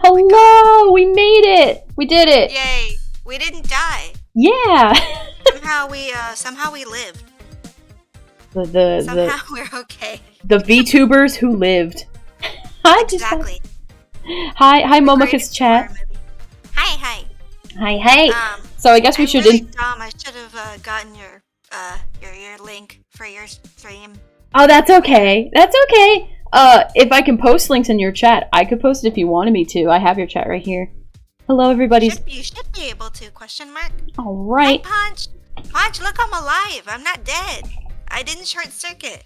Hello! We made it! We did it! Yay! We didn't die. Yeah! Somehow we lived. The We're okay. the VTubers who lived. Hi, Exactly. Hi, Momoka's chat. Hi. Hi. So I guess we should. Really dumb. I should have gotten your link for your stream. Oh, that's okay. That's okay. If I can post links in your chat, I could post it if you wanted me to. I have your chat right here. Hello, everybody. You should be able to. Question mark. All right. Hi, Punch, look, I'm alive. I'm not dead. I didn't short circuit.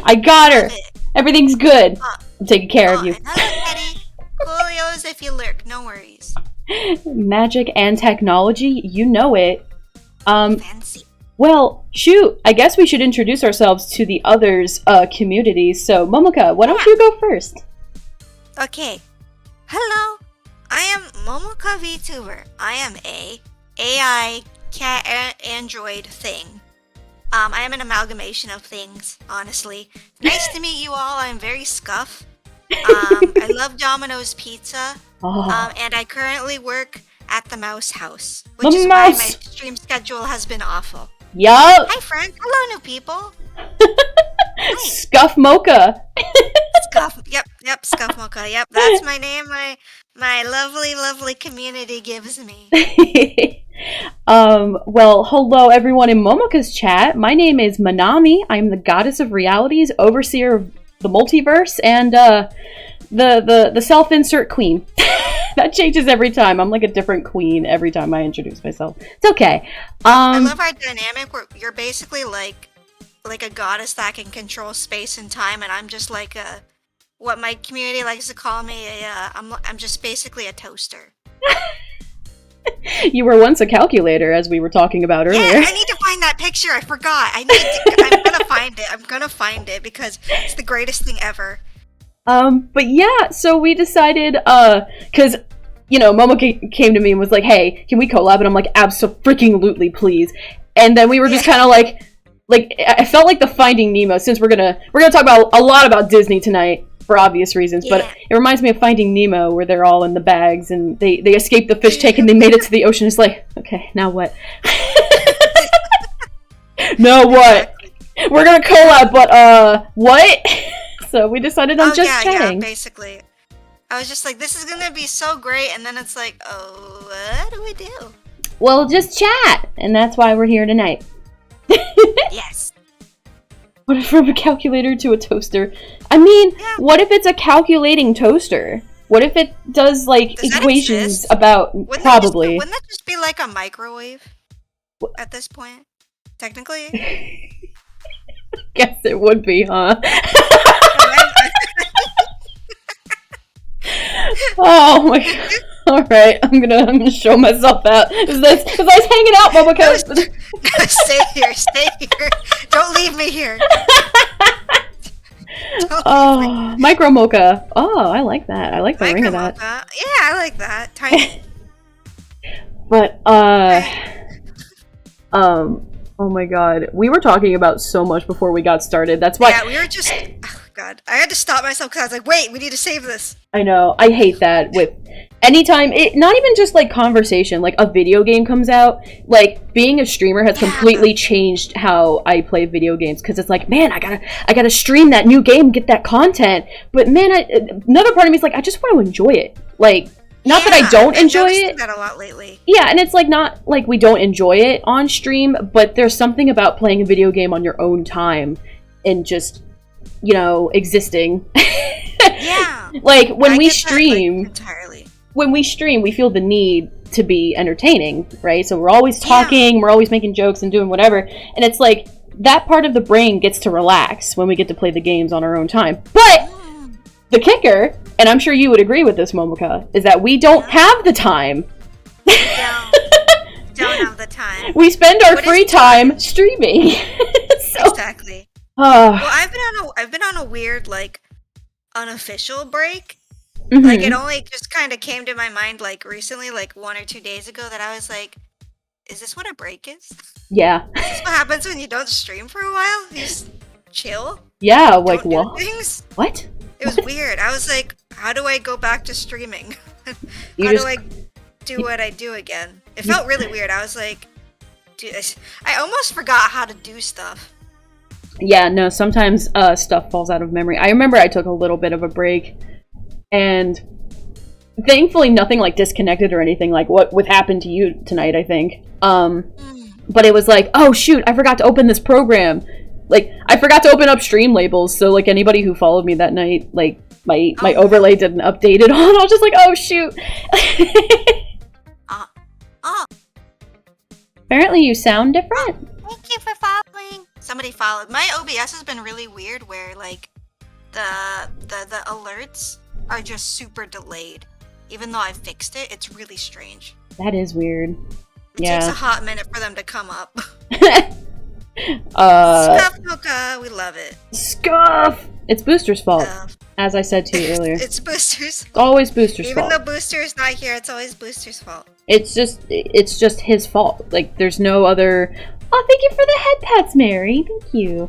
I got her. Everything's good. I'm taking care of you. Hello, Teddy. Coolios if you lurk. No worries. Magic and technology, you know it. Fancy. Well, shoot. I guess we should introduce ourselves to the others' communities. So, Momoka, why don't you go first? Okay. Hello. I am Momoka VTuber. I am a AI cat android thing. I am an amalgamation of things, honestly. Nice to meet you all. I'm very scuff. I love Domino's Pizza. And I currently work at the Mouse House, which is why my stream schedule has been awful. Yup. Hi, friend. Hello, new people. Scuff Mocha. Scuff. Yep. Scuff Mocha. Yep, that's my name. My lovely community gives me. Well, hello everyone in Momoka's chat. My name is Manami. I'm the goddess of realities, overseer of the multiverse, and the self-insert queen. That changes every time. I'm like a different queen every time I introduce myself. It's okay. I love our dynamic where you're basically like a goddess that can control space and time, and I'm just like what my community likes to call me. I'm just basically a toaster. You were once a calculator, as we were talking about earlier. Yeah, I need to find that picture. I forgot. I'm gonna find it. I'm gonna find it because it's the greatest thing ever. But yeah, so we decided, cause, Momoka came to me and was like, hey, can we collab? And I'm like, abso-freaking-lutely, please. And then we were just kind of like, I felt like the Finding Nemo, since we're gonna talk about a lot about Disney tonight, for obvious reasons, but it reminds me of Finding Nemo, where they're all in the bags, and they escaped the fish tank, and they made it to the ocean. It's like, okay, now what? Now what? We're gonna collab, but, what? So we decided on just chatting. Yeah, basically. I was just like, this is gonna be so great, and then it's like, oh, what do we do? Well, just chat, and that's why we're here tonight. Yes. What if from a calculator to a toaster? I mean, what if it's a calculating toaster? What if it does, equations about... Wouldn't probably. Wouldn't that just be like a microwave at this point? Technically? Guess it would be, huh? Oh my god. Alright, I'm gonna show myself out. Is this hanging out, Momoka? Stay here. Don't leave me here. Micro Mocha. Oh, I like that. I like the ring of that. Yeah, I like that. Tiny. But, oh my god. We were talking about so much before we got started. That's why. Yeah, we were just. Oh god. I had to stop myself because I was like, wait, we need to save this. I know. I hate that with anytime. Not even just conversation. Like a video game comes out. Like being a streamer has completely changed how I play video games. Because it's like, man, I gotta stream that new game, get that content. But man, another part of me is like, I just want to enjoy it. Like. Not that I don't enjoy it. That a lot lately. Yeah, and it's not like we don't enjoy it on stream, but there's something about playing a video game on your own time and just, existing. Yeah. When we stream, we feel the need to be entertaining, right? So we're always talking, we're always making jokes and doing whatever, and it's like that part of the brain gets to relax when we get to play the games on our own time. But the kicker, and I'm sure you would agree with this, Momoka, is that we don't have the time. Don't have the time. We spend our free time streaming. Exactly. Well, I've been on a weird, unofficial break. Mm-hmm. It only just kind of came to my mind, recently, 1 or 2 days ago, that I was like, is this what a break is? Yeah. Is this what happens when you don't stream for a while? You just chill? Yeah, what? What? It was weird. I was like, how do I go back to streaming? You How just- do I do what I do again? It felt really weird. I was like, dude, I almost forgot how to do stuff. Yeah, no, sometimes stuff falls out of memory. I remember I took a little bit of a break, and thankfully nothing like disconnected or anything like what happened to you tonight, I think. But it was like, oh shoot, I forgot to open this program. Like, I forgot to open up stream labels, so like anybody who followed me that night, like my overlay didn't update it on. I was just like, oh shoot. Apparently you sound different. Thank you for following. Somebody followed. My OBS has been really weird where like the alerts are just super delayed. Even though I fixed it, it's really strange. That is weird. It takes a hot minute for them to come up. Scuff Mocha, we love it. Scuff! It's Booster's fault. As I said to you earlier. It's Booster's fault. It's always Booster's fault. Even though Booster is not here, it's always Booster's fault. It's just his fault. Like, there's no other... Oh, thank you for the head pats, Mary. Thank you.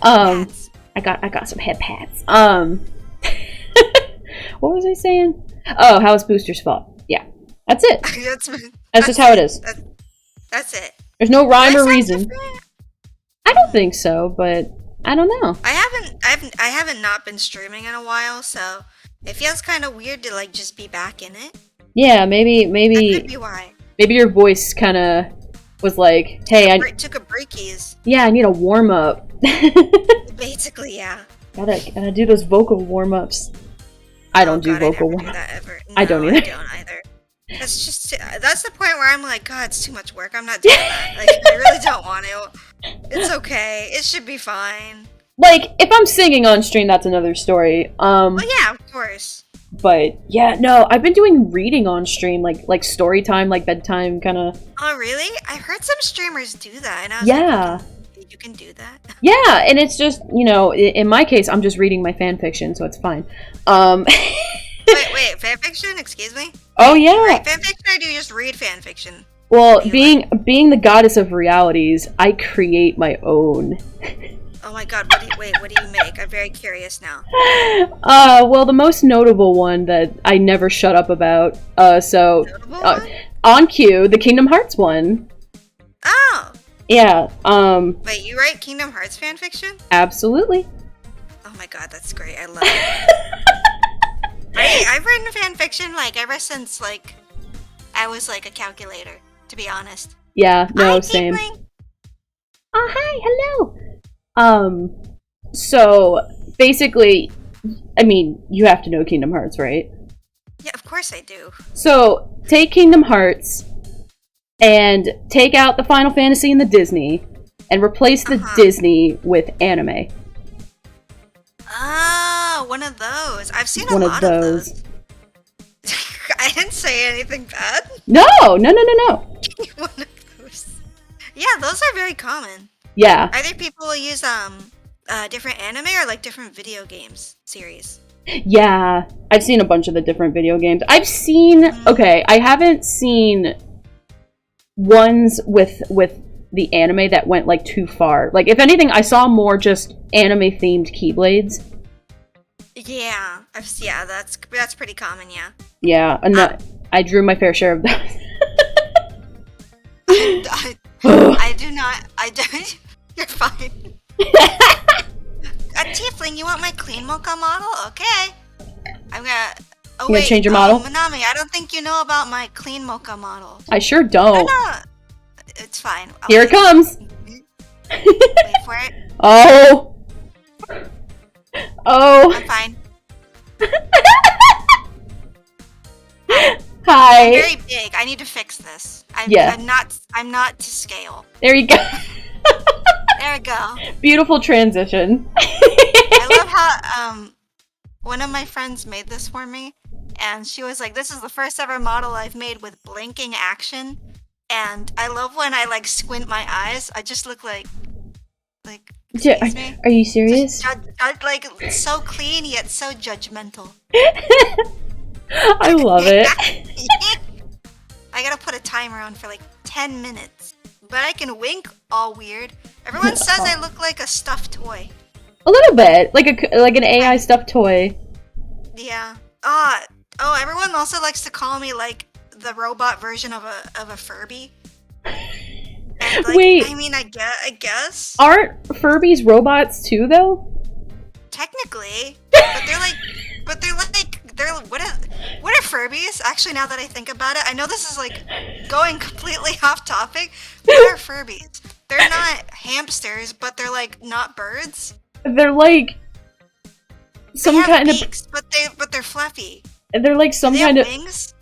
I got some head pats. What was I saying? Oh, how it's Booster's fault. Yeah. That's it. That's just how it is. That's it. There's no rhyme or reason. I don't think so, but I don't know. I haven't not been streaming in a while, so it feels kind of weird to like just be back in it. Yeah, maybe That could be why. Maybe your voice kind of was like, "Hey, I took a breakies." Yeah, I need a warm up. Basically, yeah. Gotta do those vocal warm ups. I don't do vocal warm ups. I don't either. I don't either. That's the point where I'm like, God, it's too much work. I'm not doing that. Like, I really don't want to. It's okay. It should be fine. Like, if I'm singing on stream, that's another story. Well, yeah, of course. But yeah, no, I've been doing reading on stream, like story time, like bedtime, kind of. Oh, really? I heard some streamers do that, and I was like, you can do that? Yeah, and it's just, you know, in my case, I'm just reading my fanfiction, so it's fine. Wait, fanfiction? Excuse me? Oh yeah. Right, fanfiction, I do just read fanfiction. Well, being the goddess of realities, I create my own. Oh my god, what do you make? I'm very curious now. Well, the most notable one that I never shut up about, on cue, the Kingdom Hearts one. Oh! Yeah, Wait, you write Kingdom Hearts fanfiction? Absolutely. Oh my god, that's great, I love it. I've written fanfiction, like, ever since, like, I was, like, a calculator, to be honest. Yeah, no, Hi, same. Tiefling. Oh, hi, hello! So, basically, I mean, you have to know Kingdom Hearts, right? Yeah, of course I do. So, take Kingdom Hearts, and take out the Final Fantasy and the Disney, and replace the Disney with anime. Ah, one of those. I've seen a lot of those. I didn't say anything bad. No. One of those. Yeah, those are very common. Yeah. Are there people who use different anime or like different video games series? Yeah, I've seen a bunch of the different video games. I've seen okay, I haven't seen ones with the anime that went like too far. Like, if anything, I saw more just anime themed Keyblades. Yeah, that's pretty common. Yeah. Yeah, and I drew my fair share of those. I do not. I don't. You're fine. A tiefling, you want my clean mocha model? Okay. I'm gonna. Oh, you gonna change your model? Manami, I don't think you know about my clean mocha model. I sure don't. No. It's fine. Here it comes. Wait for it. Oh. I'm fine. Hi. I'm very big. I need to fix this. I'm not to scale. There you go. There we go. Beautiful transition. I love how one of my friends made this for me, and she was like, "This is the first ever model I've made with blinking action." And I love when I like squint my eyes. I just look like. Excuse me? Are you serious? Like so clean yet so judgmental. I love it. I gotta put a timer on for like 10 minutes. But I can wink all weird. Everyone says I look like a stuffed toy. A little bit, like an AI stuffed toy. Yeah. Everyone also likes to call me like the robot version of a Furby. And, like, Wait. I mean, I guess. Aren't Furbies robots too, though? Technically, but they're what are Furbies? Actually, now that I think about it, I know this is like going completely off topic. What are Furbies? They're not hamsters, but they're like not birds. They're like some kind beaks, but they're fluffy. They're like some kind of wings.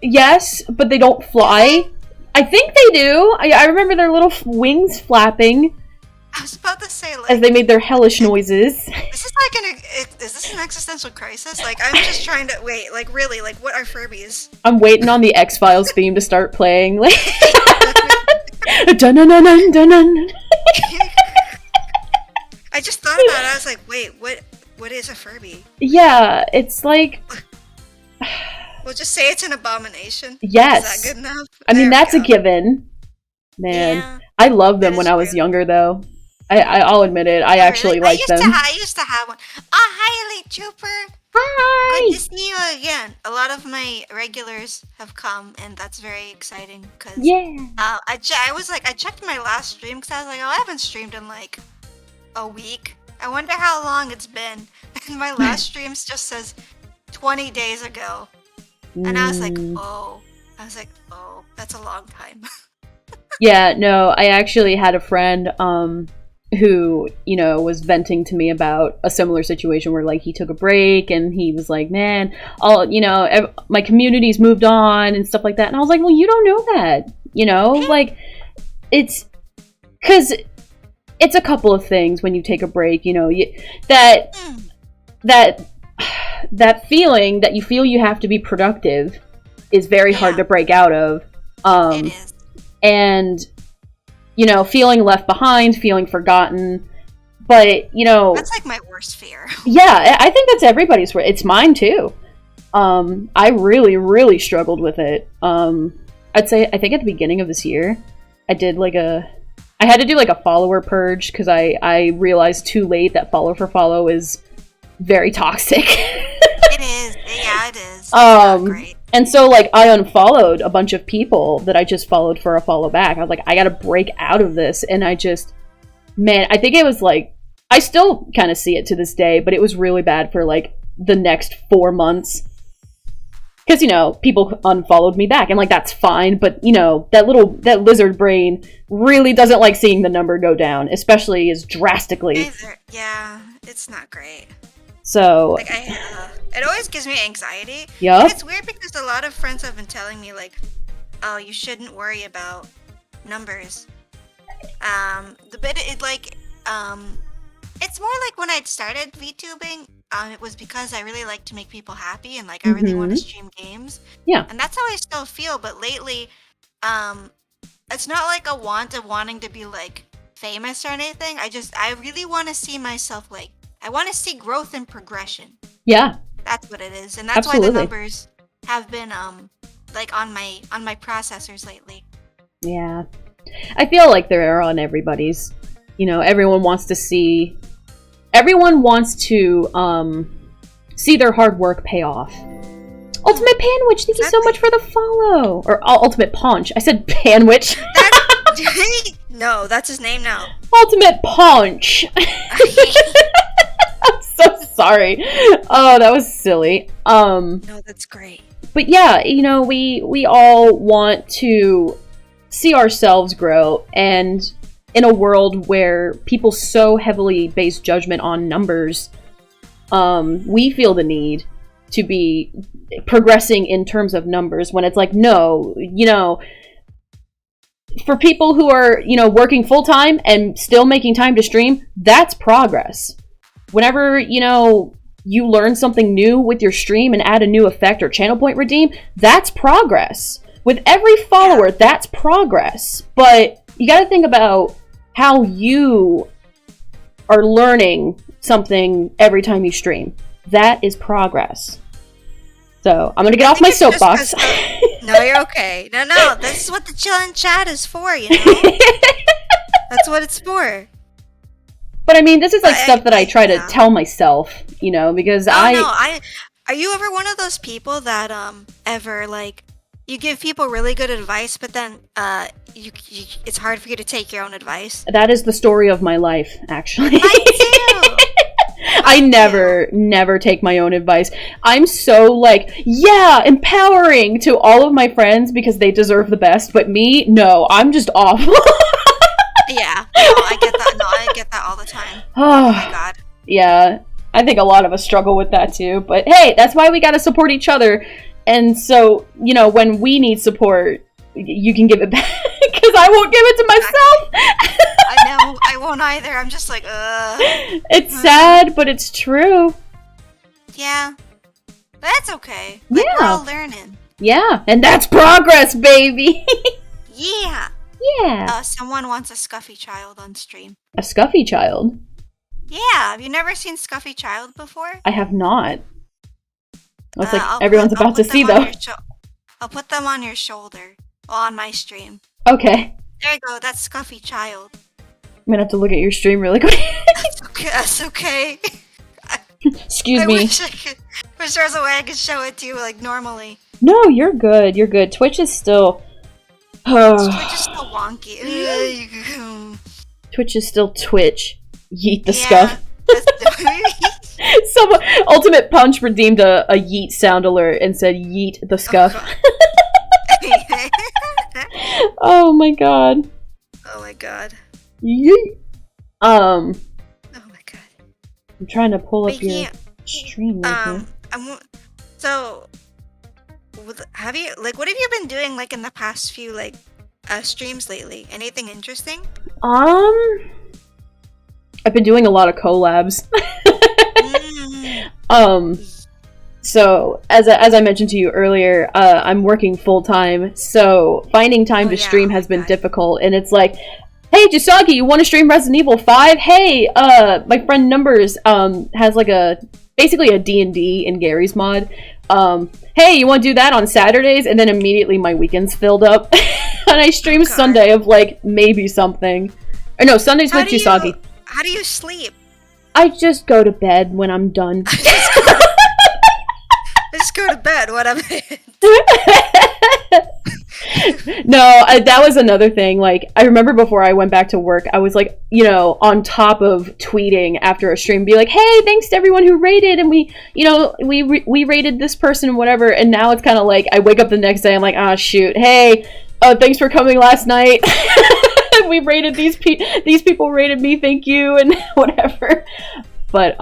Yes, but they don't fly. I think they do. I remember their little wings flapping. I was about to say, like, as they made their hellish noises. Is this an existential crisis? Like, I'm just trying to wait. Like, really? Like, what are Furbies? I'm waiting on the X-Files theme to start playing. Like, dun-dun-dun-dun, dun-dun. I just thought about it. I was like, wait, what is a Furby? Yeah, it's like. We'll just say it's an abomination. Yes. Is that good enough? I mean, that's a given. Man, yeah, I loved them when I was younger, though. I'll admit it. I actually liked them. I used to have one. Oh, hi, Elite Trooper. Hi. Good to see you again. A lot of my regulars have come, and that's very exciting. Cause, I checked my last stream because I was like, oh, I haven't streamed in like a week. I wonder how long it's been. And my last stream just says 20 days ago. And I was like, oh, that's a long time. Yeah, no, I actually had a friend who, you know, was venting to me about a similar situation where, like, he took a break and he was like, man, my community's moved on and stuff like that. And I was like, well, you don't know that, you know? Like, it's... Because it's a couple of things when you take a break, you know, that feeling that you feel you have to be productive is very hard to break out of. It is. And, you know, feeling left behind, feeling forgotten. But, you know... That's like my worst fear. Yeah, I think that's everybody's worst. It's mine, too. I really, really struggled with it. I think at the beginning of this year, I had to do like a follower purge because I realized too late that follow for follow is very toxic. It is. Yeah, it is. It's not great. And so, like, I unfollowed a bunch of people that I just followed for a follow back. I was like, I gotta break out of this. And I think it was like, I still kind of see it to this day, but it was really bad for like the next 4 months. Because, you know, people unfollowed me back, and like, that's fine. But, you know, that lizard brain really doesn't like seeing the number go down, especially as drastically. Yeah, it's not great. So, like, it always gives me anxiety. Yeah. It's weird because a lot of friends have been telling me, like, oh, you shouldn't worry about numbers. It's more like when I'd started VTubing, it was because I really like to make people happy and like I really want to stream games. Yeah. And that's how I still feel. But lately, it's not like a want of wanting to be like famous or anything. I really want to see myself like. I want to see growth and progression. Yeah. That's what it is. And that's why the numbers have been like on my processors lately. Yeah. I feel like they're on everybody's. You know, everyone wants to see their hard work pay off. Ultimate Panwitch, thank you so much for the follow. Or Ultimate Punch. I said Panwitch. No, that's his name now. Ultimate Punch. I'm so sorry. Oh, that was silly. No, that's great. But yeah, you know, we all want to see ourselves grow, and in a world where people so heavily base judgment on numbers, we feel the need to be progressing in terms of numbers when it's like, no, you know, for people who are, you know, working full-time and still making time to stream, that's progress. Whenever, you know, you learn something new with your stream and add a new effect or channel point redeem, that's progress. With every follower, that's progress. But you gotta think about how you are learning something every time you stream. That is progress. So, I'm gonna get off my soapbox. No, you're okay. No, this is what the chillin' chat is for, you know? That's what it's for. But I mean, this is like stuff that I try to tell myself, you know, because Are you ever one of those people that ever like you give people really good advice, but then you it's hard for you to take your own advice? That is the story of my life, actually. Mine too. I never take my own advice. I'm so like, yeah, empowering to all of my friends because they deserve the best, but me, no, I'm just awful. Yeah, no, I get that. No, I get that all the time. Oh my god. Yeah, I think a lot of us struggle with that too. But hey, that's why we gotta support each other. And so, you know, when we need support, you can give it back because I won't give it to myself. I know, I won't either. I'm just like, ugh. It's sad, but it's true. Yeah, but that's okay. Like, Yeah, we're all learning. yeah, and that's progress, baby. Yeah. Yeah. Someone wants a Scuffy Child on stream. A Scuffy Child? Yeah, have you never seen Scuffy Child before? I have not. It's like I'll everyone's put- about I'll to put see, them on though. your I'll put them on your shoulder on my stream. Okay. There you go. That's Scuffy Child. I'm gonna have to look at your stream really quick. That's okay. That's okay. Excuse I me. wish there was a way I could show it to you like normally. No, you're good. You're good. Twitch is still... Twitch is still wonky. Twitch is still Twitch. Yeet the Yeah, scuff. that's- Someone, Ultimate Punch redeemed a yeet sound alert and said yeet the scuff. Oh my god. Oh my god. Yeet. Oh my god. I'm trying to pull up Speaking your stream right here. So, have you what have you been doing like in the past few like streams lately? Anything interesting? I've been doing a lot of collabs. So as I mentioned to you earlier, I'm working full time, so finding time to stream has been difficult. And it's like, hey Jisagi, you want to stream Resident Evil 5? Hey, my friend Numbers has like basically a D&D in Gary's mod. Hey, you want to do that on Saturdays? And then immediately my weekend's filled up, and I stream Sunday of like maybe something. Or no, Sundays with Jisagi. How do you sleep? I just go to bed when I'm done. I just go to bed when I'm No, that was another thing. Like, I remember before I went back to work, I was like, you know, on top of tweeting after a stream, be like, hey, thanks to everyone who rated, and we, you know, we rated this person and whatever. And now it's kind of like, I wake up the next day, I'm like, ah, shoot, hey, thanks for coming last night. We rated these people rated me, thank you, and whatever. But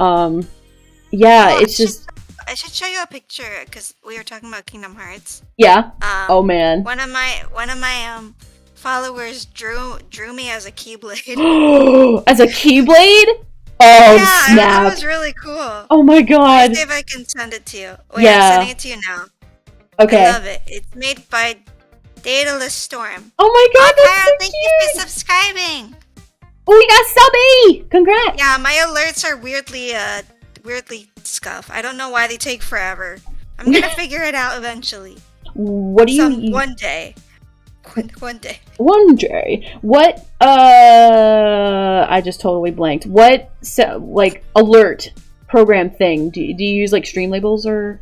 yeah, it's just, I should show you a picture because we were talking about Kingdom Hearts. Yeah. Oh man. One of my followers drew me as a Keyblade. As a Keyblade? Oh yeah, snap! that was really cool. Oh my god! Let's see if I can send it to you. Wait, Yeah. I'm sending it to you now. Okay. I love it. It's made by Daedalus Storm. Oh my god, that's Kyle, so thank cute! you for subscribing. Oh, we got subby! Congrats! Yeah, my alerts are weirdly scuff. I don't know why they take forever. I'm gonna figure it out eventually. What do you? One day. One day. One day. What? I just totally blanked. What? Like alert program thing? Do you use like Streamlabs or?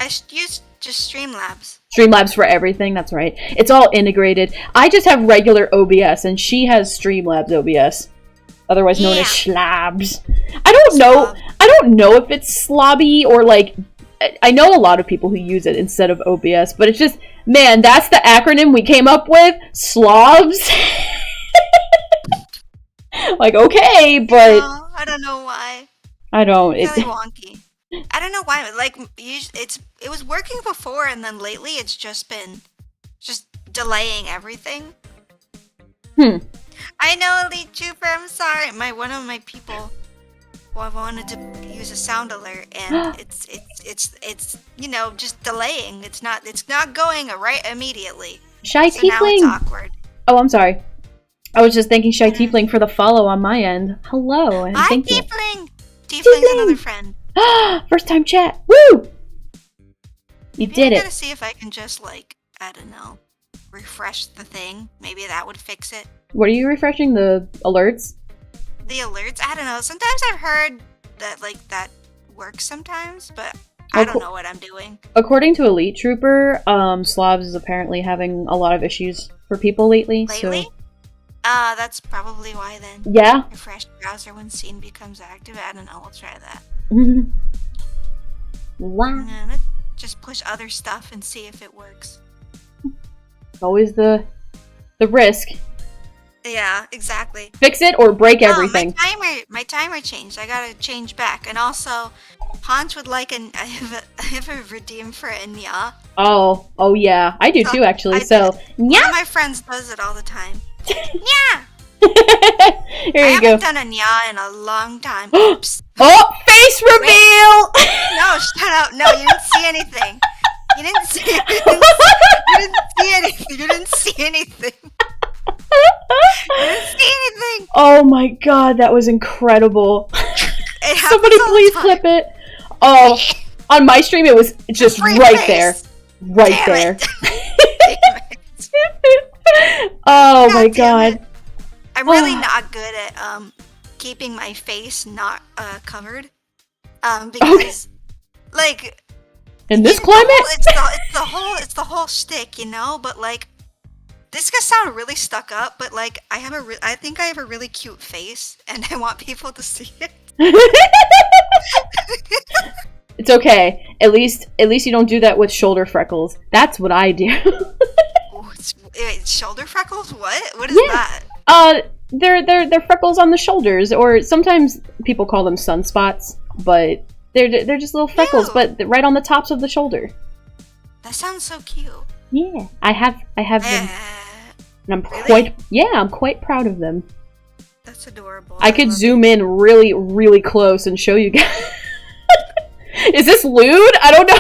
I use just Streamlabs. Streamlabs for everything. That's right. It's all integrated. I just have regular OBS, and she has Streamlabs OBS, otherwise known as Schlabs. I don't know. I don't know if it's slobby or like. I know a lot of people who use it instead of OBS, but it's just, man, that's the acronym we came up with. Slobs. Like, okay, but No, I don't know why. I don't. It's really wonky. I don't know why. Like, it was working before, and then lately it's just been delaying everything. I know, Elite Trooper. I'm sorry. One of my people wanted to use a sound alert, and it's you know, just delaying. It's not going right immediately. Shy so now Tiefling. it's awkward. Oh, I'm sorry. I was just thanking Shy Tiefling for the follow on my end. Hello, and Hi, thank you. Tiefling. Tiefling's another friend. First time chat. Woo! You did I'm it. gonna see if I can just like, I don't know, refresh the thing. Maybe that would fix it. What are you refreshing? The alerts? The alerts? I don't know. Sometimes I've heard that like that works sometimes, but I don't know what I'm doing. According to Elite Trooper, Slavs is apparently having a lot of issues for people lately. Lately? So That's probably why then. yeah. Refresh browser when scene becomes active. I don't know, we'll try that. Wow. Let's just push other stuff and see if it works. Always the risk. Yeah, exactly. Fix it or break everything. My timer changed. I gotta change back. And also, Hans would like I have a redeem for a nya. Oh yeah. I do too, actually. Nya! One of my friends does it all the time. Nya! Here you I go. haven't done a nya in a long time. Oops. Oh, face reveal! No, shut up. No, you didn't see anything. You didn't see anything. You didn't see anything. Oh my god, that was incredible. Somebody please clip it. Oh, on my stream it was just right there. Right there. Oh my god. I'm really not good at keeping my face not covered. Because like in this climate? It's the whole shtick, you know, but like this could sound really stuck up, but like I think I have a really cute face and I want people to see it. It's okay. At least you don't do that with shoulder freckles. That's what I do. Wait, shoulder freckles? What is that? They're freckles on the shoulders, or sometimes people call them sunspots, but they're just little freckles, but right on the tops of the shoulder. That sounds so cute. Yeah, I have them, and I'm really? I'm quite proud of them. That's adorable. I could zoom in really, really close and show you guys. Is this lewd? I don't know.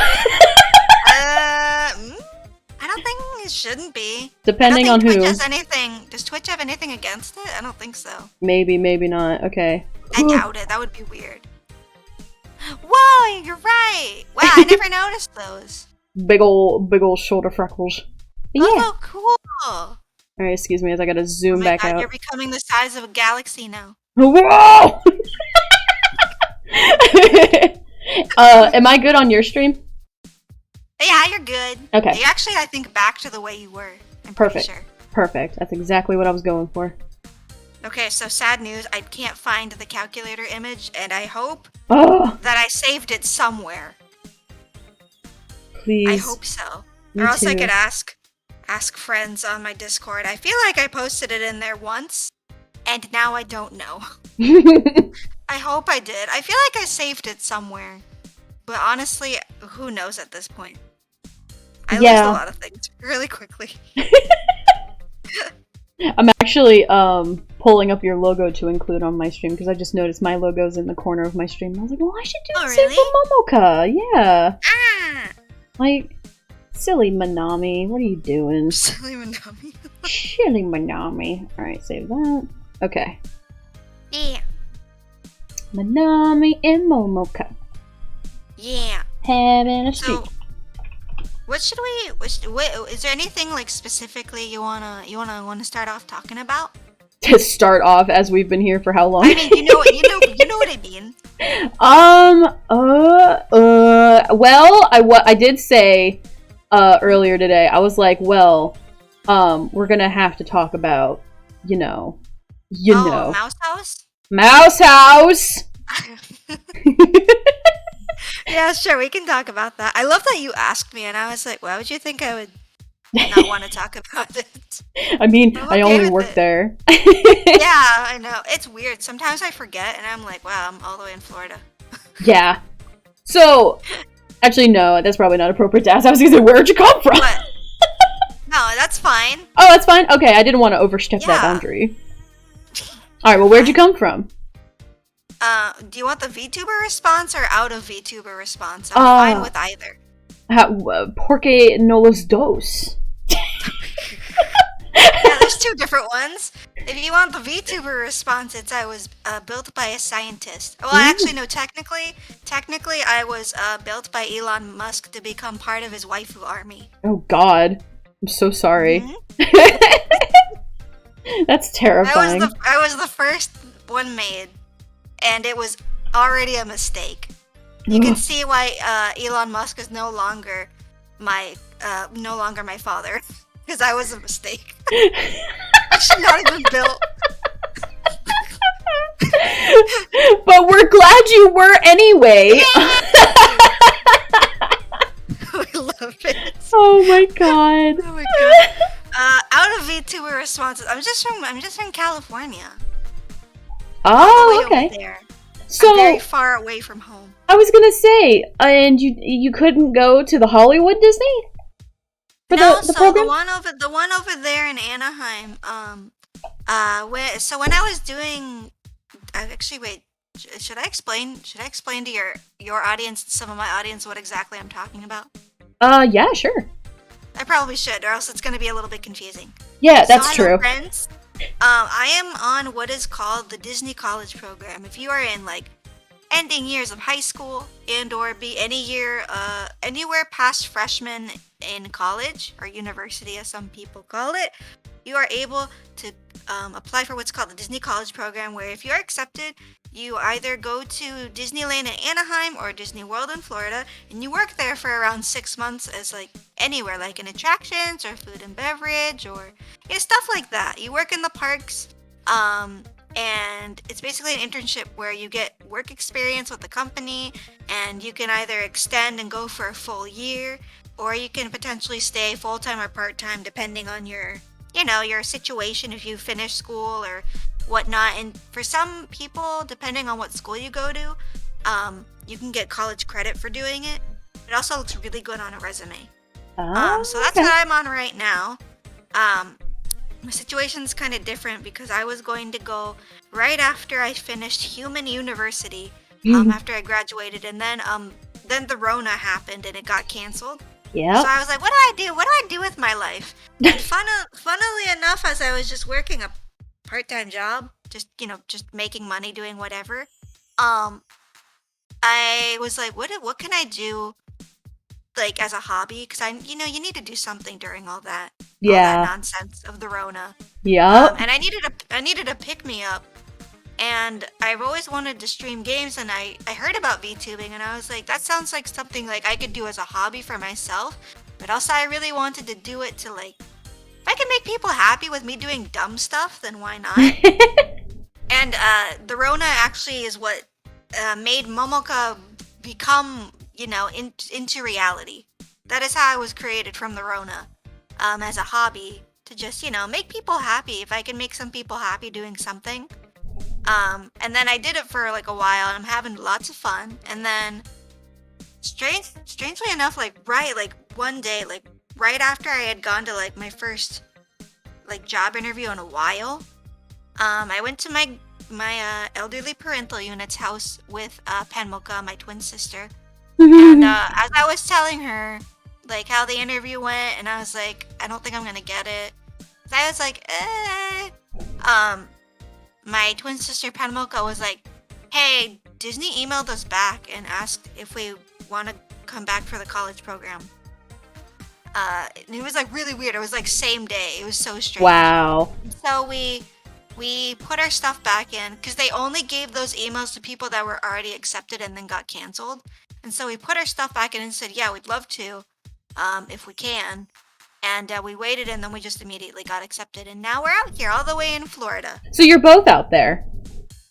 I don't think it shouldn't be. Depending on who. Does Twitch have anything against it? I don't think so. Maybe not. Okay. I doubt it. That would be weird. Whoa, you're right. Wow, I never noticed those. Big ol' shoulder freckles. But yeah. Oh, cool. Alright, excuse me as I gotta zoom back out. You're becoming the size of a galaxy now. Whoa! Am I good on your stream? Yeah, you're good. Okay. You actually, I think, back to the way you were. I'm Perfect. Pretty sure. Perfect. That's exactly what I was going for. Okay, so sad news. I can't find the calculator image, and I hope that I saved it somewhere. Please. I hope so. Me or else too. I could ask friends on my Discord. I feel like I posted it in there once, and now I don't know. I hope I did. I feel like I saved it somewhere. But honestly, who knows at this point? I lose a lot of things really quickly. I'm actually pulling up your logo to include on my stream because I just noticed my logo's in the corner of my stream. I was like, well, I should do the same for Momoka. Yeah. Like, silly Manami, what are you doing? Silly Manami. Silly Manami. Alright, save that. Okay. Yeah. Manami and Momoka. Yeah. Having a streak. So, what should we? Is there anything like specifically you wanna start off talking about? To start off, as we've been here for how long? I mean, you know what I mean. Well, I did say earlier today. I was like, well, we're gonna have to talk about, you know, Mouse House. Mouse House. Yeah, sure, we can talk about that. I love that you asked me, and I was like, why would you think I would not want to talk about it? I mean, I only work there. Yeah, I know. It's weird. Sometimes I forget, and I'm like, wow, I'm all the way in Florida. Yeah. So, actually, no, that's probably not appropriate to ask. I was gonna say, where'd you come from? What? No, that's fine. Oh, that's fine? Okay, I didn't want to overstep that boundary. Alright, well, where'd you come from? Do you want the VTuber response or out of VTuber response? I'm fine with either. Porque no los dos. Yeah, there's two different ones. If you want the VTuber response, it's I was built by a scientist. Well, actually, no, technically I was built by Elon Musk to become part of his waifu army. Oh god. I'm so sorry. That's terrifying. I was the first one made, and it was already a mistake. You can see why Elon Musk is no longer my father, because I was a mistake. I should not have been built. But we're glad you were anyway. We love it. Oh my god. Oh my god. Out of VTuber responses, I'm just from California. Oh, okay. Over there. So I'm very far away from home. I was gonna say, and you couldn't go to the Hollywood Disney for the program? the one over there in Anaheim. When I was doing, actually, wait, should I explain to your audience, some of my audience, what exactly I'm talking about? Yeah, sure. I probably should, or else it's going to be a little bit confusing. Yeah, that's true. Friends, I am on what is called the Disney College Program. If you are in like ending years of high school and or be any year anywhere past freshman in college or university, as some people call it, you are able to apply for what's called the Disney College Program, where if you're accepted, you either go to Disneyland in Anaheim or Disney World in Florida, and you work there for around 6 months as like anywhere, like in attractions or food and beverage or stuff like that. You work in the parks, and it's basically an internship where you get work experience with the company, and you can either extend and go for a full year, or you can potentially stay full-time or part-time depending on your situation, if you finish school or whatnot. And for some people, depending on what school you go to, you can get college credit for doing it. It also looks really good on a resume. So that's what I'm on right now. My situation's kind of different because I was going to go right after I finished Human University, after I graduated, and then the Rona happened and it got canceled. Yeah. So I was like, what do I do? What do I do with my life? And funnily enough, as I was just working a part-time job, just making money doing whatever, I was like, what can I do, like, as a hobby? Because you need to do something during all that nonsense of the Rona. Yeah. And I needed a pick-me-up. And I've always wanted to stream games, and I heard about VTubing, and I was like, that sounds like something like I could do as a hobby for myself, but also I really wanted to do it to, like, if I can make people happy with me doing dumb stuff, then why not? And the Rona actually is what made Momoka become, into reality. That is how I was created, from the Rona, as a hobby, to just, make people happy. If I can make some people happy doing something. And then I did it for like a while, and I'm having lots of fun. And then, strangely enough, one day, like right after I had gone to like my first like job interview in a while, I went to my elderly parental unit's house with Momoka, my twin sister. And as I was telling her like how the interview went, and I was like, I don't think I'm gonna get it. So I was like, my twin sister Momoka was like, hey, Disney emailed us back and asked if we want to come back for the college program. And it was like really weird. It was like same day. It was so strange. Wow. So we put our stuff back in, because they only gave those emails to people that were already accepted and then got canceled. And so we put our stuff back in and said, yeah, we'd love to, if we can. And we waited, and then we just immediately got accepted. And now we're out here, all the way in Florida. So you're both out there?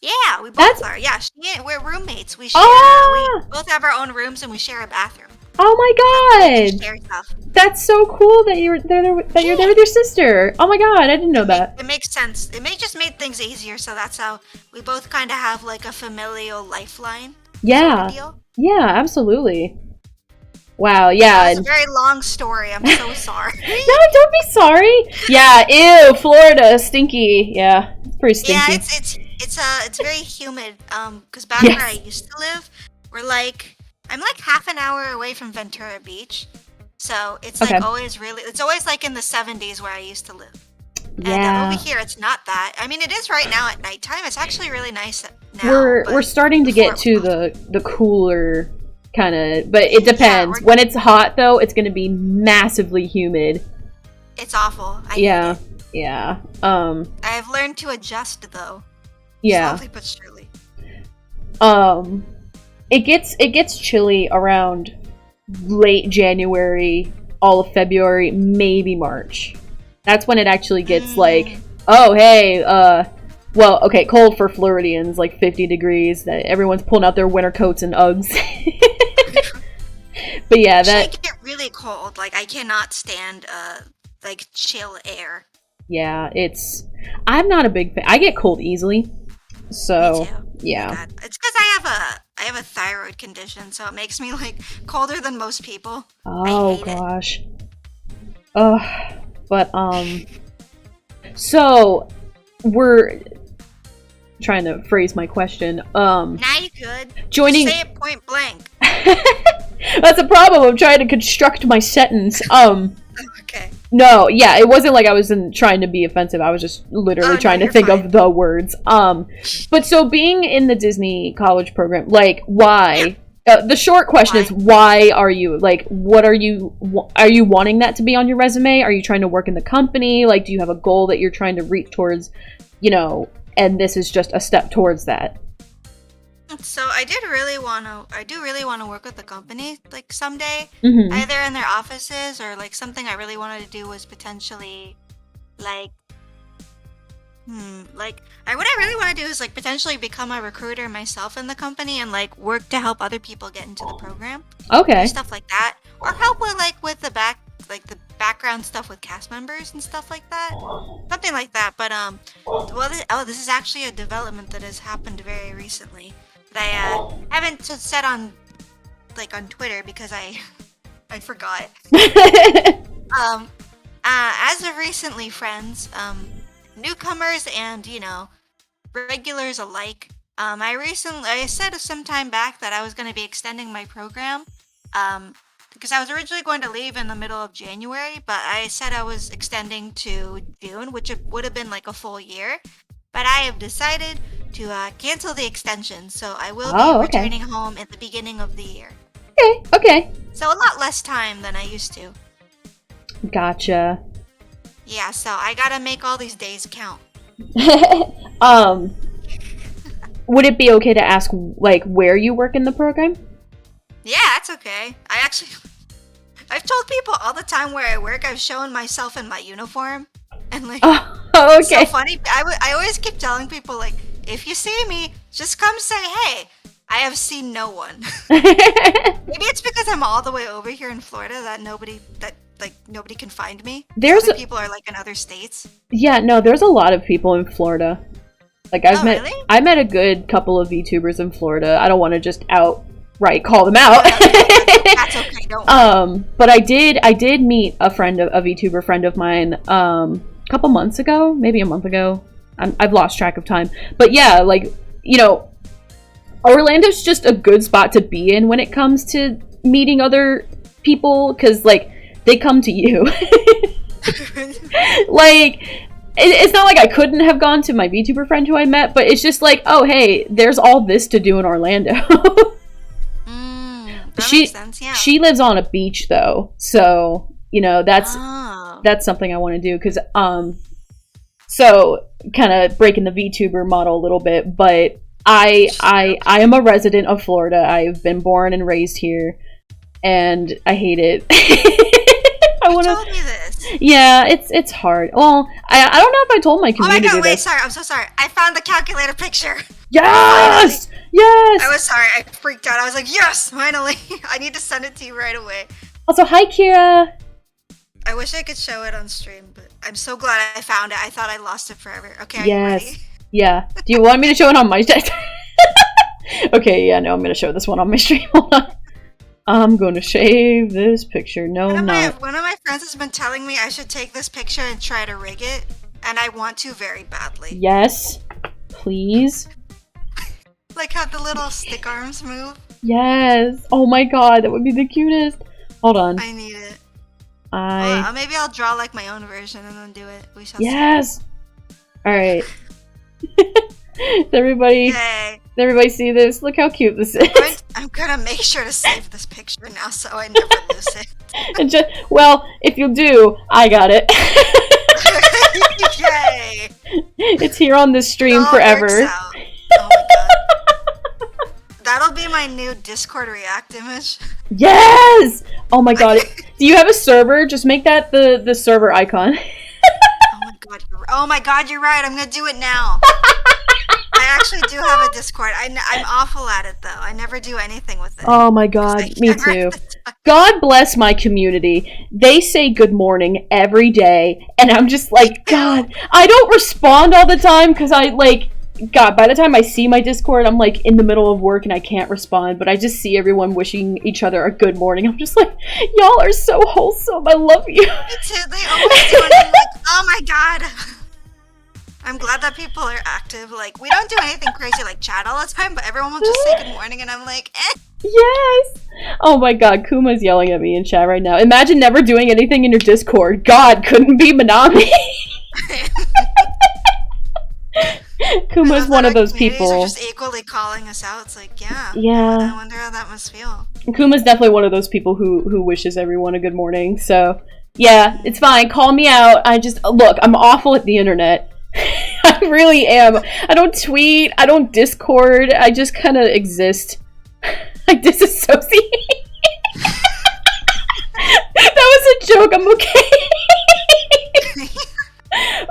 Yeah, we both are. Yeah, we're roommates. We share. We both have our own rooms, and we share a bathroom. Oh my god! Share stuff. That's so cool that you're there. You're there with your sister. Oh my god, I didn't know that. It makes sense. It just made things easier. So that's how we both kind of have like a familial lifeline. Yeah. Sort of deal. Yeah, absolutely. Wow, yeah. It's a very long story. I'm so sorry. No, don't be sorry. Yeah, ew, Florida, stinky. Yeah, it's pretty stinky. Yeah, it's very humid. Because back where I used to live, I'm like half an hour away from Ventura Beach, so it's like it's always like in the 70s where I used to live. Yeah. And over here, it's not that. I mean, it is right now at nighttime. It's actually really nice now. We're starting to get to the cooler kind of, but it depends. When it's hot, though, it's going to be massively humid. It's awful. Yeah. I've learned to adjust, though. Yeah. Slowly but surely. it gets chilly around late January, all of February, maybe March. That's when it actually gets like, oh hey, well, okay, cold for Floridians, like 50 degrees. That everyone's pulling out their winter coats and Uggs. But yeah, that it get really cold. Like I cannot stand like chill air. Yeah, I'm not a big fan. I get cold easily. So, Me too. yeah. God. It's because I have a thyroid condition, so it makes me like colder than most people. Oh gosh. Ugh. But so we're trying to phrase my question. Now you could joining. Say it point blank. That's a problem. I'm trying to construct my sentence. Okay. No, yeah, it wasn't like I wasn't trying to be offensive. I was just literally trying to think of the words. But so being in the Disney college program, like, why? The short question is, why are you, like, what are you wanting that to be on your resume? Are you trying to work in the company? Like, do you have a goal that you're trying to reach towards, and this is just a step towards that? So I do really want to work with the company, like, someday, either in their offices or, like, something I really wanted to do was potentially, like, what I really want to do is, like, potentially become a recruiter myself in the company and, like, work to help other people get into the program. Okay. Stuff like that. Or help with the background stuff with cast members and stuff like that. Something like that. But, this is actually a development that has happened very recently that I haven't said on Twitter because I forgot. As of recently, friends, newcomers and, regulars alike, I said some time back that I was going to be extending my program, because I was originally going to leave in the middle of January, but I said I was extending to June, which would have been like a full year. But I have decided to cancel the extension, so I will be returning home at the beginning of the year. Okay. So a lot less time than I used to. Gotcha. Yeah, so I gotta make all these days count. Would it be okay to ask, like, where you work in the program? Yeah, that's okay. I've told people all the time where I work. I've shown myself in my uniform. And, like, okay. So funny. I always keep telling people, like, if you see me, just come say, hey, I have seen no one. Maybe it's because I'm all the way over here in Florida that nobody can find me. Other people are, like, in other states. Yeah, no, there's a lot of people in Florida. Like, I met a good couple of VTubers in Florida. I don't want to just outright call them out. That's okay, don't worry. But I did meet a VTuber friend of mine, a couple months ago, maybe a month ago. I've lost track of time. But yeah, like, Orlando's just a good spot to be in when it comes to meeting other people, because, like, they come to you. Like, it's not like I couldn't have gone to my VTuber friend who I met, but it's just like, oh, hey, there's all this to do in Orlando. That makes sense, yeah. She lives on a beach, though, so, that's something I want to do, because, so, kind of breaking the VTuber model a little bit, but I am a resident of Florida. I've been born and raised here, and I hate it. You told me this. Yeah, it's hard. Well, I don't know if I told my community Oh my god, wait, this. sorry, I'm so sorry. I found the calculator picture. Yes! Finally. Yes! I was sorry, I freaked out. I was like, yes, finally. I need to send it to you right away. Also, hi, Kira. I wish I could show it on stream, but I'm so glad I found it. I thought I lost it forever. Okay, are yes. you ready? Yeah. Do you want me to show it on my stream? Okay, yeah, no, I'm going to show this one on my stream. Hold on. I'm going to shave this picture. No, One of no. my friends has been telling me I should take this picture and try to rig it, and I want to very badly. Yes. Please. Like how the little stick arms move. Yes. Oh my god, that would be the cutest. Hold on. I need it. Well, maybe I'll draw like my own version and then do it. We shall see. Alright. Everybody see this? Look how cute this is. I'm gonna make sure to save this picture now so I never lose it. And well, if you do, I got it. Yay! It's here on this stream forever. Oh my god. That'll be my new Discord React image. Yes! Oh my god. Do you have a server? Just make that the server icon. Oh my god, you're right. I'm gonna do it now. I actually do have a Discord. I'm awful at it, though. I never do anything with it. Oh my god, me too. God bless my community. They say good morning every day, and I'm just like, God, I don't respond all the time, because God, by the time I see my Discord, I'm like in the middle of work and I can't respond, but I just see everyone wishing each other a good morning. I'm just like, y'all are so wholesome. I love you. Me too. They always do it. I'm like, oh my god. I'm glad that people are active. Like, we don't do anything crazy like chat all the time, but everyone will just say good morning, and I'm like, eh. Yes! Oh my god, Kuma's yelling at me in chat right now. Imagine never doing anything in your Discord. God, couldn't be Manami. Kuma's one of those people. Are just equally calling us out. It's like, yeah. I wonder how that must feel. Kuma's definitely one of those people who wishes everyone a good morning. So, yeah, it's fine. Call me out. Look, I'm awful at the internet. I really am. I don't tweet. I don't Discord. I just kind of exist. I disassociate. That was a joke. I'm okay.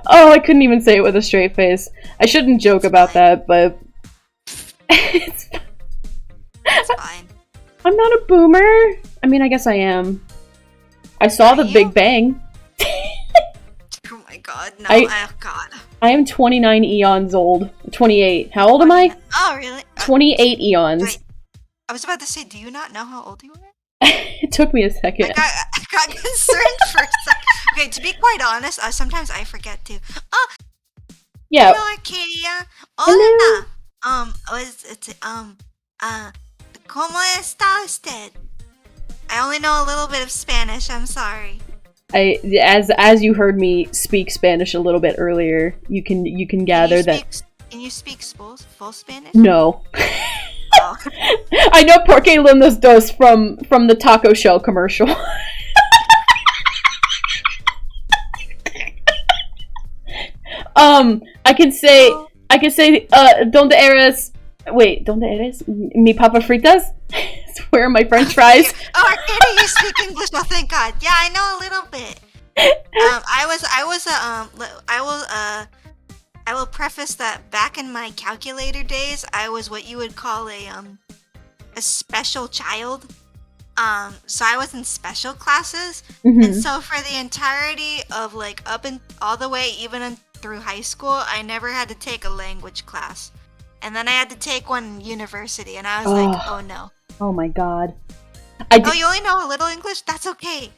Oh, I couldn't even say it with a straight face. I shouldn't joke about that, but it's fine. I'm not a boomer. I mean, I guess I am. I saw the Big Bang. Oh my god, no. Oh god. I am 29 eons old. 28. How old am I? Oh, really? 28 eons. Wait, I was about to say, do you not know how old you are? It took me a second. I got concerned for a second. Okay, to be quite honest, sometimes I forget to. Oh, yeah. Hello, Arcadia. Hola. ¿Cómo está usted? I only know a little bit of Spanish. I'm sorry. As you heard me speak Spanish a little bit earlier, you can gather that. Can you speak full Spanish? No. Oh. I know porque los dos from the taco shell commercial. I can say ¿Dónde eres? Wait, ¿Dónde eres? Mi papa fritas? Where are my French fries? Oh, Arcadia, you speak English. Oh, thank God. Yeah, I know a little bit. I will preface that back in my calculator days, I was what you would call a special child. So I was in special classes, and so for the entirety of up and all the way even through high school, I never had to take a language class. And then I had to take one in university, and I was like, oh no. Oh my god. You only know a little English? That's okay.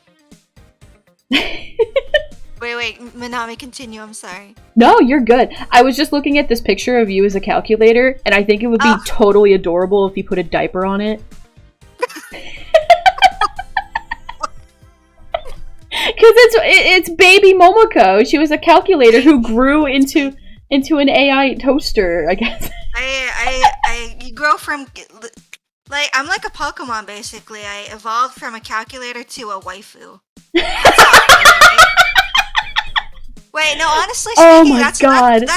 Wait, Manami, continue, I'm sorry. No, you're good. I was just looking at this picture of you as a calculator, and I think it would be totally adorable if you put a diaper on it. Because it's baby Momoka. She was a calculator who grew into an AI toaster, I guess. You grow from... I'm like a Pokemon, basically. I evolved from a calculator to a waifu. Wait, no, honestly speaking, that's how it...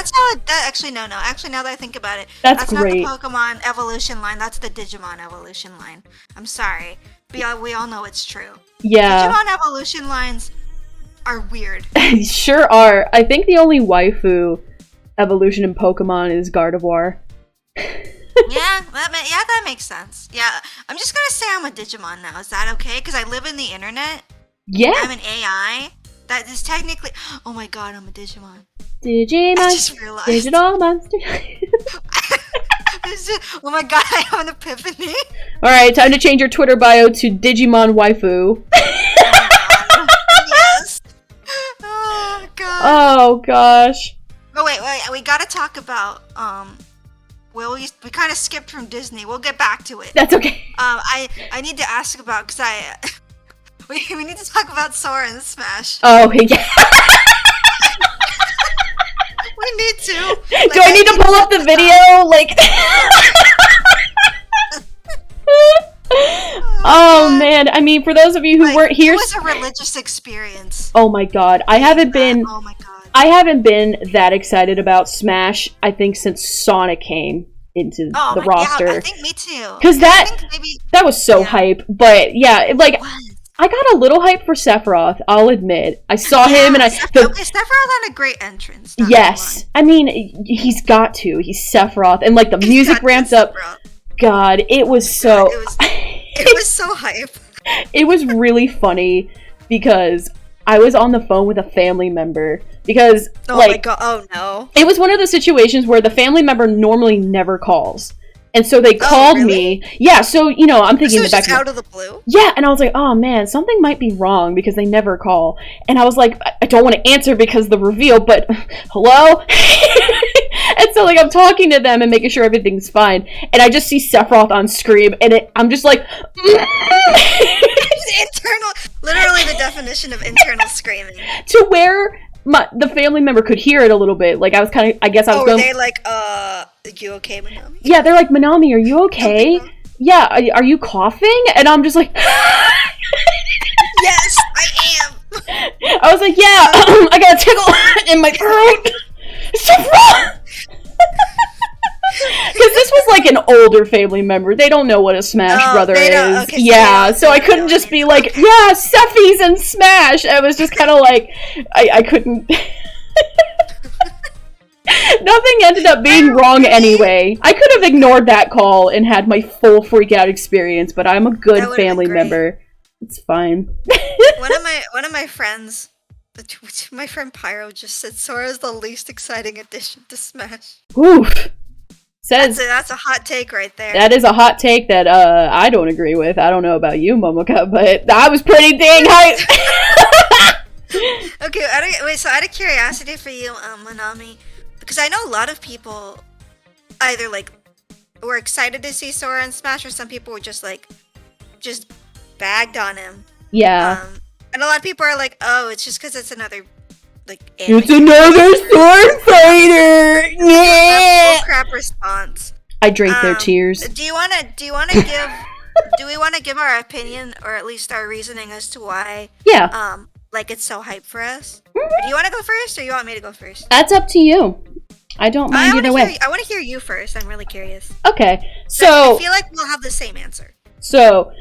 Actually, no. Actually, now that I think about it, that's great. Not the Pokemon evolution line. That's the Digimon evolution line. I'm sorry. We all know it's true. Yeah. Digimon evolution lines are weird. Sure are. I think the only waifu evolution in Pokemon is Gardevoir. Yeah, that makes sense. Yeah, I'm just gonna say I'm a Digimon now. Is that okay? Because I live in the internet. Yeah. I'm an AI. That is technically... Oh my god, I'm a Digimon. Digimon. I just realized. Digital monster. Oh my god, I have an epiphany. Alright, time to change your Twitter bio to Digimon waifu. Oh my god. Yes. Oh god. Oh gosh. Oh wait, we gotta talk about, well, we kind of skipped from Disney. We'll get back to it. That's okay. I need to ask about, because we need to talk about Sora and Smash. Oh, yeah. We need to. Do I need to pull up the video? Oh man, I mean, for those of you who weren't here... It was a religious experience. Oh my god, I haven't been... Oh my god. I haven't been that excited about Smash, I think, since Sonic came. into Oh the my, roster. yeah, I think me too. Because I think maybe that was so yeah. hype. But yeah, like, What? I got a little hype for Sephiroth, I'll admit. I saw him and Sephiroth had a great entrance. Not yes. I mean, he's got to. He's Sephiroth. And like the music ramped up. God, it was so... It was so hype. It was really funny because I was on the phone with a family member because, my god, oh no. It was one of the situations where the family member normally never calls. And so they called me. Yeah, so, you know, I'm thinking this was just out of the blue? Yeah, and I was like, oh man, something might be wrong because they never call. And I was like, I don't want to answer because the reveal, but hello? And so, like, I'm talking to them and making sure everything's fine. And I just see Sephiroth on screen, and I'm just like... Literally the definition of internal screaming. To where the family member could hear it a little bit. Like, I was kind of... I guess I was going... were they like, you okay, Manami? Yeah, they're like, Manami, are you okay? Yeah, are you coughing? And I'm just like... Yes, I am! I was like, yeah, I got a tickle in my throat. Sephiroth! Because this was like an older family member. They don't know what a Smash brother is. Okay, yeah, so I couldn't just be like, yeah, Sephi's in Smash. I was just kind of like, I couldn't... Nothing ended up being wrong anyway. I could have ignored that call and had my full freak out experience, but I'm a good family member. It's fine. One of my friends, my friend Pyro, just said Sora's the least exciting addition to Smash. Oof. That's a hot take right there. That is a hot take that I don't agree with. I don't know about you, Momoka, but I was pretty dang hype. Okay, so out of curiosity for you, Manami, because I know a lot of people either like were excited to see Sora in Smash, or some people were just bagged on him. Yeah. And a lot of people are like, oh, it's just because it's another it's another sword fighter. Yeah. Crap response. I drink their tears. Do we want to give our opinion, or at least our reasoning as to why? Yeah. It's so hype for us. Do you want to go first, or you want me to go first? That's up to you. I don't mind either way. I want to hear you first. I'm really curious. Okay, so I feel like we'll have the same answer. So,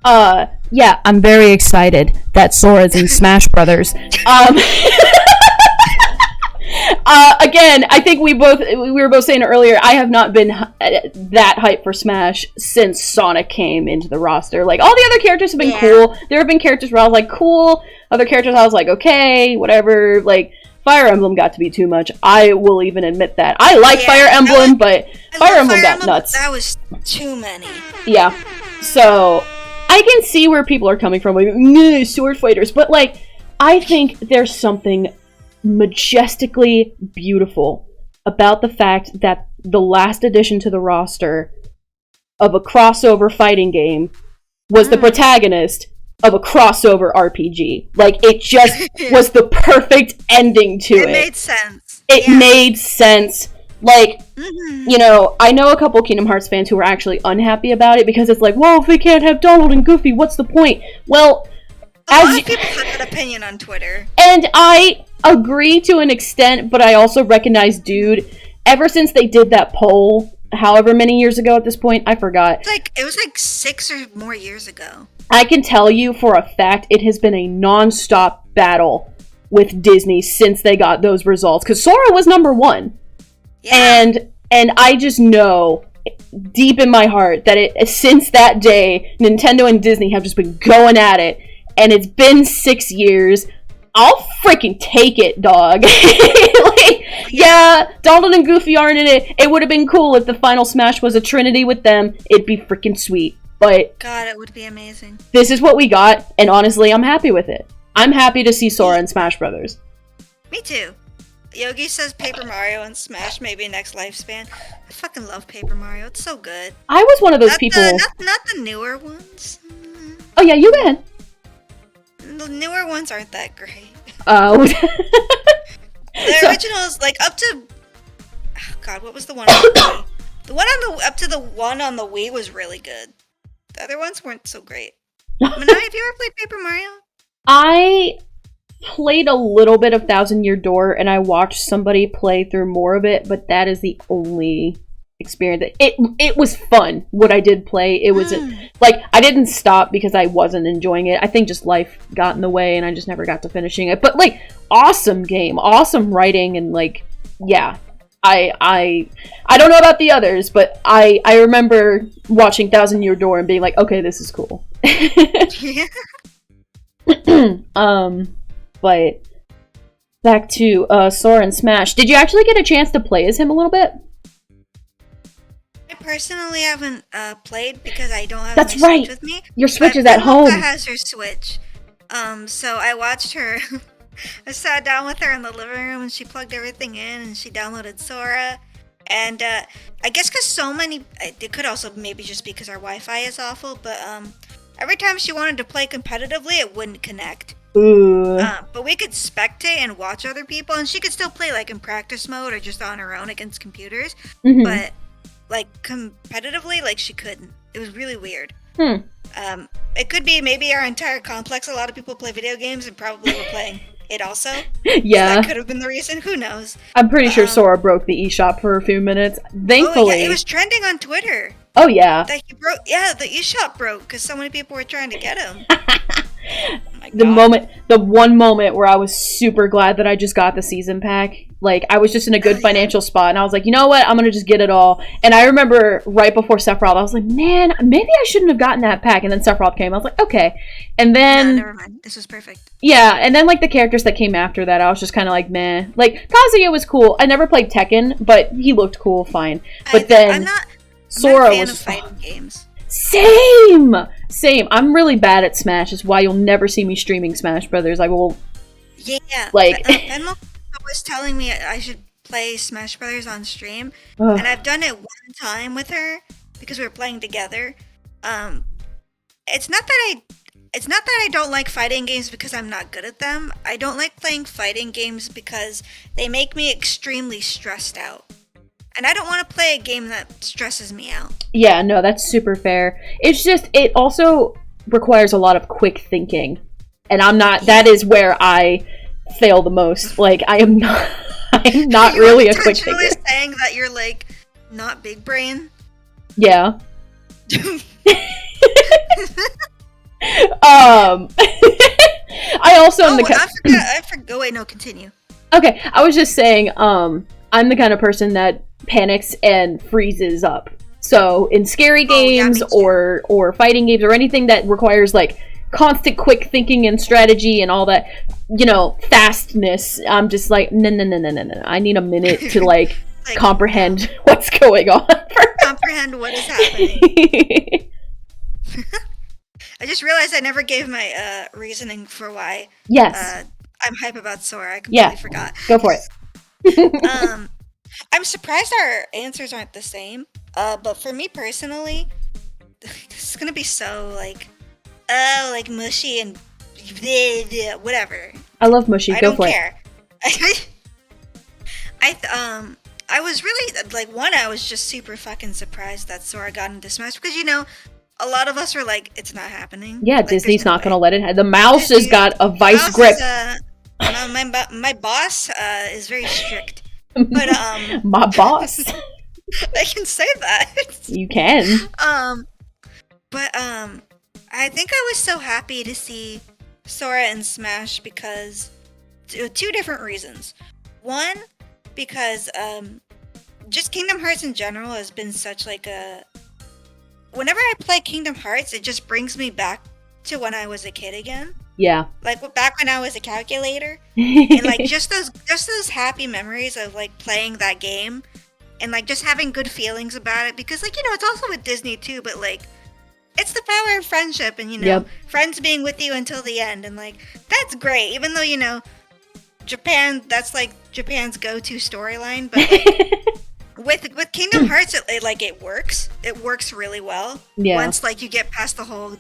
yeah, I'm very excited that Sora's in Smash Brothers. Again, I think we were both saying it earlier, I have not been that hyped for Smash since Sonic came into the roster. Like, all the other characters have been cool. There have been characters where I was like, cool. Other characters I was like, okay, whatever. Like, Fire Emblem got to be too much. I will even admit that. I like Fire Emblem, but Fire Emblem got nuts. That was too many. Yeah. So, I can see where people are coming from. Like, sword fighters. But, like, I think there's something majestically beautiful about the fact that the last addition to the roster of a crossover fighting game was the protagonist of a crossover RPG. Like, it just was the perfect ending to it. It made sense. It made sense. Like, you know, I know a couple Kingdom Hearts fans who are actually unhappy about it because it's like, well, if we can't have Donald and Goofy, what's the point? Well, a lot of people have that opinion on Twitter. And I agree to an extent, but I also recognize, dude, ever since they did that poll, however many years ago at this point, I forgot. It was like 6 or more years ago. I can tell you for a fact it has been a non-stop battle with Disney since they got those results, because Sora was number 1. Yeah. And I just know deep in my heart that since that day, Nintendo and Disney have just been going at it, and it's been 6 years. I'll freaking take it, dog. Yeah, Donald and Goofy aren't in it. It would have been cool if the final Smash was a trinity with them. It'd be freaking sweet. But God, it would be amazing. This is what we got, and honestly, I'm happy with it. I'm happy to see Sora in Smash Brothers. Me too. Yogi says Paper Mario and Smash maybe next lifespan. I fucking love Paper Mario. It's so good. I was one of those people. Not the newer ones. Oh yeah, you go ahead. The newer ones aren't that great. Oh. The originals, like up to, oh God, what was the one on the Wii? The one on the up to the one on the Wii was really good. The other ones weren't so great. Manai, have you ever played Paper Mario? I played a little bit of Thousand Year Door, and I watched somebody play through more of it, but that is the only experience. It was fun. What I did play, it wasn't like I didn't stop because I wasn't enjoying it. I think just life got in the way and I just never got to finishing it. But like, awesome game, awesome writing, and like, yeah. I don't know about the others, but I remember watching Thousand Year Door and being like, okay, this is cool. But back to Sora and Smash. Did you actually get a chance to play as him a little bit? I personally haven't played because I don't have That's my right. Switch with me. Your Switch is But at home. Momoka has her Switch. So I watched her. I sat down with her in the living room and she plugged everything in and she downloaded Sora. And I guess because so many, it could also maybe just because our Wi-Fi is awful, but every time she wanted to play competitively, it wouldn't connect. Ooh. But we could spectate and watch other people, and she could still play like in practice mode or just on her own against computers. Mhm. But like competitively, like she couldn't. It was really weird. It could be maybe our entire complex. A lot of people play video games and probably were playing it also. Yeah. So that could have been the reason. Who knows? I'm pretty sure Sora broke the eShop for a few minutes. Thankfully. Oh, yeah, it was trending on Twitter. Oh, yeah. That he broke. Yeah, the eShop broke because so many people were trying to get him. The one moment where I was super glad that I just got the season pack. Like, I was just in a good financial spot, and I was like, you know what? I'm gonna just get it all. And I remember right before Sephiroth, I was like, man, maybe I shouldn't have gotten that pack. And then Sephiroth came. I was like, okay. And then... No, never mind. This was perfect. Yeah, and then, like, the characters that came after that, I was just kind of like, meh. Like, Kazuya was cool. I never played Tekken, but he looked cool, fine. But then... Sora was... of fighting games. Same! I'm really bad at Smash. Is why you'll never see me streaming Smash Brothers. I will... Yeah. Like... Momoka was telling me I should play Smash Brothers on stream, and I've done it one time with her because we were playing together. It's not that I don't like fighting games because I'm not good at them. I don't like playing fighting games because they make me extremely stressed out. And I don't want to play a game that stresses me out. Yeah, no, that's super fair. It's just, it also requires a lot of quick thinking. And I'm not, that is where I fail the most. Like, I'm not really a quick thinker. You're saying that you're, like, not big brain? Yeah. I also am I forgot. Wait, no, continue. Okay, I was just saying, I'm the kind of person that panics and freezes up. So in scary games or fighting games or anything that requires like constant quick thinking and strategy and all that, you know, fastness, I'm just like, no. I need a minute to like comprehend what's going on. Comprehend what is happening. I just realized I never gave my reasoning for why I'm hype about Sora. I completely forgot. Go for it. I'm surprised our answers aren't the same. But for me personally, this is gonna be so like mushy and whatever. I love mushy. Go for it. I don't care. I was really like I was just super fucking surprised that Sora got into Smash because a lot of us were like, it's not happening. Yeah, like, Disney's not gonna let it. The mouse has got a vice grip. My boss is very strict. But my boss. I can say that. You can. But I think I was so happy to see Sora in Smash because two different reasons. One, because just Kingdom Hearts in general has been such like a. Whenever I play Kingdom Hearts, it just brings me back to when I was a kid again. Yeah. Like back when I was a calculator. And like just those happy memories of like playing that game and like just having good feelings about it because like it's also with Disney too, but like it's the power of friendship and friends being with you until the end and like that's great even though Japan, that's like Japan's go-to storyline, but like with Kingdom Hearts, it works. It works really well. Yeah. Once you get past the whole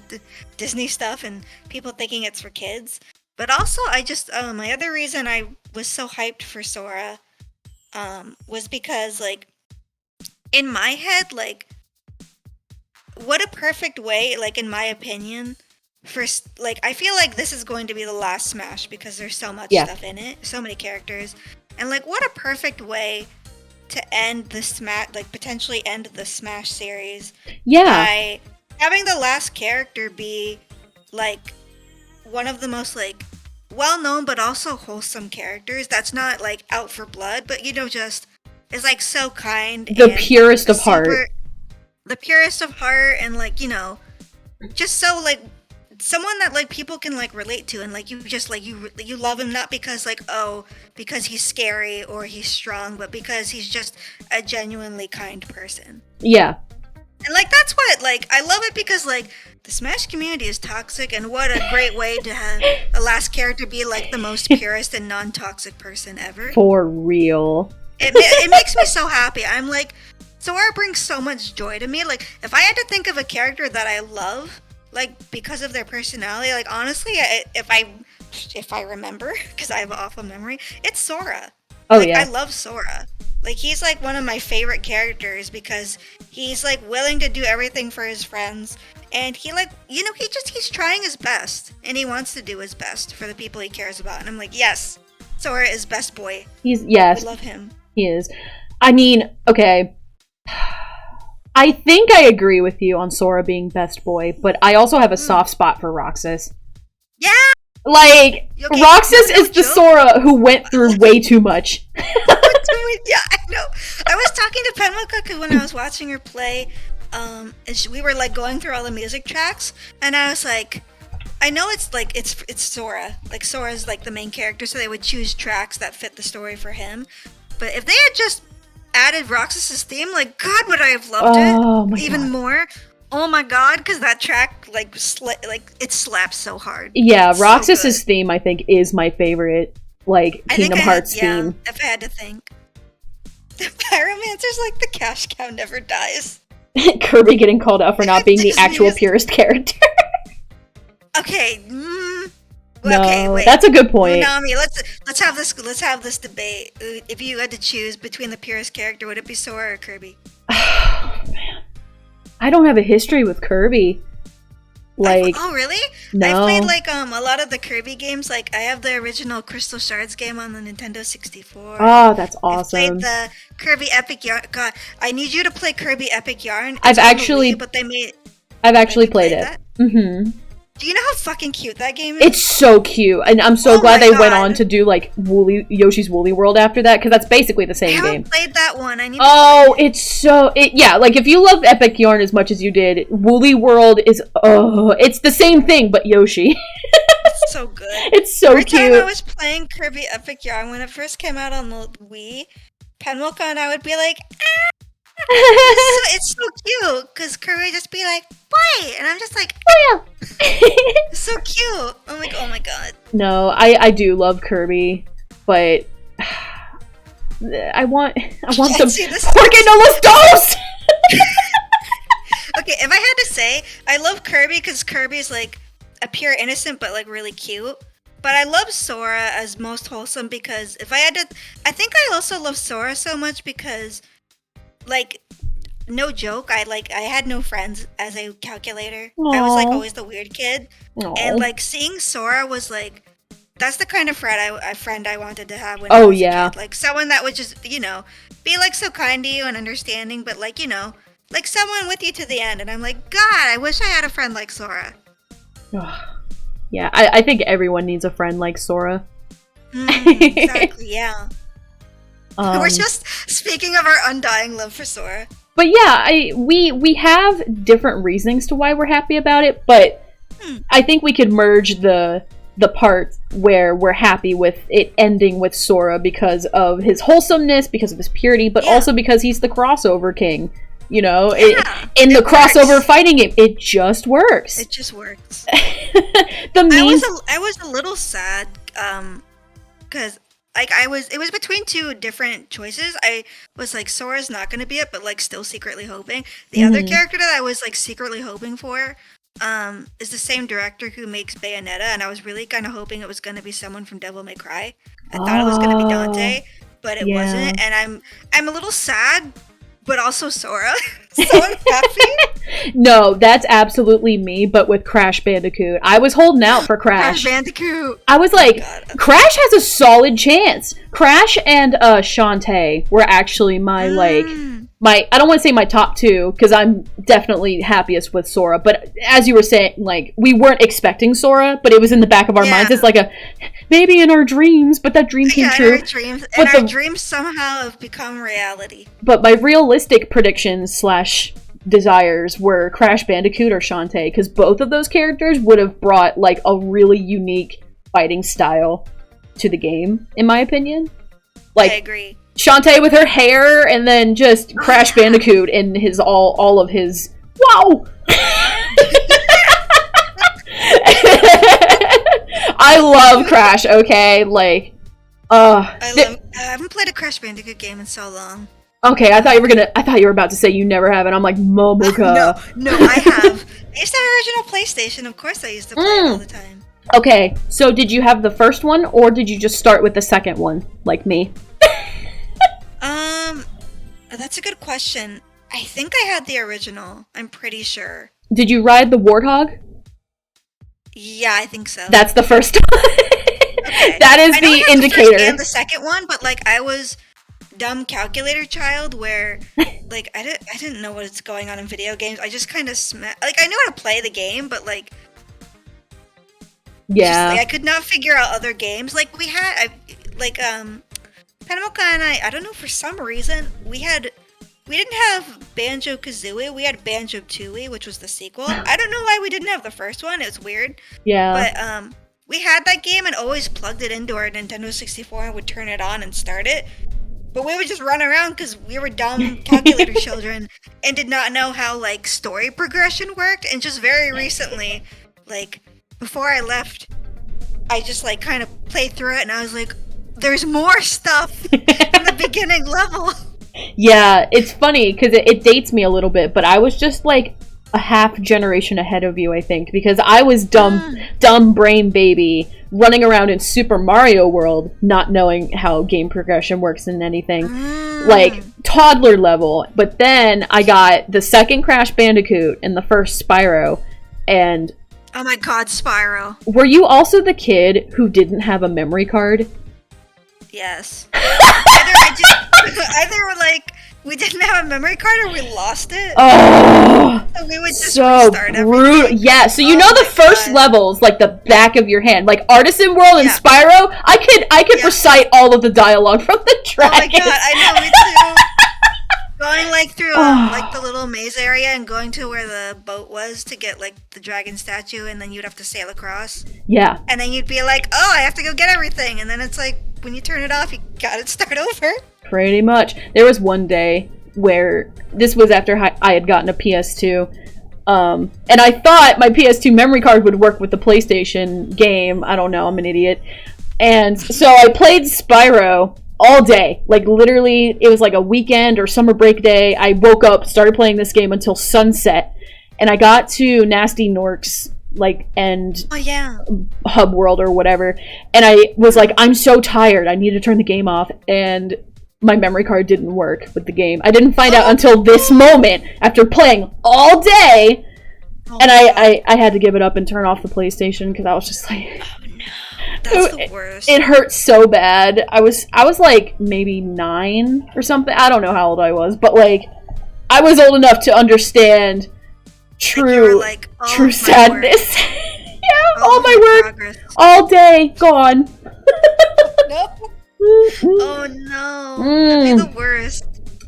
Disney stuff and people thinking it's for kids. But also, I just my other reason I was so hyped for Sora, was because in my head, what a perfect way, in my opinion, for I feel like this is going to be the last Smash because there's so much stuff in it, so many characters, and what a perfect way to end the Smash, like potentially end the Smash series Yeah. by having the last character be like one of the most like well-known but also wholesome characters that's not like out for blood, but just is like so kind The and purest of heart. the purest of heart, and like just so like someone that like people can like relate to, and like you just like you love him not because like because he's scary or he's strong, but because he's just a genuinely kind person. Yeah. And like that's what like I love it, because like the Smash community is toxic, and what a great way to have the last character be like the most purest and non-toxic person ever. For real. It makes me so happy. I'm like, Sora brings so much joy to me. Like, if I had to think of a character that I love, like, because of their personality, like, honestly, if I remember, because I have an awful memory, it's Sora. Oh, like, yeah. I love Sora. Like, he's, like, one of my favorite characters, because he's, like, willing to do everything for his friends. And he, like, he's trying his best. And he wants to do his best for the people he cares about. And I'm like, yes, Sora is best boy. Yes. I love him. He is. I mean, okay. I think I agree with you on Sora being best boy, but I also have a soft spot for Roxas. Yeah! Like, Okay, Roxas is the joke. Sora who went through way too much. Yeah, I know. I was talking to Penmoka when I was watching her play, and we were like going through all the music tracks, and I was like, I know it's like it's Sora. Like Sora's like the main character, so they would choose tracks that fit the story for him. But if they had just added Roxas's theme, like, God, would I have loved it even more? Oh my God, because that track like it slaps so hard. Yeah, it's Roxas's theme I think is my favorite, like, Kingdom Hearts theme. If I had to think, the Pyromancer's like the cash cow never dies. Kirby getting called out for not being the actual purest character. Okay. No, okay, wait. that's a good point. Nami, let's have this debate. If you had to choose between the purest character, would it be Sora or Kirby? Oh, man. I don't have a history with Kirby. Like, oh really? No. I played like a lot of the Kirby games. Like I have the original Crystal Shards game on the Nintendo 64. Oh, that's awesome. I played the Kirby Epic Yarn. God, I need you to play Kirby Epic Yarn. I've actually played it. Mm-hmm. Do you know how fucking cute that game is? It's so cute, and I'm so glad they went on to do like Yoshi's Woolly World after that, because that's basically the same game. I haven't played that one. I need. Yeah, like if you love Epic Yarn as much as you did, Woolly World is it's the same thing but Yoshi. It's so good. It's so cute. Every time I was playing Kirby Epic Yarn when it first came out on the Wii, Penmoka and I would be like, it's so cute, because Kirby would just be like, "Why?" And I'm just like, "Oh yeah." It's so cute. I'm like, oh my God. No, I do love Kirby, but I want some pork and no los dos! Okay, if I had to say, I love Kirby because Kirby's like a pure innocent but like really cute. But I love Sora as most wholesome, because if I had to, I think I also love Sora so much because, like, no joke, I had no friends as a calculator. Aww. I was like always the weird kid. Aww. And like seeing Sora was like, that's the kind of friend I wanted to have when I was a kid. Like someone that would just, be like so kind to you and understanding, but like, like someone with you to the end. And I'm like, God, I wish I had a friend like Sora. Yeah, I think everyone needs a friend like Sora. Exactly, yeah. We're just speaking of our undying love for Sora. But yeah, we have different reasonings to why we're happy about it, but I think we could merge the part where we're happy with it ending with Sora because of his wholesomeness, because of his purity, but also because he's the crossover king. In the crossover fighting game, it just works. It just works. I was a little sad, because like it was between two different choices. I was like, Sora's not gonna be it, but like still secretly hoping. The other character that I was like secretly hoping for, is the same director who makes Bayonetta, and I was really kind of hoping it was gonna be someone from Devil May Cry. I thought it was gonna be Dante, but it wasn't, and I'm a little sad. but also Sora. So unhappy. No, that's absolutely me, but with Crash Bandicoot. I was holding out for Crash. Crash Bandicoot. I was like, Crash has a solid chance. Crash and Shantae were actually my I don't want to say my top two, because I'm definitely happiest with Sora, but as you were saying, like, we weren't expecting Sora, but it was in the back of our minds. It's like maybe in our dreams, but that dream came true. In our dreams. And our dreams somehow have become reality. But my realistic predictions / desires were Crash Bandicoot or Shantae, because both of those characters would have brought, like, a really unique fighting style to the game, in my opinion. Like, I agree. Shantae with her hair, and then just Crash Bandicoot in his all of his wow. I love Crash. Okay, like, I haven't played a Crash Bandicoot game in so long. Okay, I thought you were about to say you never have, and I'm like, Momoka. No, I have. I used to have original PlayStation. Of course, I used to play it all the time. Okay, so did you have the first one, or did you just start with the second one, like me? That's a good question. I think I had the original. I'm pretty sure. Did you ride the Warthog? Yeah, I think so. That's the first one. Okay. That is the indicator. The first and the second one, but like I was dumb calculator child where like I didn't know what's going on in video games. I just kind of like I knew how to play the game, but like yeah, I could not figure out other games. Like we had Momoka and I don't know, for some reason, we didn't have Banjo-Kazooie, we had Banjo-Tooie, which was the sequel. I don't know why we didn't have the first one, it was weird. Yeah. But, we had that game and always plugged it into our Nintendo 64 and would turn it on and start it. But we would just run around because we were dumb calculator children and did not know how, like, story progression worked. And just very recently, like, before I left, I just, like, kind of played through it and I was like, there's more stuff in the beginning level. Yeah, it's funny because it dates me a little bit, but I was just like a half generation ahead of you, I think, because I was dumb brain baby running around in Super Mario World, not knowing how game progression works in anything, like toddler level. But then I got the second Crash Bandicoot and the first Spyro, and oh my god, Spyro! Were you also the kid who didn't have a memory card? Yes. Either like we didn't have a memory card or we lost it. Oh, so we would just restart everything. Yeah, so you know the first levels, like the back of your hand, like Artisan World and Spyro. I could recite all of the dialogue from the dragon. Oh my god, I know, me too. Going like through like the little maze area and going to where the boat was to get like the dragon statue, and then you'd have to sail across. Yeah. And then you'd be like, oh, I have to go get everything, and then it's like when you turn it off, you gotta start over. Pretty much. There was one day where this was after I had gotten a PS2, and I thought my PS2 memory card would work with the PlayStation game. I don't know, I'm an idiot. And so I played Spyro all day. Like, literally, it was like a weekend or summer break day. I woke up, started playing this game until sunset, and I got to Nasty Nork's like end hub world or whatever, and I was like, I'm so tired, I need to turn the game off, and my memory card didn't work with the game. I didn't find out until this moment after playing all day, and I had to give it up and turn off the PlayStation because I was just like, oh no, that's the worst. It hurt so bad. I was like maybe 9 or something. I don't know how old I was, but like I was old enough to understand true sadness. Yeah, all my work progress. All day gone. Nope. Oh no, that'd be the worst.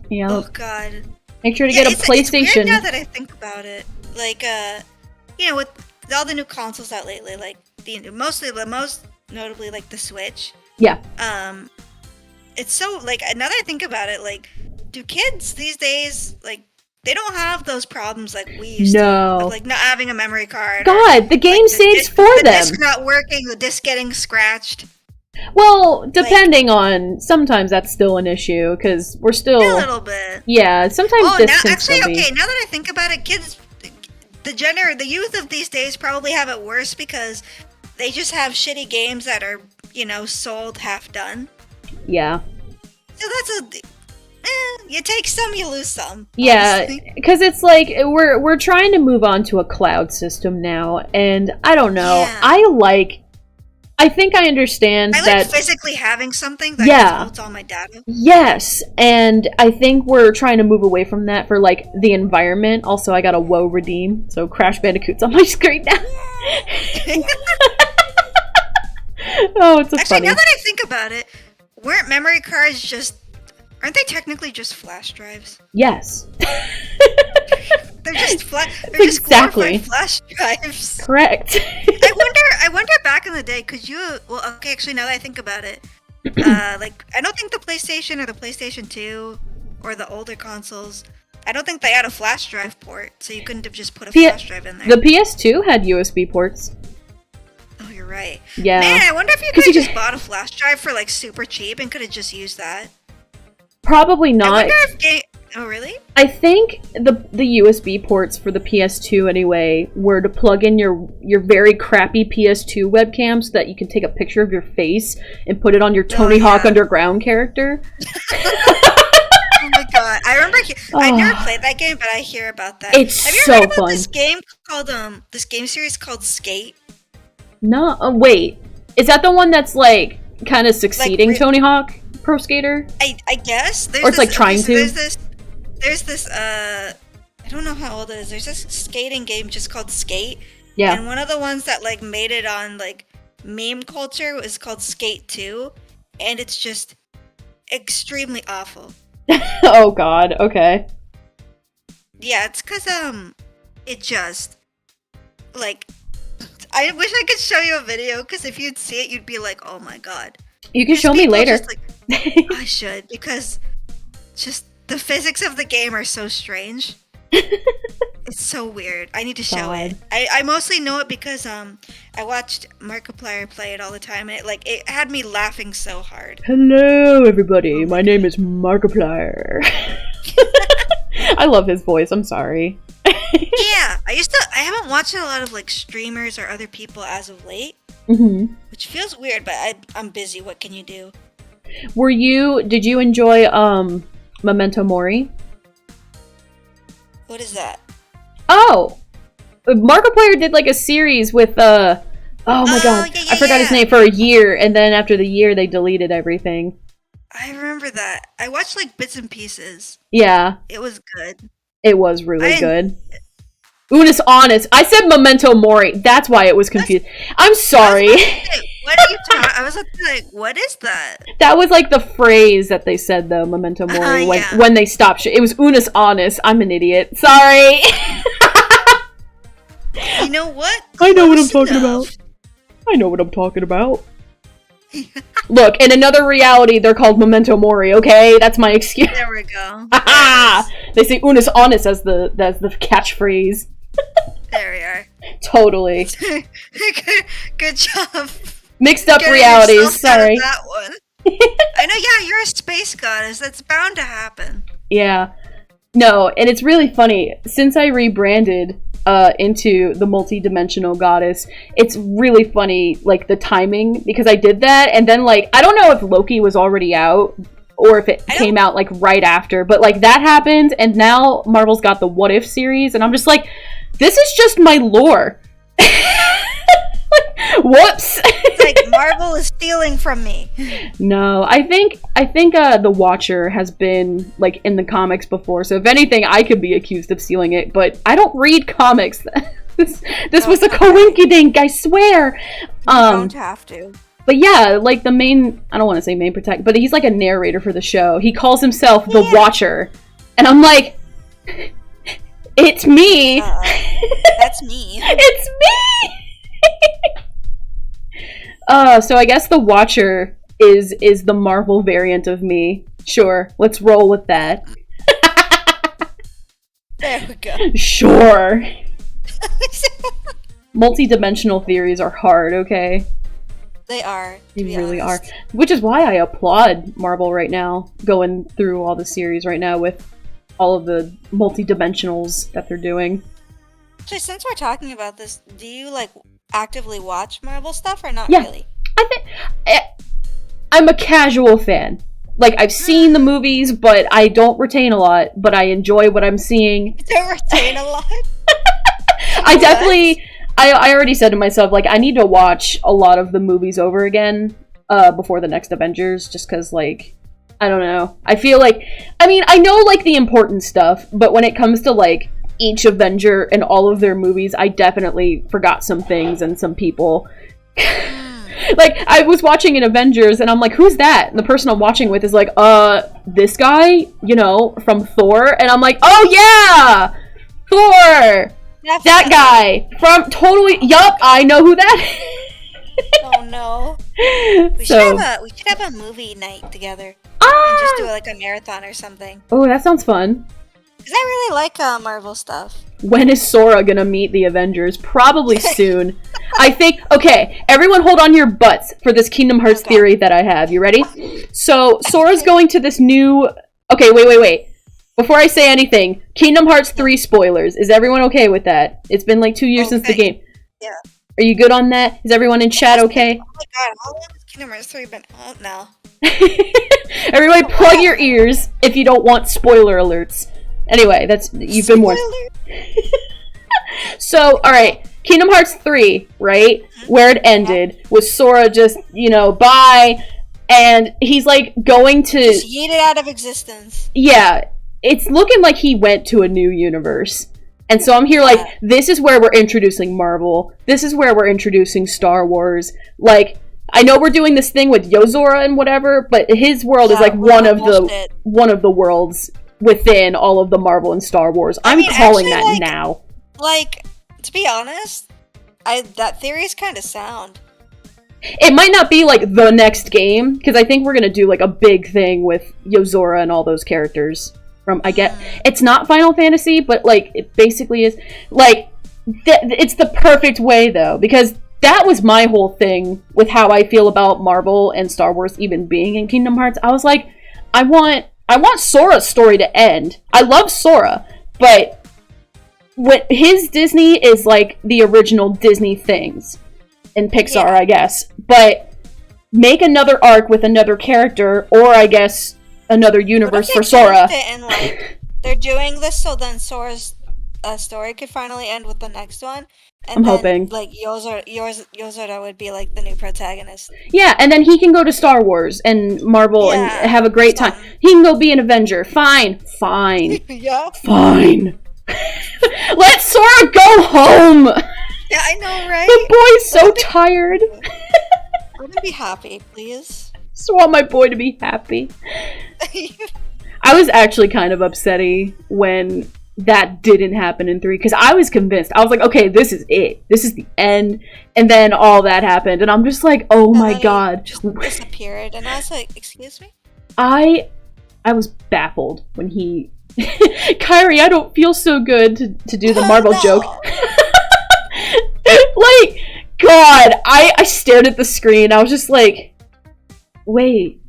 Yeah. Oh god. Make sure to get a PlayStation. It's weird now that I think about it. Like, you know, with all the new consoles out lately, like most notably like the Switch. Yeah. It's so like now that I think about it, like, do kids these days like? They don't have those problems like we used to. Like not having a memory card. God, the game saves for them. The disc not working, the disc getting scratched. Well, depending on, sometimes that's still an issue because we're still a little bit. Yeah, sometimes discs can actually, still be. okay. Now that I think about it, kids, the youth of these days probably have it worse because they just have shitty games that are, you know, sold half done. Yeah. So You take some, you lose some. Yeah, honestly. because it's like we're trying to move on to a cloud system now, and I don't know. Yeah. I think I understand I that. like physically having something that Yeah. holds all my data. Yes, and I think we're trying to move away from that for like the environment. Also, I got a woe redeem, so Crash Bandicoot's on my screen now. Oh, it's Actually, funny. now that I think about it, weren't memory cards just... Aren't they technically just flash drives? Yes. They're just they're just Exactly. glorified flash drives. Correct. I wonder back in the day, could you... Well, okay, actually, now that I think about it, like, I don't think the PlayStation or the PlayStation 2 or the older consoles, I don't think they had a flash drive port, so you couldn't have just put a flash drive in there. The PS2 had USB ports. Oh, you're right. Yeah. Man, I wonder if you could have just bought a flash drive for, like, super cheap and could have just used that. Probably not. I wonder if Oh, really? I think the USB ports for the PS2 anyway were to plug in your very crappy PS2 webcam so that you can take a picture of your face and put it on your Tony Hawk Underground character. Oh my god! I remember. I never played that game, but I hear about that. It's Have you so heard about fun. this game called this game series called Skate? No, wait. Is that the one that's like kind of succeeding Like, Tony Hawk Pro Skater? I guess. Or it's like trying to. There's this I don't know how old it is. There's this skating game just called Skate. Yeah. And one of the ones that like made it on like meme culture was called Skate 2, and it's just extremely awful. Oh god, okay. Yeah, it's cuz it just like I wish I could show you a video, cuz if you'd see it you'd be like, "Oh my god." You can show me later. Just, I should, because just the physics of the game are so strange. It's so weird. I need to show it. I mostly know it because I watched Markiplier play it all the time, and it had me laughing so hard. Hello everybody, my name is Markiplier. I love his voice, I'm sorry. Yeah, I haven't watched a lot of like streamers or other people as of late. Mm-hmm. Which feels weird, but I'm busy. What can you do? Did you enjoy Memento Mori? What is that? Oh! Markiplier did like a series with oh my god, I forgot his name, for a year, and then after the year they deleted everything. I remember that. I watched like bits and pieces. Yeah. It was good. It was really good. Unis Honest. I said Memento Mori. That's why it was confused. I'm sorry. What are you talking? I was like, what is that? That was like the phrase that they said though, Memento Mori, when they stopped shit. It was Unis Honest. I'm an idiot. Sorry. You know what? I know what I'm talking about. I know what I'm talking about. Look, in another reality, they're called Memento Mori, okay? That's my excuse. There we go. They say Unis Honest as the catchphrase. There we are. Totally. Good job. Mixed up realities, sorry. That one. I know, yeah, you're a space goddess. That's bound to happen. Yeah. No, and it's really funny. Since I rebranded into the multi-dimensional goddess, it's really funny, like, the timing, because I did that, and then, like, I don't know if Loki was already out, or if it came out, like, right after, but, like, that happened, and now Marvel's got the What If series, and I'm just like, this is just my lore. Whoops. It's like Marvel is stealing from me. No, I think the Watcher has been like in the comics before, so if anything, I could be accused of stealing it. But I don't read comics. this was a coinkydink, I swear. You don't have to. But yeah, like the main, I don't want to say main protect, but he's like a narrator for the show. He calls himself the Watcher, and I'm like, it's me. That's me. It's me. So I guess the Watcher is the Marvel variant of me. Sure, let's roll with that. There we go. Sure. Multi-dimensional theories are hard, okay? They are. They really are. Which is why I applaud Marvel right now, going through all the series right now with all of the multi-dimensionals that they're doing. Actually, since we're talking about this, do you like actively watch Marvel stuff or not Yeah. really? I think I'm a casual fan. Like, I've seen the movies, but I don't retain a lot, but I enjoy what I'm seeing. You don't retain a lot? I definitely... I already said to myself, like, I need to watch a lot of the movies over again before the next Avengers, just because, like, I don't know. I feel like... I mean, I know, like, the important stuff, but when it comes to, like, each Avenger and all of their movies, I definitely forgot some things and some people. Like, I was watching an Avengers, and I'm like, who's that? And the person I'm watching with is like, this guy, you know, from Thor? And I'm like, oh yeah! Thor! Definitely. That guy! From totally, yup, I know who that is! Oh no. We should have a movie night together. And just do like a marathon or something. Oh, that sounds fun. Because I really like Marvel stuff. When is Sora gonna meet the Avengers? Probably soon. I think, okay, everyone hold on your butts for this Kingdom Hearts theory that I have. You ready? So, Sora's going to this new... Okay, wait. Before I say anything, Kingdom Hearts 3 spoilers. Is everyone okay with that? It's been like 2 years since the game. Yeah. Are you good on that? Is everyone in chat okay? Oh my god, how long has Kingdom Hearts 3 been out now? Everybody plug your ears if you don't want spoiler alerts. Anyway, you've been warned. So, alright, Kingdom Hearts 3, right? Where it ended was Sora just, bye, and he's like going to... Just yeeted out of existence. Yeah, it's looking like he went to a new universe. And so I'm here like, this is where we're introducing Marvel. This is where we're introducing Star Wars. Like, I know we're doing this thing with Yozora and whatever, but his world is like one of the worlds within all of the Marvel and Star Wars. I'm calling that now. Like, to be honest, that theory is kind of sound. It might not be like the next game, because I think we're gonna do like a big thing with Yozora and all those characters. It's not Final Fantasy, but like it basically is. Like, it's the perfect way though, because that was my whole thing with how I feel about Marvel and Star Wars even being in Kingdom Hearts. I was like, I want Sora's story to end. I love Sora, but what his Disney is like the original Disney things in Pixar, I guess. But make another arc with another character, or I guess another universe for Sora. They're doing this so then Sora's story could finally end with the next one. And I'm hoping. Like Yozora would be like the new protagonist. Yeah, and then he can go to Star Wars and Marvel and have a great time. He can go be an Avenger. Fine. Yeah. Fine. Let Sora go home! Yeah, I know, right? The boy's so tired. I'm gonna be happy, please. Just want my boy to be happy. I was actually kind of upsetty when that didn't happen in 3, because I was convinced. I was like, okay, this is it. This is the end. And then all that happened, and I'm just like, oh my god. Just disappeared, and I was like, excuse me? I was baffled when he... Kyrie, I don't feel so good to do the Marvel joke. Like, God, I stared at the screen. I was just like, wait,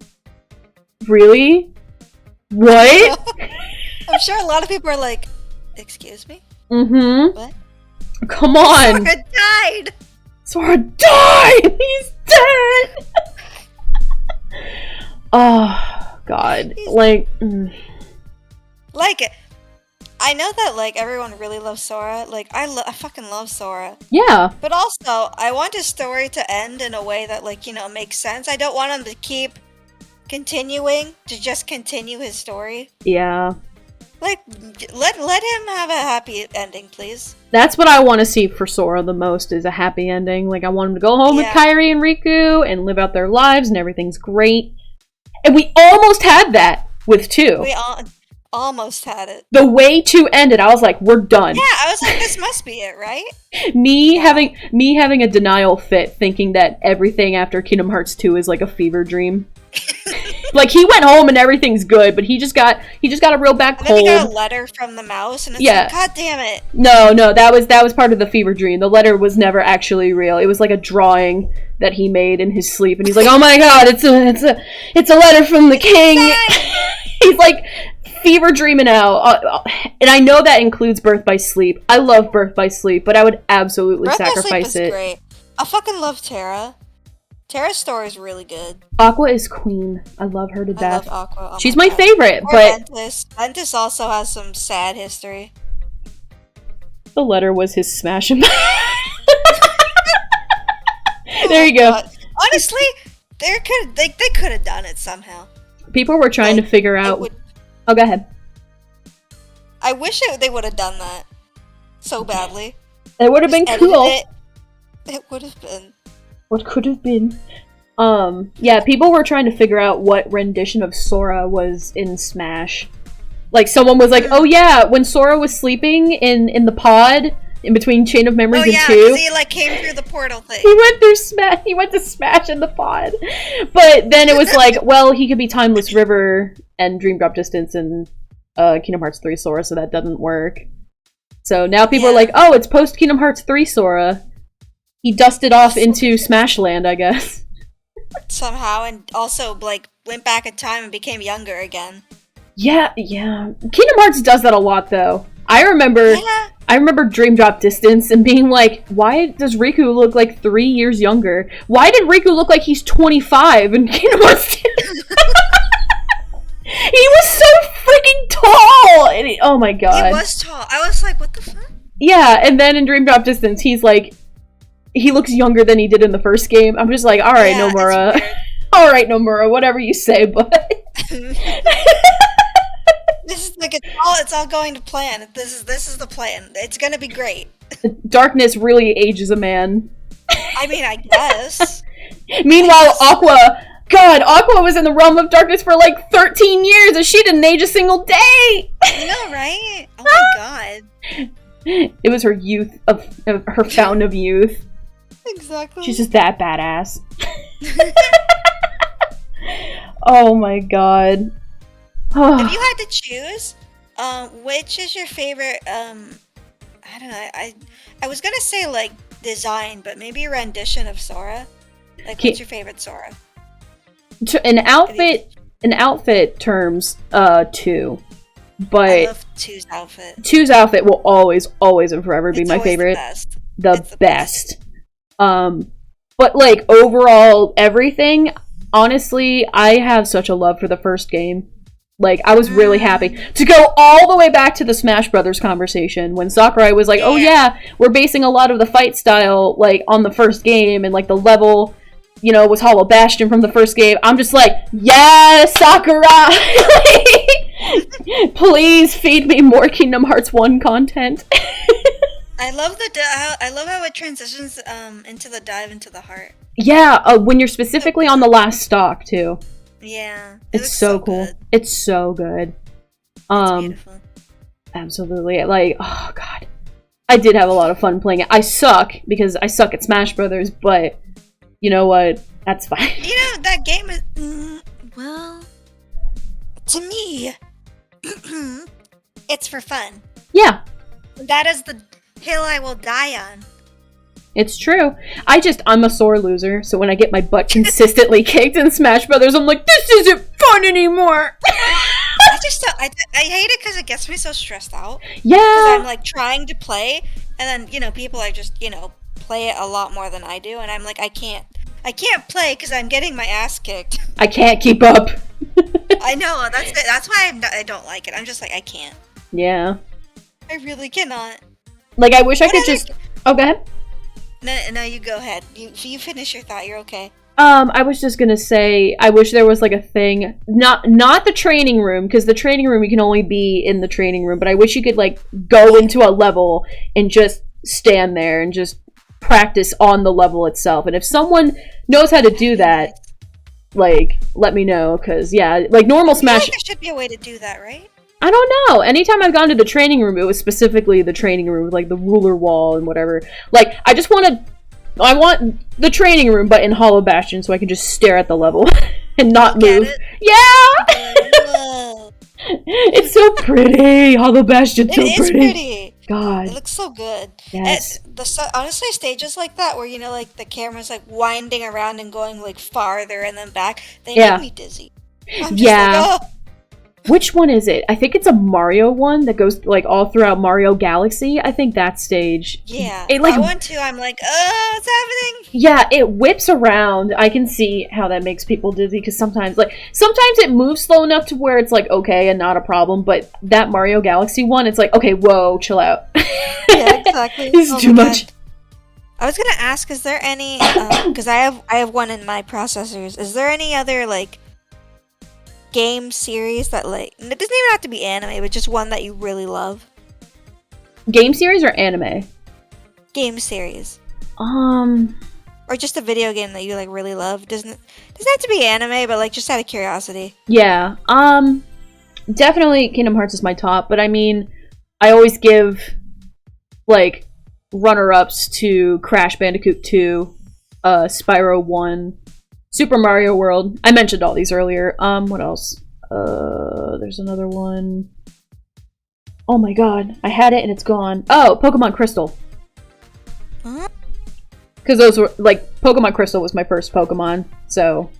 really? What? I'm sure a lot of people are like, excuse me? Mm-hmm. What? Come on. Sora died! Sora died! He's dead! Oh, God. Like... Like, I know that, like, everyone really loves Sora. Like, I fucking love Sora. Yeah. But also, I want his story to end in a way that, like, makes sense. I don't want him to keep continuing, to just continue his story. Yeah. Like, let him have a happy ending, please. That's what I want to see for Sora the most, is a happy ending. Like, I want him to go home with Kairi and Riku and live out their lives and everything's great. And we almost had that with 2. We almost had it. The way 2 ended, I was like, we're done. Yeah, I was like, this must be it, right? me having a denial fit, thinking that everything after Kingdom Hearts 2 is like a fever dream. Like, he went home and everything's good, but he just got a real bad cold. And then he got a letter from the mouse, and it's like, God damn it. No, that was part of the fever dream. The letter was never actually real. It was like a drawing that he made in his sleep, and he's like, oh my god, it's a letter from the king. He's like fever dreaming out. And I know that includes Birth by Sleep. I love Birth by Sleep, but I would absolutely sacrifice it. Great. I fucking love Terra. Terra's story is really good. Aqua is queen. I love her to death. I love Aqua. Oh She's my God. favorite, Or but Ventus. Ventus also has some sad history. the letter was his smash him. There you go. God. Honestly, they could have done it somehow. People were trying to figure out. Oh, go ahead. I wish they would have done that so badly. It would have been cool. It would have been. What could have been? Yeah, people were trying to figure out what rendition of Sora was in Smash. Like, someone was like, oh yeah, when Sora was sleeping in the pod, in between Chain of Memories and 2. Oh yeah, he like came through the portal thing. He went to Smash in the pod. But then it was like, well, he could be Timeless River and Dream Drop Distance and Kingdom Hearts 3 Sora, so that doesn't work. So now people are like, oh, it's post Kingdom Hearts 3 Sora. He dusted off into Smashland, I guess. Somehow, and also, like, went back in time and became younger again. Yeah. Kingdom Hearts does that a lot, though. I remember Dream Drop Distance and being like, why does Riku look like 3 years younger? Why did Riku look like he's 25 in Kingdom Hearts 2? He was so freaking tall! And oh my god. He was tall. I was like, what the fuck? Yeah, and then in Dream Drop Distance, he's like, he looks younger than he did in the first game. I'm just like, alright, Nomura. Alright, Nomura, whatever you say, but... This is like it's all going to plan. This is the plan. It's gonna be great. Darkness really ages a man. I mean, I guess. Meanwhile, Aqua was in the realm of darkness for like 13 years and she didn't age a single day! I know, right? Oh my god. It was her youth, of her fountain of youth. Exactly. She's just that badass. Oh my god. If you had to choose, which is your favorite, I don't know, I was gonna say, like, design, but maybe a rendition of Sora? Like, what's your favorite Sora? In outfit terms, 2. But I love 2's outfit. 2's outfit will always and forever be my favorite. The best. But, like, overall, everything, honestly, I have such a love for the first game. Like, I was really happy to go all the way back to the Smash Brothers conversation when Sakurai was like, oh yeah, we're basing a lot of the fight style, like, on the first game, and, like, the level, you know, was Hollow Bastion from the first game. I'm just like, yes, Sakurai! Please feed me more Kingdom Hearts 1 content. I love how it transitions into the dive into the heart. Yeah, when you're specifically on the last stock, too. Yeah. It's so cool. Good. It's so good. It's beautiful. Absolutely. Like, oh god. I did have a lot of fun playing it. I suck, because I suck at Smash Brothers, but you know what? That's fine. You know, that game is... well... To me... it's for fun. Yeah. That is the hill I will die on. It's true. I'm a sore loser, so when I get my butt consistently kicked in Smash Brothers, I'm like, this isn't fun anymore! I hate it because it gets me so stressed out. Yeah! Because I'm, like, trying to play, and then, you know, people are just, you know, play it a lot more than I do, and I'm like, I can't play because I'm getting my ass kicked. I can't keep up. I know, that's why I don't like it. I'm just like, I can't. Yeah. I really cannot. Like, I wish I could just... Oh, go ahead. No, you go ahead. You finish your thought. You're okay. I was just gonna say, I wish there was like a thing, not the training room, because the training room you can only be in the training room. But I wish you could like go into a level and just stand there and just practice on the level itself. And if someone knows how to do that, like let me know, because yeah, like normal Smash. There should be a way to do that, right? I don't know. Anytime I've gone to the training room, it was specifically the training room with, like, the ruler wall and whatever. Like, I want the training room, but in Hollow Bastion, so I can just stare at the level and not move. Yeah! It's so pretty! Hollow Bastion's so pretty. It is pretty. God. It looks so good. Yes. Honestly, stages like that, where, you know, like, the camera's, like, winding around and going, like, farther and then back, they make me dizzy. I'm just like, oh. Which one is it? I think it's a Mario one that goes like all throughout Mario Galaxy. I think that stage. Yeah, it, like, that one too. I'm like, what's happening? Yeah, it whips around. I can see how that makes people dizzy because sometimes it moves slow enough to where it's like okay and not a problem. But that Mario Galaxy one, it's like okay, whoa, chill out. Yeah, exactly. This is too much. I was gonna ask, is there any? Because I have one in my processors. Is there any other like game series that like it doesn't even have to be anime, but just one that you really love? Game series or anime? Game series. Or just a video game that you like really love. Doesn't have to be anime, but like just out of curiosity. Yeah. Definitely Kingdom Hearts is my top, but I mean, I always give like runner-ups to Crash Bandicoot 2, Spyro 1, Super Mario World. I mentioned all these earlier. What else? There's another one. Oh my god, I had it and it's gone. Oh, Pokemon Crystal. Huh? Because those were, like, Pokemon Crystal was my first Pokemon, so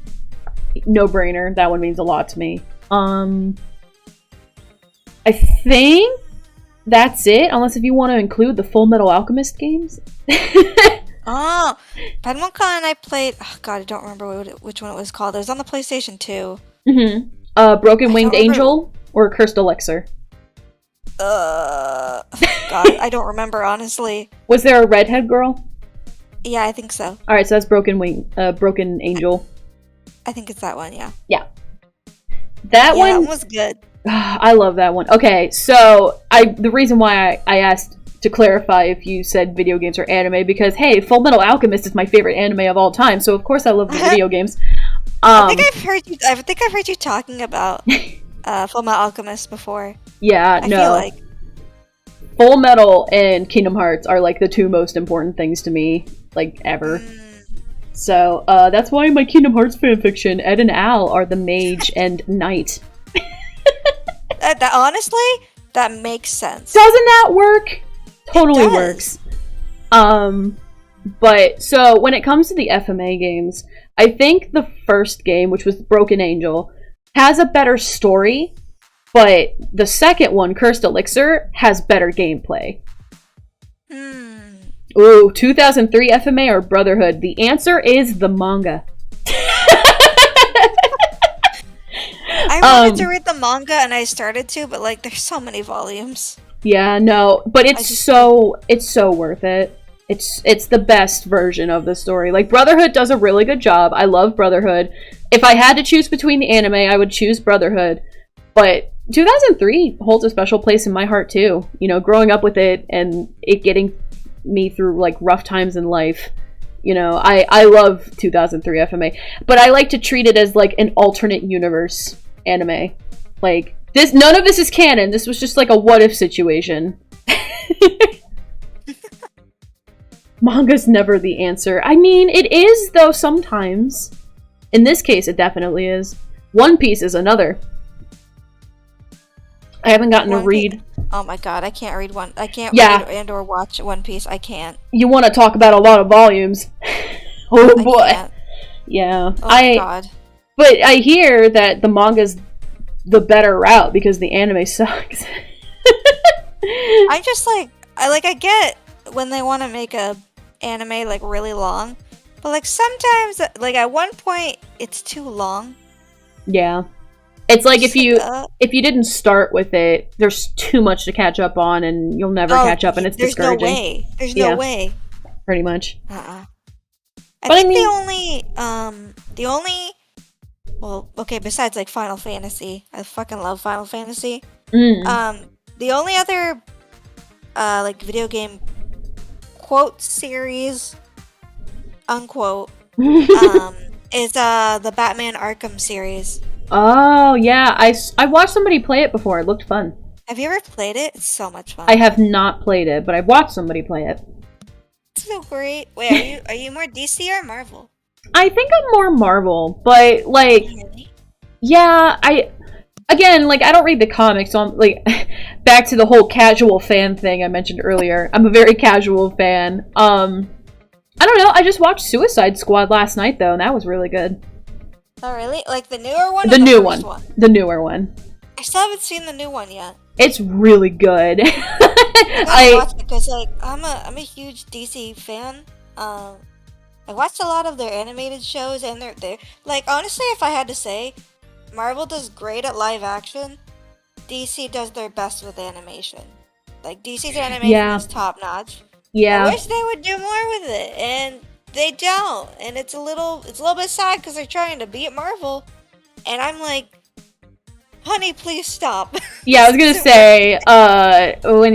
no-brainer. That one means a lot to me. I think that's it, unless if you want to include the Full Metal Alchemist games. Oh, Bandicoot and I played. Oh god, I don't remember which one it was called. It was on the PlayStation 2. Mm-hmm. Broken Winged Angel or Cursed Elixir. God, I don't remember honestly. Was there a redhead girl? Yeah, I think so. All right, so that's Broken Angel. I think it's that one. Yeah. Yeah. That one was good. I love that one. Okay, so the reason why I asked to clarify if you said video games or anime, because hey, Full Metal Alchemist is my favorite anime of all time, so of course I love the video games. I think I've heard you talking about Full Metal Alchemist before. Yeah, I feel like Full Metal and Kingdom Hearts are like the two most important things to me, like ever. So that's why my Kingdom Hearts fanfiction, Ed and Al are the mage and knight. That honestly, that makes sense. Doesn't that work? Totally works. But so when it comes to the FMA games, I think the first game, which was Broken Angel, has a better story, but the second one, Cursed Elixir, has better gameplay. Ooh, 2003 FMA or Brotherhood? The answer is the manga. I wanted to read the manga and I started to, but like there's so many volumes. Yeah, no, but it's so worth it. It's the best version of the story. Like Brotherhood does a really good job. I love Brotherhood. If I had to choose between the anime, I would choose Brotherhood. But 2003 holds a special place in my heart too. You know, growing up with it and it getting me through like rough times in life. You know, I love 2003 FMA, but I like to treat it as like an alternate universe anime. Like this, none of this is canon. This was just like a what if situation. Manga's never the answer. I mean, it is though sometimes. In this case, it definitely is. One Piece is another. I haven't gotten to read. Oh my god, I can't read one. I can't read and or watch One Piece. I can't. You want to talk about a lot of volumes? Oh boy. Can't. Yeah. Oh god. But I hear that the manga's the better route because the anime sucks. I'm just like I get when they want to make a anime like really long, but like sometimes like at one point it's too long. Yeah. It's like if you didn't start with it, there's too much to catch up on and you'll never catch up and it's discouraging. There's no way. Pretty much. I think the only well, okay, besides like Final Fantasy. I fucking love Final Fantasy. The only other like video game quote series unquote is the Batman Arkham series. Oh yeah, I watched somebody play it before. It looked fun. Have you ever played it? It's so much fun. I have not played it, but I've watched somebody play it. It's so great. Wait, are you more DC or Marvel? I think I'm more Marvel, but like, yeah, I don't read the comics, so I'm like, back to the whole casual fan thing I mentioned earlier. I'm a very casual fan. I don't know. I just watched Suicide Squad last night though, and that was really good. Oh really? Like the newer one? The new one. The newer one. I still haven't seen the new one yet. It's really good. I watch it because like I'm a huge DC fan. I watched a lot of their animated shows, and they're like, honestly, if I had to say, Marvel does great at live action. DC does their best with animation. Like DC's animation is top notch. Yeah. I wish they would do more with it, and they don't. And it's a little bit sad because they're trying to beat Marvel, and I'm like, honey, please stop. Yeah, I was gonna say,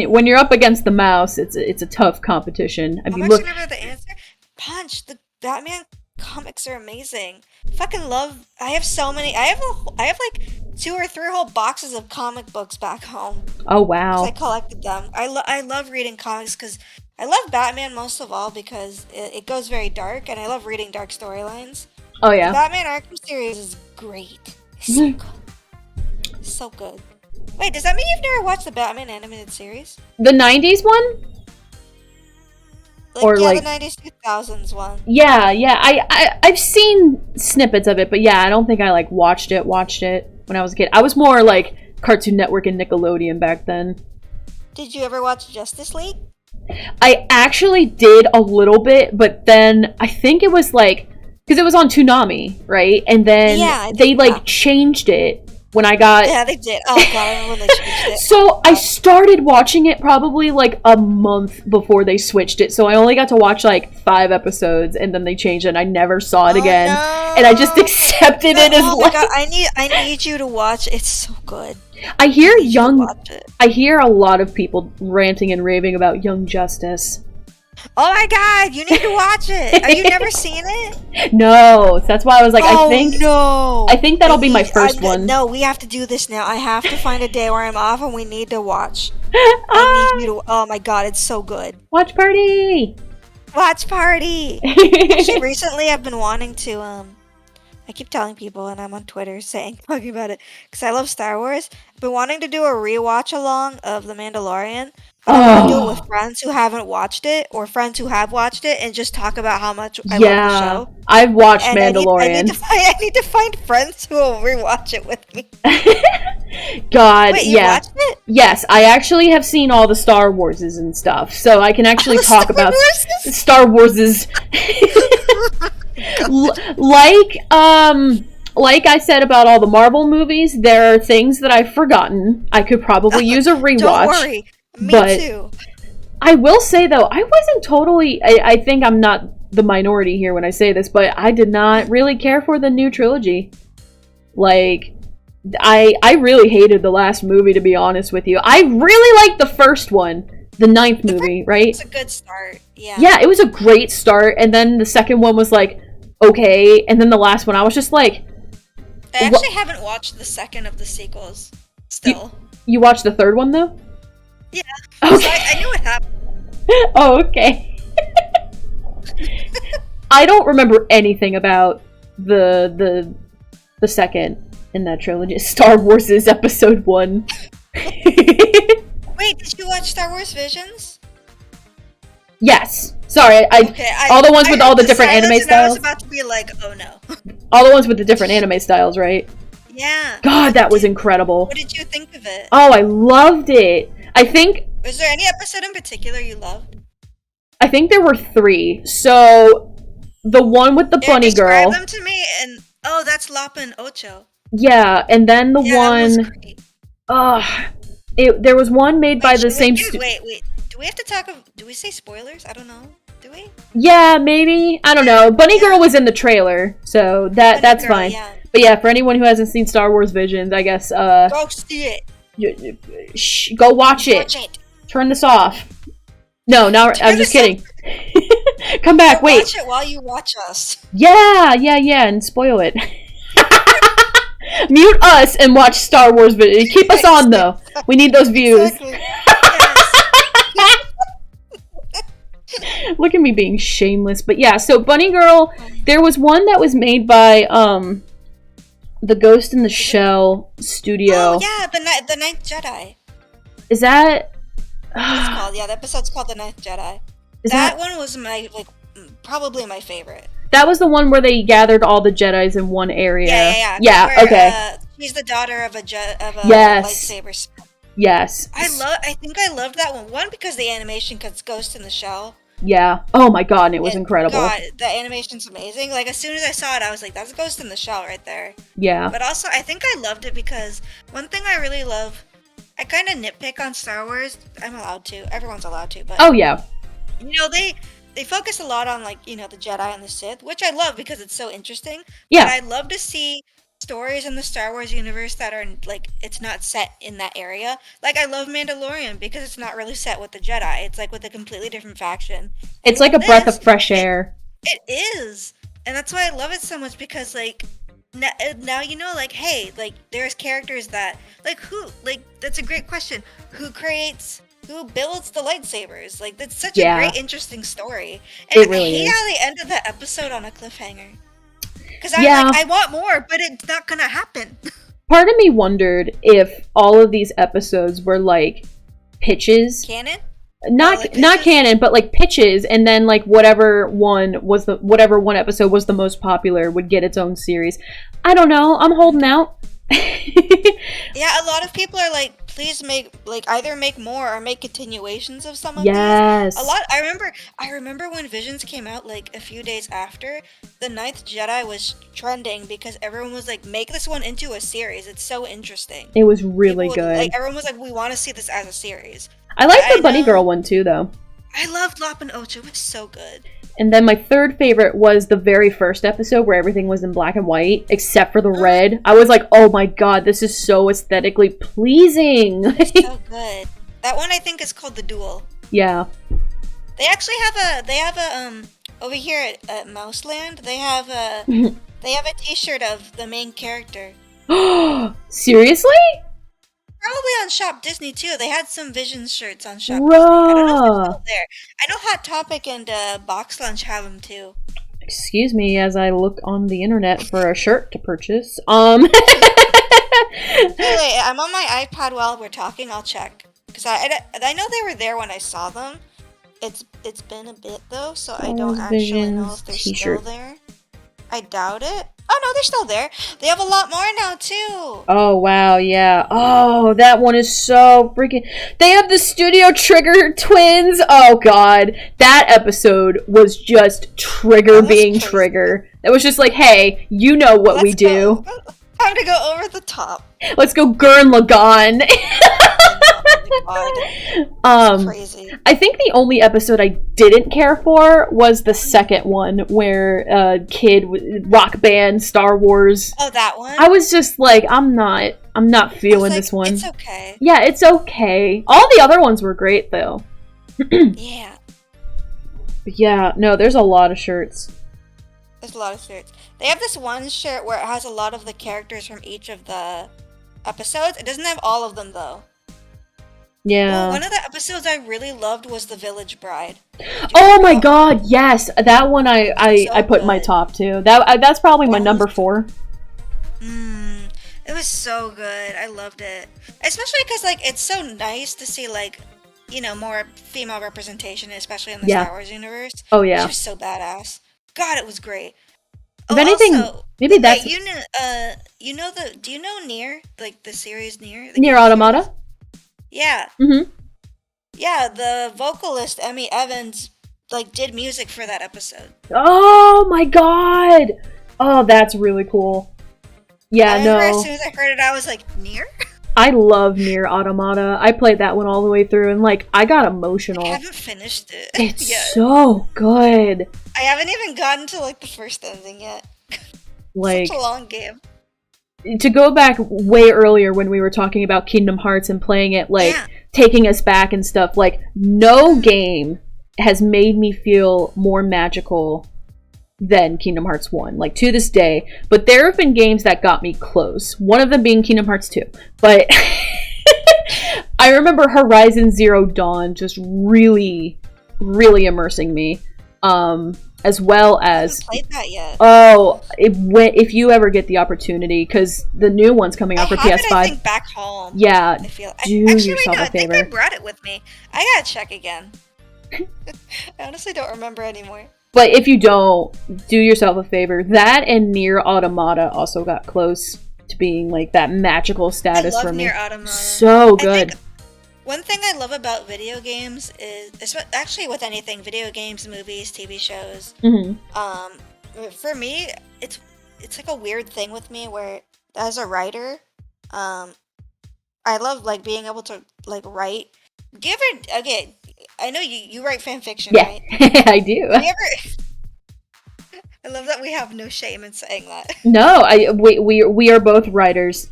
when you're up against the mouse, it's a tough competition. I mean, I'm actually never the answer. Punch, the Batman comics are amazing. Fucking love. I have so many. I have like 2 or 3 whole boxes of comic books back home. Oh wow! I collected them. I love reading comics because I love Batman most of all because it goes very dark, and I love reading dark storylines. Oh yeah. The Batman Arkham series is great. It's so good. So good. Wait, does that mean you've never watched the Batman animated series? The 90s one? The 90s, 2000s one. Yeah. I've seen snippets of it, but yeah, I don't think I like watched it when I was a kid. I was more like Cartoon Network and Nickelodeon back then. Did you ever watch Justice League? I actually did a little bit, but then I think it was like, because it was on Toonami, right? And then they like changed it when I got... Yeah, they did. Oh god, I remember when they switched it. So I started watching it probably like a month before they switched it, so I only got to watch like 5 episodes, and then they changed it, and I never saw it again. No. And I just accepted it as my god, I need you to watch. It's so good. I hear a lot of people ranting and raving about Young Justice. Oh my god, you need to watch it. Have you never seen it? No, that's why I was like, I think that'll be my first one. No, we have to do this now. I have to find a day where I'm off, and we need to watch. I need you to. Oh my god, it's so good. Watch party. Watch party. Actually, recently I've been wanting to. I keep telling people, and I'm on Twitter talking about it because I love Star Wars. I've been wanting to do a rewatch along of The Mandalorian. I want to do it with friends who haven't watched it, or friends who have watched it, and just talk about how much I love the show. I've watched Mandalorian. I need to find friends who will rewatch it with me. God, wait, you watched it? Yes, I actually have seen all the Star Warses and stuff, so I can actually talk about Star Warses. Like I said about all the Marvel movies, there are things that I've forgotten. I could probably use a rewatch. Don't worry. Me too. I will say, though, I wasn't totally... I think I'm not the minority here when I say this, but I did not really care for the new trilogy. Like, I really hated the last movie, to be honest with you. I really liked the first one, the 9th movie, right? It's a good start, yeah. Yeah, it was a great start, and then the second one was like, okay, and then the last one, I was just like... I actually haven't watched the second of the sequels, still. You watched the third one, though? Yeah. Okay. So I knew what happened. Oh, okay. I don't remember anything about the second in that trilogy. Star Wars is episode 1. Wait, did you watch Star Wars Visions? Yes. Sorry, all the ones with all the different anime styles. I was about to be like, oh no. All the ones with the different anime styles, right? Yeah. God, that was incredible. What did you think of it? Oh, I loved it. I think... Was there any episode in particular you loved? I think there were 3. So, the one with the bunny girl... Describe them to me, and... Oh, that's Lapa and Ocho. Yeah, and then the one... That was great. There was one made by the same... Wait. Do we have to talk of... Do we say spoilers? I don't know. Do we? Yeah, maybe. I don't know. Bunny Girl was in the trailer, so that's fine. Yeah. But yeah, for anyone who hasn't seen Star Wars Visions, I guess... Go see it. Go watch it. Turn this off. No, I'm just kidding. Come back, wait. Watch it while you watch us. Yeah, and spoil it. Mute us and watch Star Wars videos. Keep us on, though. We need those views. Exactly. Look at me being shameless. But yeah, so Bunny Girl, there was one that was made by the Ghost in the Shell studio. Oh yeah, the Ninth Jedi. Is that? It's called, yeah. The episode's called The Ninth Jedi. That one was probably my favorite. That was the one where they gathered all the Jedis in one area. Yeah. Okay. she's the daughter of a Yes. lightsaber smith. Yes. I think I loved that one. One, because the animation cuts Ghost in the Shell. Yeah. Oh my god, and it was incredible. God, the animation's amazing. Like, as soon as I saw it, I was like, that's Ghost in the Shell right there. Yeah. But also, I think I loved it because one thing I really love, I kind of nitpick on Star Wars. I'm allowed to. Everyone's allowed to. But Oh yeah. you know, they focus a lot on, like, you know, the Jedi and the Sith, which I love because it's so interesting. Yeah. But I'd love to see stories in the Star Wars universe that are, like, it's not set in that area. Like, I love Mandalorian because it's not really set with the Jedi. It's, like, with a completely different faction. It's like a breath of fresh air. It is. And that's why I love it so much, because, like, now you know, like, hey, like, there's characters that, like, that's a great question. Who builds the lightsabers? Like, that's such a great, interesting story. And it really I hate is. how they ended that episode on a cliffhanger. Because I'm like, I want more, but it's not gonna happen. Part of me wondered if all of these episodes were, like, pitches. Canon? Not canon, but like pitches, and then like whatever one episode was the most popular would get its own series. I don't know. I'm holding out. Yeah, a lot of people are like, please either make more or make continuations of some of these. Yes. I remember when Visions came out, like, a few days after, The Ninth Jedi was trending because everyone was like, make this one into a series. It's so interesting. It was really good. Like, everyone was like, we want to see this as a series. I like the Bunny Girl one too, though. I loved Lop and Ocho. It was so good. And then my third favorite was the very first episode where everything was in black and white, except for the red. I was like, oh my god, this is so aesthetically pleasing. It's so good. That one, I think, is called The Duel. Yeah. They actually have a over here at Mouseland, they have a t-shirt of the main character. Seriously? Probably on Shop Disney too. They had some Visions shirts on Shop Bruh. Disney. I don't know if they're still there. I know Hot Topic and Box Lunch have them too. Excuse me as I look on the internet for a shirt to purchase. Wait, I'm on my iPad while we're talking. I'll check, because I know they were there when I saw them. It's been a bit though, so I don't actually know if they're still there. I doubt it. Oh no, they're still there. They have a lot more now too. Oh wow, yeah. Oh, that one is so freaking. They have the Studio Trigger twins. Oh god, that episode was just Trigger being crazy. Trigger. It was just like, hey, you know what we do. Time to go over the top. Let's go Gurren Lagann. Crazy. I think the only episode I didn't care for was the second one where kid rock band Star Wars. Oh, that one? I was just like, I'm not feeling this one. It's okay. Yeah, it's okay. All the other ones were great though. Yeah. But yeah, no, there's a lot of shirts. There's a lot of shirts. They have this one shirt where it has a lot of the characters from each of the episodes. It doesn't have all of them though. Yeah. Well, one of the episodes I really loved was The Village Bride. Oh my god, yes! That one I put in my top too. That's probably my number 4. It was so good. I loved it. Especially because, like, it's so nice to see, like, you know, more female representation, especially in the Star Wars universe. Oh yeah. She was so badass. God, it was great. If anything, also, maybe that's... do you know Nier? Like, the series Nier? Nier Automata? Yeah. Mm-hmm. Yeah, the vocalist, Emmy Evans, like, did music for that episode. Oh my god! Oh, that's really cool. Yeah, I remember as soon as I heard it, I was like, Nier? I love Nier Automata. I played that one all the way through, and, like, I got emotional. I haven't finished it. It's so good. I haven't even gotten to, like, the first ending yet. Like, such a long game. To go back way earlier when we were talking about Kingdom Hearts and playing it, like, taking us back and stuff, like, no game has made me feel more magical than Kingdom Hearts 1, like, to this day. But there have been games that got me close. One of them being Kingdom Hearts 2. But I remember Horizon Zero Dawn just really, really immersing me. As well as... I haven't played that yet. Oh, if you ever get the opportunity, because the new one's coming out for PS5. I think back home. Yeah, do yourself a favor. I think I brought it with me. I gotta check again. I honestly don't remember anymore. But if you don't, do yourself a favor. That and Nier Automata also got close. to being like that magical status I love for me. Nier Automata. So good. One thing I love about video games is actually with anything, video games, movies, TV shows. For me, it's like a weird thing with me where as a writer, I love like being able to like write. Do you ever? Okay, I know you write fan fiction, right? I do. Do you ever? I love that we have no shame in saying that. No, we are both writers.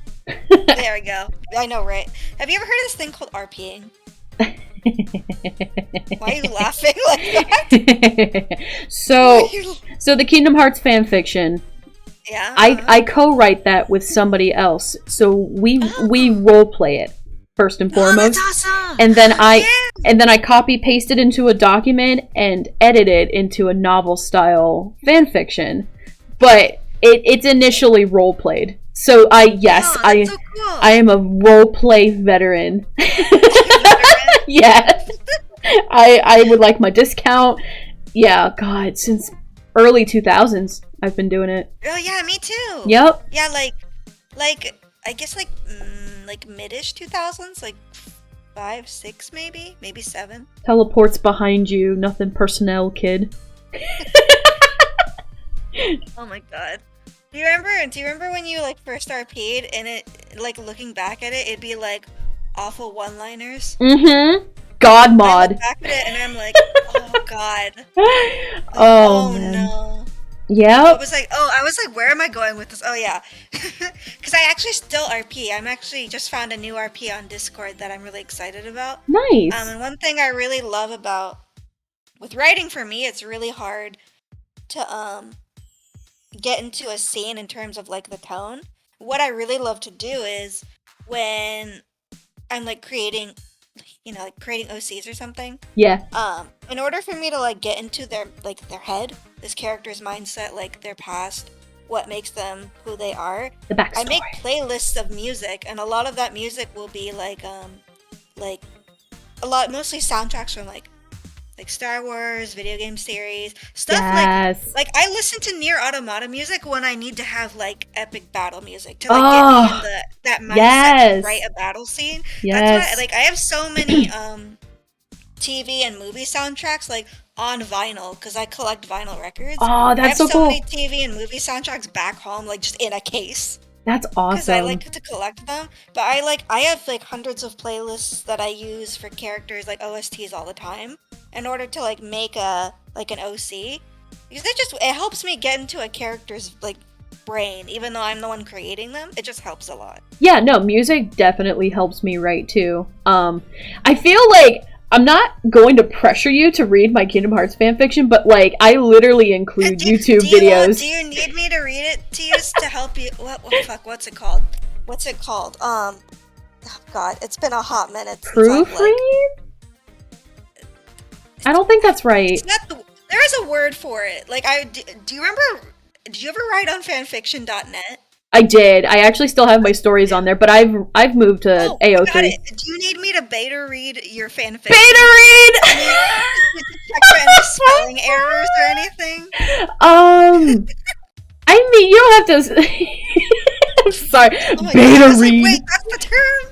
There we go. I know, right? Have you ever heard of this thing called RPing? Why are you laughing like that? So the Kingdom Hearts fan fiction. Yeah. I co-write that with somebody else. So we role play it first and foremost. That's awesome. And then I copy paste it into a document and edit it into a novel style fan fiction. But it's initially role played. So I am a role play veteran. Yeah. I would like my discount. Yeah, God, since early 2000s I've been doing it. Oh yeah, me too. Yep. Yeah, like I guess like mid-ish 2000s, like 5, 6 maybe 7. Teleports behind you, nothing personnel, kid. Oh my god. Do you remember when you like first RP'd and it like looking back at it, it'd be like awful one-liners? Mm-hmm. God mod. I look back at it and I'm like, oh god. Like, oh no. Yeah. I was like, where am I going with this? Oh yeah. Because I actually still RP. I'm actually just found a new RP on Discord that I'm really excited about. Nice. And one thing I really love about with writing for me, it's really hard to get into a scene in terms of like the tone. What I really love to do is when I'm like creating OCs or something. Yeah. In order for me to like get into their head, this character's mindset, like their past, what makes them who they are. The backstory. I make playlists of music, and a lot of that music will be mostly soundtracks from like Star Wars, video game series, stuff. Yes. like I listen to Nier Automata music when I need to have like epic battle music to like get me in that mindset to write a battle scene. Yes. That's why I have so many TV and movie soundtracks like on vinyl because I collect vinyl records. Oh, that's so cool. I have so many TV and movie soundtracks back home, like just in a case. That's awesome. Because I like to collect them, but I have like hundreds of playlists that I use for characters like OSTs all the time in order to like make an OC, because it helps me get into a character's like brain, even though I'm the one creating them. It just helps a lot. Yeah, no, music definitely helps me write too. I feel like I'm not going to pressure you to read my Kingdom Hearts fanfiction, but like I literally include YouTube videos. Do you need me to read it to you to help you? What's it called? Oh God, it's been a hot minute. Proofread? I don't think that's right. There is a word for it. Like do you remember? Did you ever write on fanfiction.net? I did. I actually still have my stories on there, but I've moved to AO3. Do you need me to beta read your fanfiction? Beta read! Check for any spelling errors or anything? I mean, you don't have to. I'm sorry. Oh beta read. Wait, that's the term.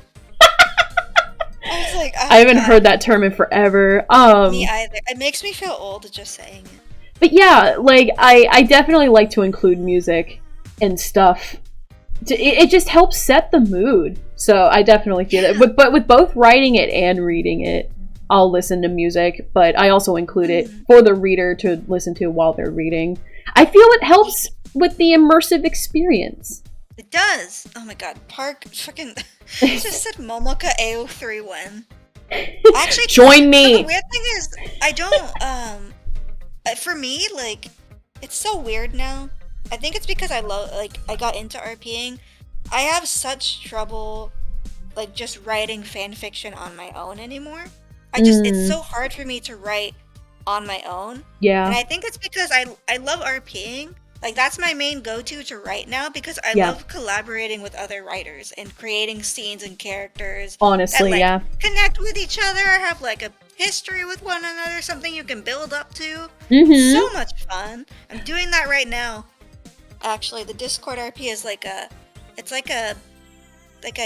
I was like, I haven't heard that term in forever. Me either. It makes me feel old just saying it. But yeah, like I definitely like to include music and stuff. It just helps set the mood. So I definitely feel that. But with both writing it and reading it, I'll listen to music, but I also include it for the reader to listen to while they're reading. I feel it helps with the immersive experience. It does. Oh my god, Park fucking just said Momoka AO3 win. Actually, join me. The weird thing is, I don't. For me, like, it's so weird now. I think it's because I got into RPing. I have such trouble, like, just writing fan fiction on my own anymore. It's so hard for me to write on my own. Yeah. And I think it's because I love RPing. Like, that's my main go-to to write now because I love collaborating with other writers and creating scenes and characters. Honestly, that, connect with each other, have, like, a history with one another, something you can build up to. So much fun. I'm doing that right now. Actually, the Discord RP is like a It's like a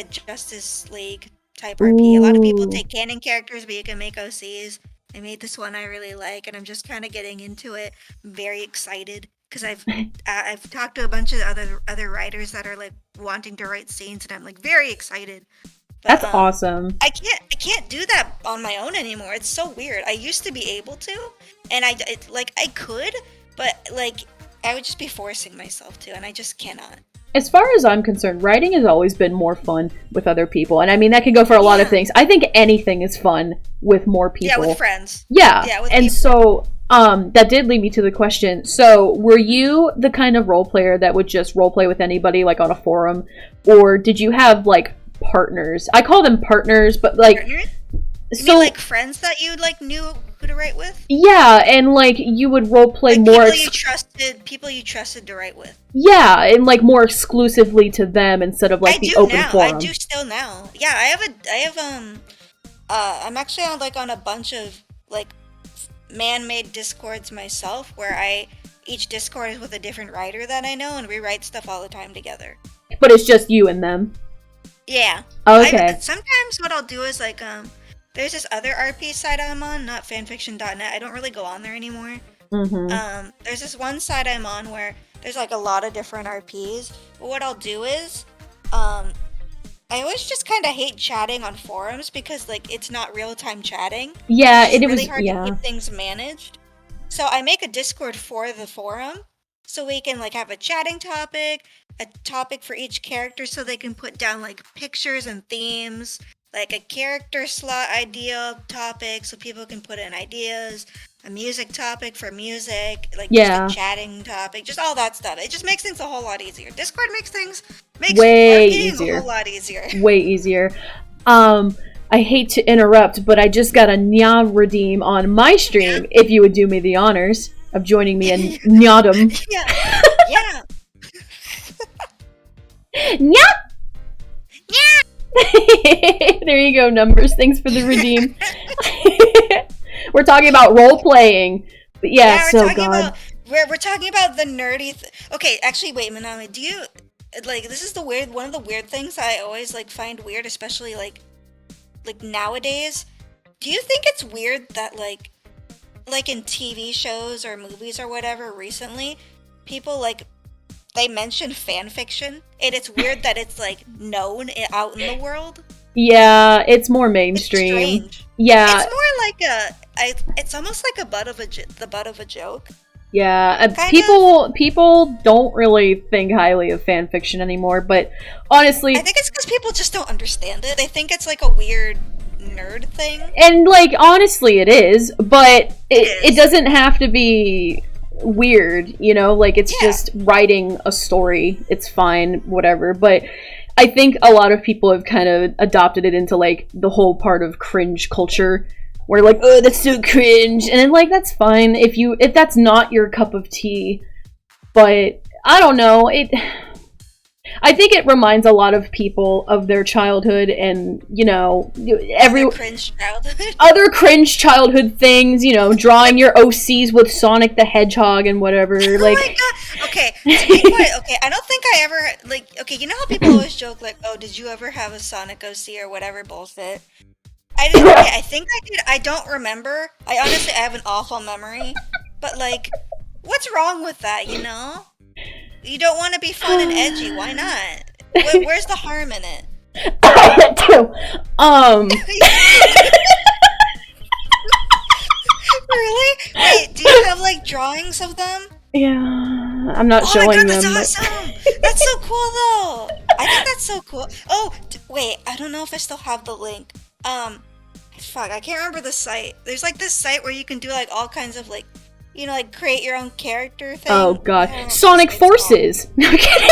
Justice League type RP. A lot of people Ooh. take canon characters, but you can make OCs. I made this one I really like, and I'm just kind of getting into it. I'm very excited because I've talked to a bunch of other writers that are like wanting to write scenes, and I'm like very excited. But That's awesome. I can't do that on my own anymore. It's so weird. I used to be able to, and I could, but like I would just be forcing myself to, and I just cannot. As far as I'm concerned, writing has always been more fun with other people. And I mean, that can go for a lot of things. I think anything is fun with more people. Yeah, with friends. Yeah. With and people. So, that did lead me to the question. So, were you the kind of role player that would just role play with anybody, like on a forum? Or did you have, like, partners? I call them partners, but like... Partners? You mean like friends that you like knew who to write with? Yeah, and like you would role play like more people you trusted to write with. Yeah, and like more exclusively to them instead of like the open forum. I do still now. Yeah, I'm actually on a bunch of like man-made discords myself where each discord is with a different writer that I know, and we write stuff all the time together. But it's just you and them. Yeah. Okay. Sometimes what I'll do is like there's this other RP site I'm on, not fanfiction.net. I don't really go on there anymore. Mm-hmm. There's this one site I'm on where there's like a lot of different RPs. But what I'll do is, I always just kind of hate chatting on forums because like it's not real time chatting. Yeah, it's really really hard to keep things managed. So I make a Discord for the forum, so we can like have a chatting topic, a topic for each character, so they can put down like pictures and themes. Like a character slot idea topic so people can put in ideas, a music topic for music, like just a chatting topic, just all that stuff. It just makes things a whole lot easier. Discord makes way easier. A whole lot easier. Way easier. I hate to interrupt, but I just got a Nya redeem on my stream. If you would do me the honors of joining me in Nyadum. Yeah. Yeah. Nya! Yeah. There you go, Numbers. Thanks for the redeem. We're talking about role playing, but yeah so God. We're talking about the nerdy. Okay, actually, wait, Manami, do you like? This is one of the weird things I always like find weird, especially like nowadays. Do you think it's weird that like in TV shows or movies or whatever recently, people like they mention fan fiction, and it's weird that it's like known out in the world. Yeah, it's more mainstream. It's strange. Yeah, it's more like it's almost like the butt of a joke. Yeah, people don't really think highly of fan fiction anymore, but honestly, I think it's because people just don't understand it. They think it's like a weird nerd thing. And like honestly, it is, but it doesn't have to be weird, you know, like it's just writing a story. It's fine, whatever. But I think a lot of people have kind of adopted it into like the whole part of cringe culture where like, oh, that's so cringe, and then like that's fine if that's not your cup of tea. But I don't know, I think it reminds a lot of people of their childhood, and you know, other cringe childhood things. You know, drawing your OCs with Sonic the Hedgehog and whatever. Oh like, my god! Okay, okay. I don't think I ever like. Okay, you know how people always joke like, "Oh, did you ever have a Sonic OC or whatever bullshit?" I didn't. Okay, I think I did. I don't remember. I have an awful memery. But like, what's wrong with that? You know. You don't want to be fun and edgy. Why not? Where's the harm in it? Really? Wait, do you have like drawings of them? Yeah, I'm not showing them. Oh my god, that's awesome! That's so cool though. I think that's so cool. Oh, wait, I don't know if I still have the link. Fuck, I can't remember the site. There's like this site where you can do like all kinds of like, you know, like create your own character thing. Oh god, Sonic Forces. No kidding.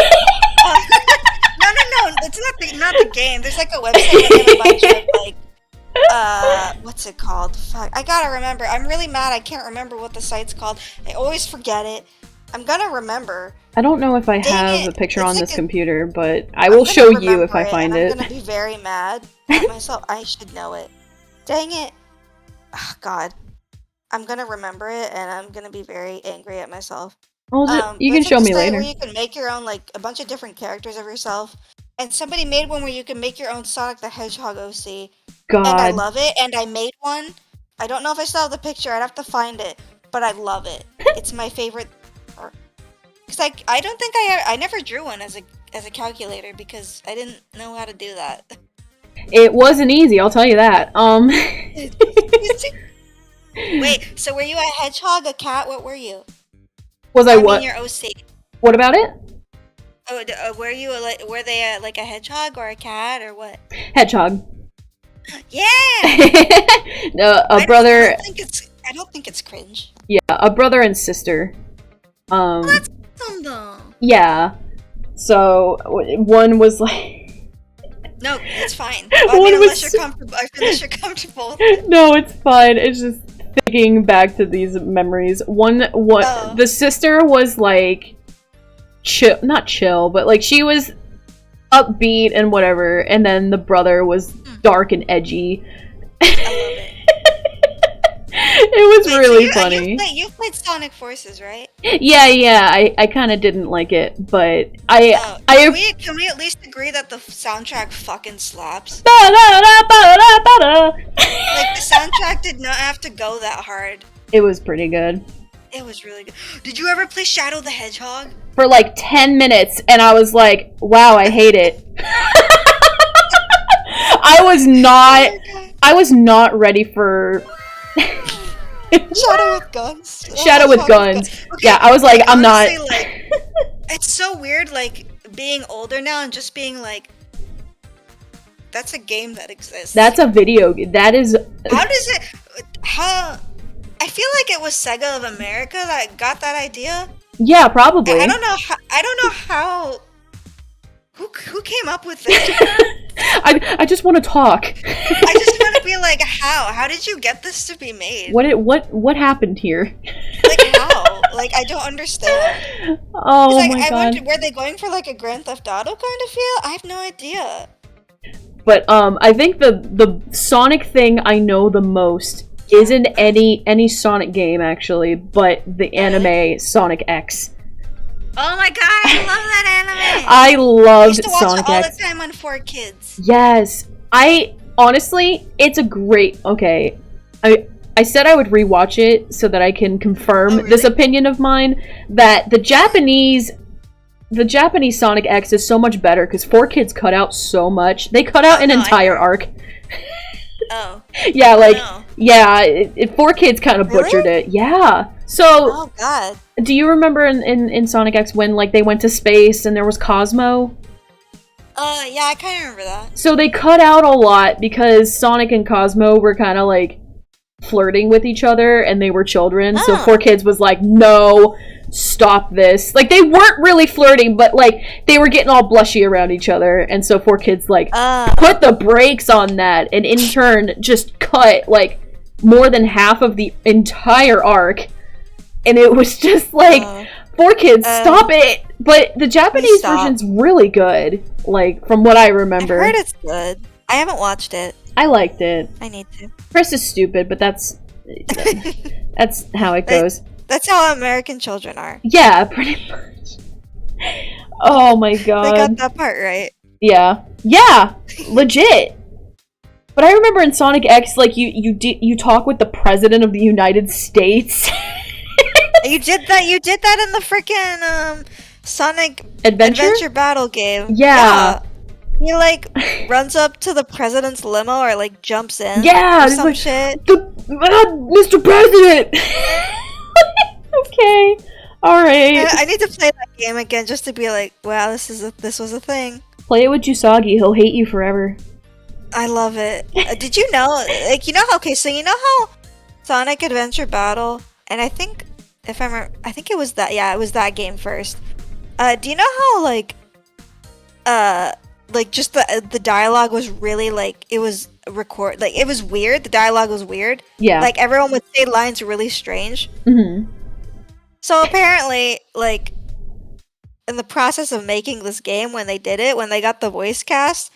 No, it's not the game. There's like a website where they have a bunch of like, what's it called? Fuck, I gotta remember. I'm really mad. I can't remember what the site's called. I always forget it. I'm gonna remember. I don't know if I have a picture on this computer, but I will show you if I find it. I'm gonna be very mad at myself. I should know it. Dang it. Oh, God. I'm gonna remember it, and I'm gonna be very angry at myself. You can There's like show a me site later. where you can make your own, like, a bunch of different characters of yourself. And somebody made one where you can make your own Sonic the Hedgehog OC. And I God. love it. And I made one. I don't know if I still have the picture. I'd have to find it. But I love it. It's my favorite. Because I don't think I never drew one as a calculator because I didn't know how to do that. It wasn't easy, I'll tell you that. Wait, so were you a hedgehog, a cat? What were you? Was I mean, what? your OC. What about it? Oh, were you were they like a hedgehog or a cat or what? Hedgehog. Yeah. No, a brother. I don't think it's cringe. Yeah, a brother and sister. That's awesome though. Yeah. So one was like. No, it's fine. I mean, unless you're comfortable. No, it's fine. It's just thinking back to these memories. The sister was like chill, not chill, but like she was upbeat and whatever, and then the brother was dark and edgy. I love it. It was really funny. You played Sonic Forces, right? Yeah. I kind of didn't like it, but can we at least agree that the soundtrack fucking slaps? Like, the soundtrack did not have to go that hard. It was pretty good. It was really good. Did you ever play Shadow the Hedgehog? For like 10 minutes, and I was like, wow, I hate it. I was not ready for Shadow with guns. Shadow with guns. Okay, yeah, I was like, I'm honestly, not. Like, it's so weird, like, being older now and just being like, that's a game that exists. That's a video. That is. How? I feel like it was Sega of America that got that idea. Yeah, probably. I don't know how. Who came up with it? I just want to talk. I just want to be like, how? How did you get this to be made? What happened here? Like, how? Like, I don't understand. Oh like, my God. Wonder, were they going for like a Grand Theft Auto kind of feel? I have no idea. But I think the Sonic thing I know the most isn't any Sonic game actually, but the anime Sonic X. Oh my God, I love that anime! I loved I used to watch Sonic it all X. the time on 4Kids. Yes. Honestly, it's a great... Okay. I said I would rewatch it so that I can confirm this opinion of mine, that the Japanese Sonic X is so much better because 4Kids cut out so much. They cut out an entire arc. Oh. Yeah, like... No. Yeah, 4Kids kind of butchered it. Yeah. So... Oh, God. Do you remember in Sonic X when, like, they went to space and there was Cosmo? Yeah, I kind of remember that. So they cut out a lot because Sonic and Cosmo were kind of, like, flirting with each other and they were children. So 4Kids was like, no, stop this. Like, they weren't really flirting, but, like, they were getting all blushy around each other. And so 4Kids, like, put the brakes on that and in turn just cut, like, more than half of the entire arc. And it was just like, 4Kids, stop it! But the Japanese version's really good, like, from what I remember. I've heard it's good. I haven't watched it. I liked it. I need to. Chris is stupid, but that's how it goes. That's how American children are. Yeah, pretty much. Oh my God. They got that part right. Yeah. Yeah! Legit! But I remember in Sonic X, like, you talk with the President of the United States. You did that in the freaking Sonic Adventure Battle game. Yeah. He like runs up to the president's limo or like jumps in. Yeah, or some like, shit. Mr. President. Okay. All right. I need to play that game again just to be like, wow, this was a thing. Play it with Usagi. He'll hate you forever. I love it. Did you know? Like, you know how? Okay, so you know how Sonic Adventure Battle, and I think if I remember, I think it was that. Yeah, it was that game first. Do you know how like just the dialogue was really like it was it was weird. The dialogue was weird. Yeah. Like everyone would say lines really strange. Mm-hmm. So apparently, like in the process of making this game, when they got the voice cast,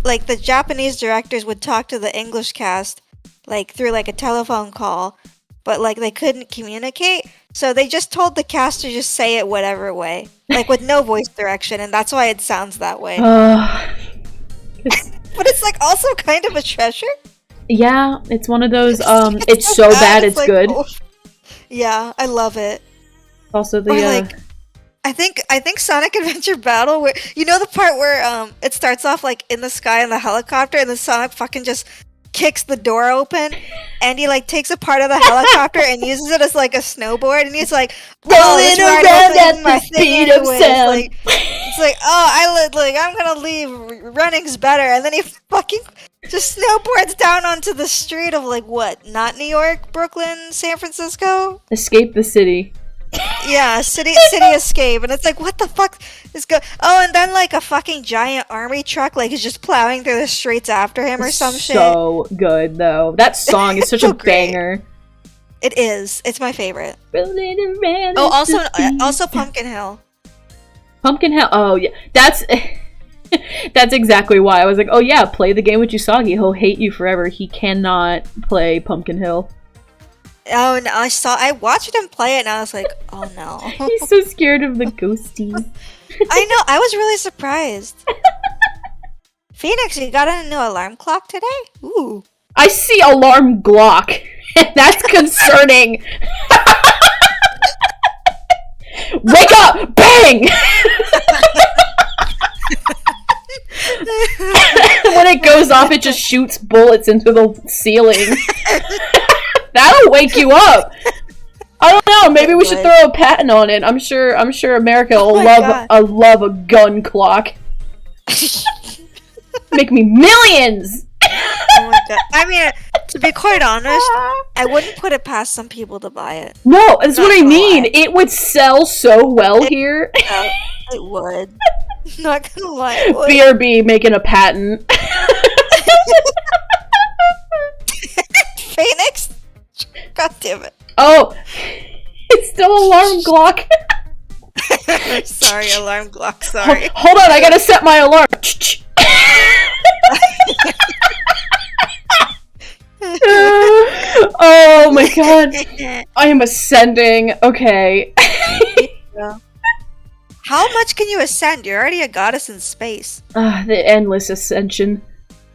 like the Japanese directors would talk to the English cast like through like a telephone call but like they couldn't communicate. So they just told the cast to just say it whatever way, like with no voice direction, and that's why it sounds that way. But it's like also kind of a treasure. Yeah, it's one of those. It's so bad it's like, good. Oh. Yeah, I love it. Also, the like, I think Sonic Adventure Battle, where you know the part where it starts off like in the sky in the helicopter, and then Sonic fucking just kicks the door open, and he like takes a part of the helicopter and uses it as like a snowboard, and he's like rolling around at the speed of sound. It's like, oh, I'm gonna leave. Running's better, and then he fucking just snowboards down onto the street of like what? Not New York, Brooklyn, San Francisco. Escape the city. Yeah, city escape, and it's like, what the fuck is go? Oh, and then like a fucking giant army truck like is just plowing through the streets after him or some shit. So good though. That song is such a banger. It is. It's my favorite. Oh, also Pumpkin Hill. Pumpkin Hill. Oh yeah, that's exactly why I was like, oh yeah, play the game with Usagi. He'll hate you forever. He cannot play Pumpkin Hill. Oh no! I watched him play it, and I was like, "Oh no!" He's so scared of the ghosties. I know. I was really surprised. Phoenix, you got a new alarm clock today? Ooh! I see alarm Glock. That's concerning. Wake up! Bang! When it goes off, it just shoots bullets into the ceiling. That'll wake you up. I don't know. Maybe we should throw a patent on it. I'm sure America will love a gun clock. Make me millions. Oh my god. I mean, to be quite honest, I wouldn't put it past some people to buy it. No, that's what I mean. It would sell so well here. It would. Not gonna lie. It would. BRB making a patent. Phoenix? God damn it. Oh, it's still alarm Glock. Sorry, alarm Glock, sorry. Hold on, I gotta set my alarm. Oh my god. I am ascending. Okay. How much can you ascend? You're already a goddess in space. The endless ascension.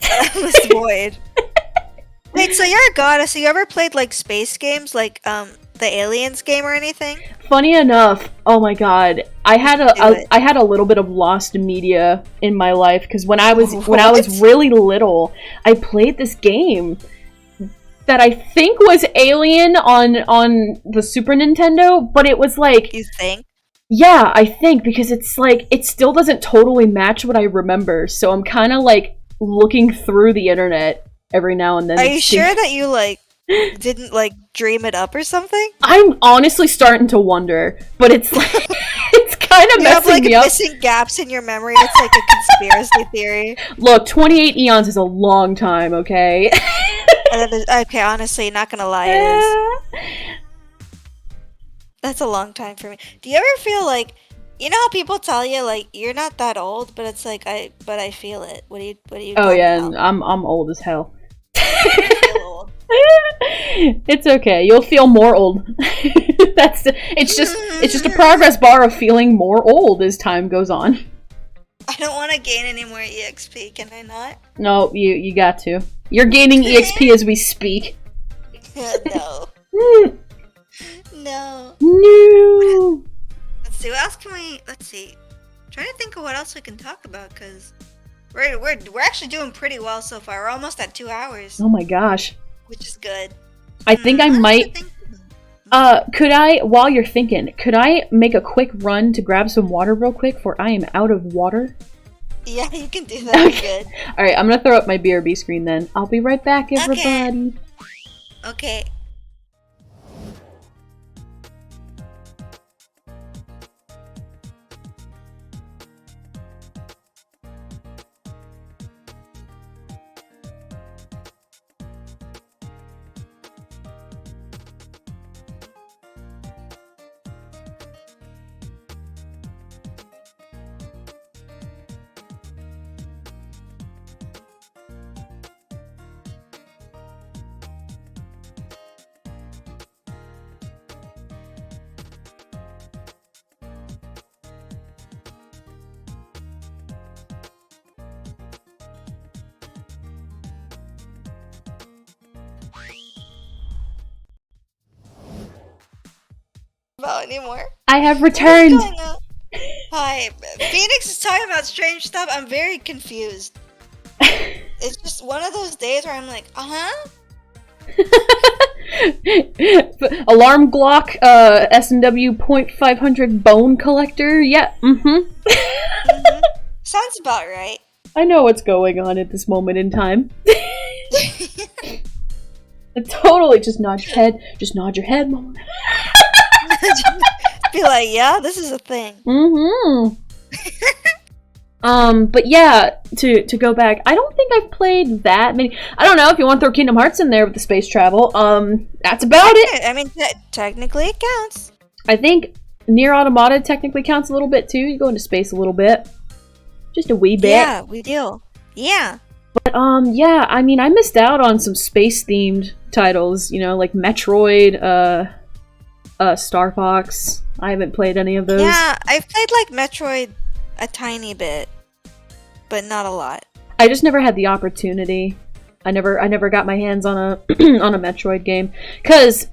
Endless void. Wait, so you're a goddess. So you ever played like space games, like the Aliens game or anything? Funny enough, oh my god, I had a little bit of lost media in my life because when I was really little, I played this game that I think was Alien on the Super Nintendo, but it was like, you think? Yeah, I think, because it's like it still doesn't totally match what I remember, so I'm kind of like looking through the internet every now and then. Are you sure that you like didn't like dream it up or something? I'm honestly starting to wonder, but it's like it's kind of messing me up. Missing gaps in your memory. It's like a conspiracy theory. Look, 28 eons is a long time, okay? Okay, honestly, not gonna lie, it is. That's a long time for me. Do you ever feel like, you know how people tell you like you're not that old, but it's like I feel it. What do you? Oh yeah, about? I'm old as hell. Old. It's okay. You'll feel more old. It's just a progress bar of feeling more old as time goes on. I don't want to gain any more EXP. Can I not? No, you got to. You're gaining EXP as we speak. No. No. No. Let's see. What else can we? Let's see. I'm trying to think of what else we can talk about because we're actually doing pretty well so far. We're almost at 2 hours. Oh my gosh. Which is good. I think I might. Could I, while you're thinking, could I make a quick run to grab some water real quick? For I am out of water. Yeah, you can do that. Okay. Good. All right, I'm gonna throw up my BRB screen then. I'll be right back, everybody. Okay. about anymore. I have returned. What's going on? Hi, Phoenix is talking about strange stuff. I'm very confused. It's just one of those days where I'm like, Alarm Glock, S&W .500 bone collector. Yeah, Sounds about right. I know what's going on at this moment in time. Totally, just nod your head. Just nod your head, Mom. Be like, yeah, this is a thing. But yeah, to go back, I don't think I've played that many. I don't know if you want to throw Kingdom Hearts in there with the space travel. That's about it. I mean, technically it counts. I think Nier Automata technically counts a little bit too. You go into space a little bit. Just a wee bit. Yeah, we do. Yeah. But, yeah, I mean, I missed out on some space-themed titles, you know, like Metroid, Star Fox. I haven't played any of those. Yeah, I've played, like, Metroid a tiny bit, but not a lot. I just never had the opportunity. I never got my hands on a, on a Metroid game. Because,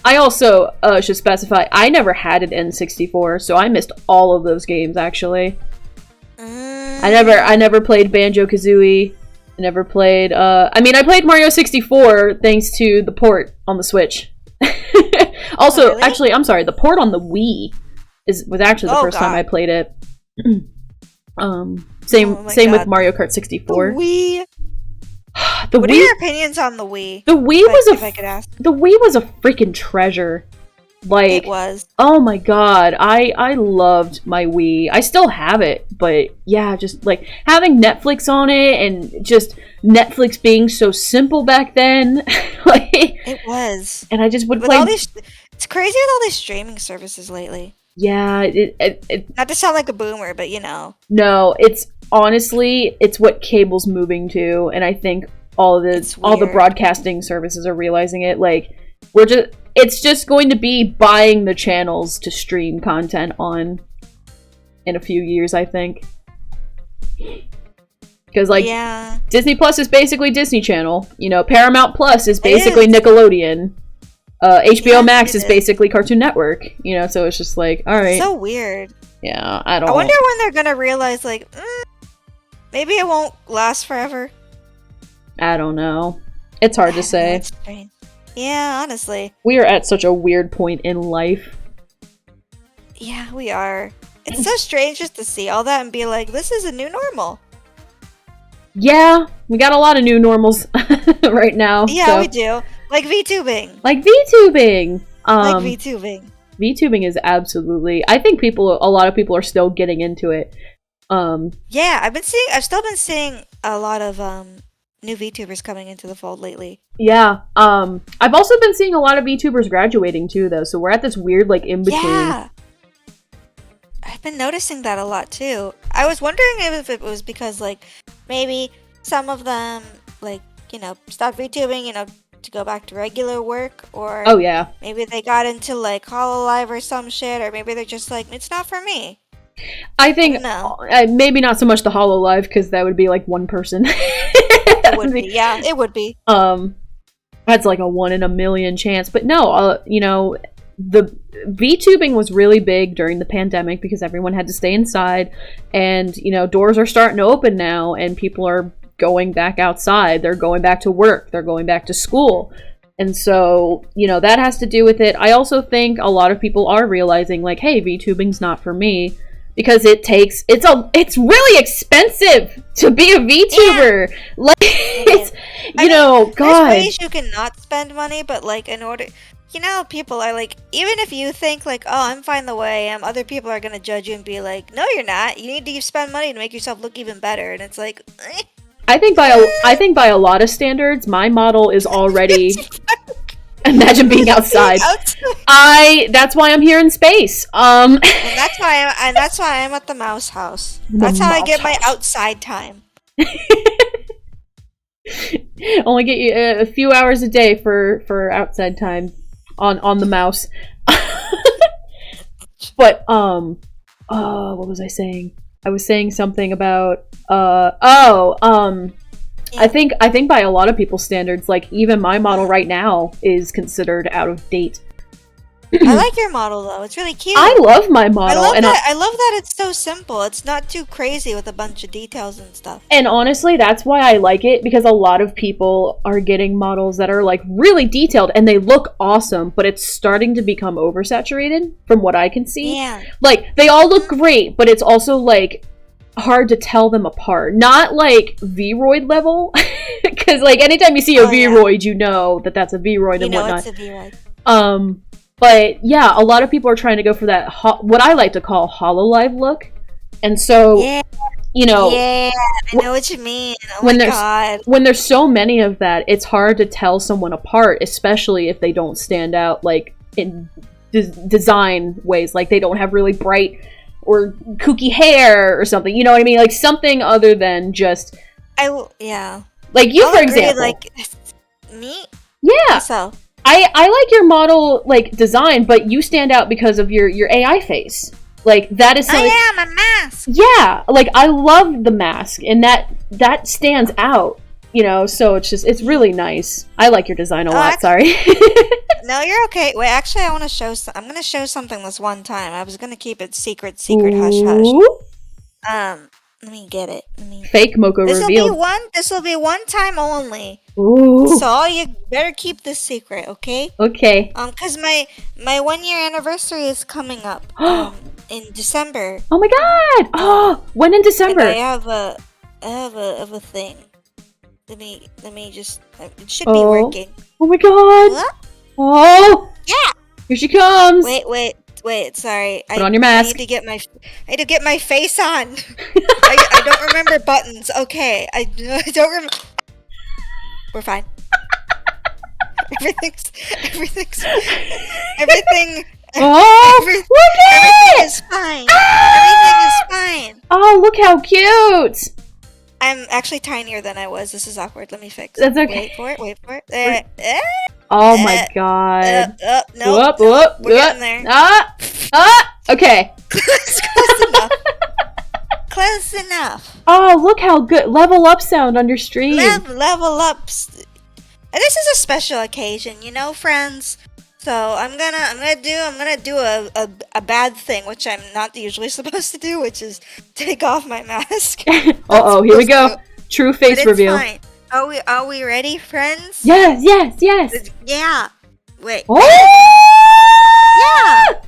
I also, should specify, I never had an N64, so I missed all of those games, actually. I never played Banjo-Kazooie. I never played, I mean, I played Mario 64 thanks to the port on the Switch. Also, really? actually, I'm sorry, the port on the Wii was actually the first time I played it. Same with Mario Kart 64. The Wii. The What Wii, are your opinions on the Wii? The Wii if I could ask. The Wii was a freaking treasure. Like, It was. Oh my god, I loved my Wii. I still have it, but yeah, just like having Netflix on it and just Netflix being so simple back then. Like, It was. and I just would With play. all these, it's crazy with all these streaming services lately. Yeah, it Not to sound like a boomer, but you know. no, it's honestly it's what cable's moving to, and I think all the broadcasting services are realizing it. Like, it's just going to be buying the channels to stream content on in a few years, I think. Because, like, Yeah. Disney Plus is basically Disney Channel. You know, Paramount Plus is basically Nickelodeon. HBO Max is basically Cartoon Network. You know, so it's just like, alright. So weird. Yeah, I don't I wonder when they're gonna realize, like, maybe it won't last forever. I don't know. It's hard to say. That's strange. Yeah, honestly. We are at such a weird point in life. Yeah, we are. It's so strange just to see all that and be like, this is a new normal. Yeah, we got a lot of new normals right now. Yeah, so. we do. Like VTubing. Like VTubing. Like VTubing. VTubing is absolutely. I think a lot of people are still getting into it. Yeah, I've still been seeing a lot of new VTubers coming into the fold lately. Yeah. I've also been seeing a lot of VTubers graduating too, though. So we're at this weird, like, in between. Yeah. I've been noticing that a lot too. I was wondering if it was because, like, maybe some of them, like, you know, stopped VTubing, you know, to go back to regular work, or oh yeah, maybe they got into, like, HoloLive or some shit, or maybe they're just like, it's not for me. I think maybe not so much the HoloLive, because that would be like one person. It would be, yeah, it would be. That's like a 1 in a million chance. But no, you know, the VTubing was really big during the pandemic because everyone had to stay inside, and you know, doors are starting to open now, and people are going back outside. They're going back to work. They're going back to school. And so, you know, that has to do with it. I also think a lot of people are realizing, like, hey, VTubing's not for me. Because it's really expensive to be a VTuber. Yeah. Like, it's, you know, God. There's ways you can not spend money, but, like, in order, you know, people are like, even if you think, like, oh, I'm fine the way I am, other people are going to judge you and be like, no, you're not. You need to spend money to make yourself look even better. And it's like, I think by a lot of standards, my model is already. Imagine being outside. That's why I'm here in space. And that's why I'm at the mouse house. That's how I get my outside time. Only get you a few hours a day for outside time on the mouse. But what was I saying? I was saying something about I think by a lot of people's standards, like, even my model right now is considered out of date. I like your model though. It's really cute. I love my model. I love that it's so simple. It's not too crazy with a bunch of details and stuff. And honestly, that's why I like it, because a lot of people are getting models that are like really detailed and they look awesome, but it's starting to become oversaturated from what I can see. Yeah. Like, they all look great, but it's also like hard to tell them apart. Not like V-Roid level, because like anytime you see a V-Roid, you know that that's a V-Roid and whatnot. It's a V-Roid. But yeah, a lot of people are trying to go for that what I like to call HoloLive look, and so you know, I know what you mean. Oh when my god, when there's so many of that, it's hard to tell someone apart, especially if they don't stand out like in design ways, like they don't have really bright or kooky hair or something. You know what I mean? Like something other than just like you, for example. Like me, So I like your model like design, but you stand out because of your AI face. Like that is something. Oh yeah, my mask. Yeah, like I love the mask, and that stands out. You know, so it's really nice. I like your design a lot. Sorry. No, you're okay. Wait, actually, I'm gonna show something this one time. I was gonna keep it secret, hush, hush. Let me get it. Fake Mocha revealed. This will be one time only. Ooh. So you better keep this secret, okay? Okay. Cause my 1 year anniversary is coming up. In December. Oh my god! Oh, when in December? I have a thing. Let me just. It should be working. Oh my god! What? Oh! Yeah. Here she comes. Wait. Sorry. Put on your mask. I need to get my face on. I don't remember buttons. Okay, I don't remember. We're fine. Everything. Oh, everything is fine. Everything is fine. Oh, look how cute! I'm actually tinier than I was. This is awkward. Let me fix. That's okay. Wait for it. Oh my god. No. We're getting there. Okay. Close enough. Close enough. Oh, look how good. Level up sound on your stream. Level ups. This is a special occasion, you know, friends. So I'm gonna do a bad thing, which I'm not usually supposed to do, which is take off my mask. Here we go. True face reveal. Fine. Are we ready, friends? Yes. Yeah. Wait. Oh! Yeah.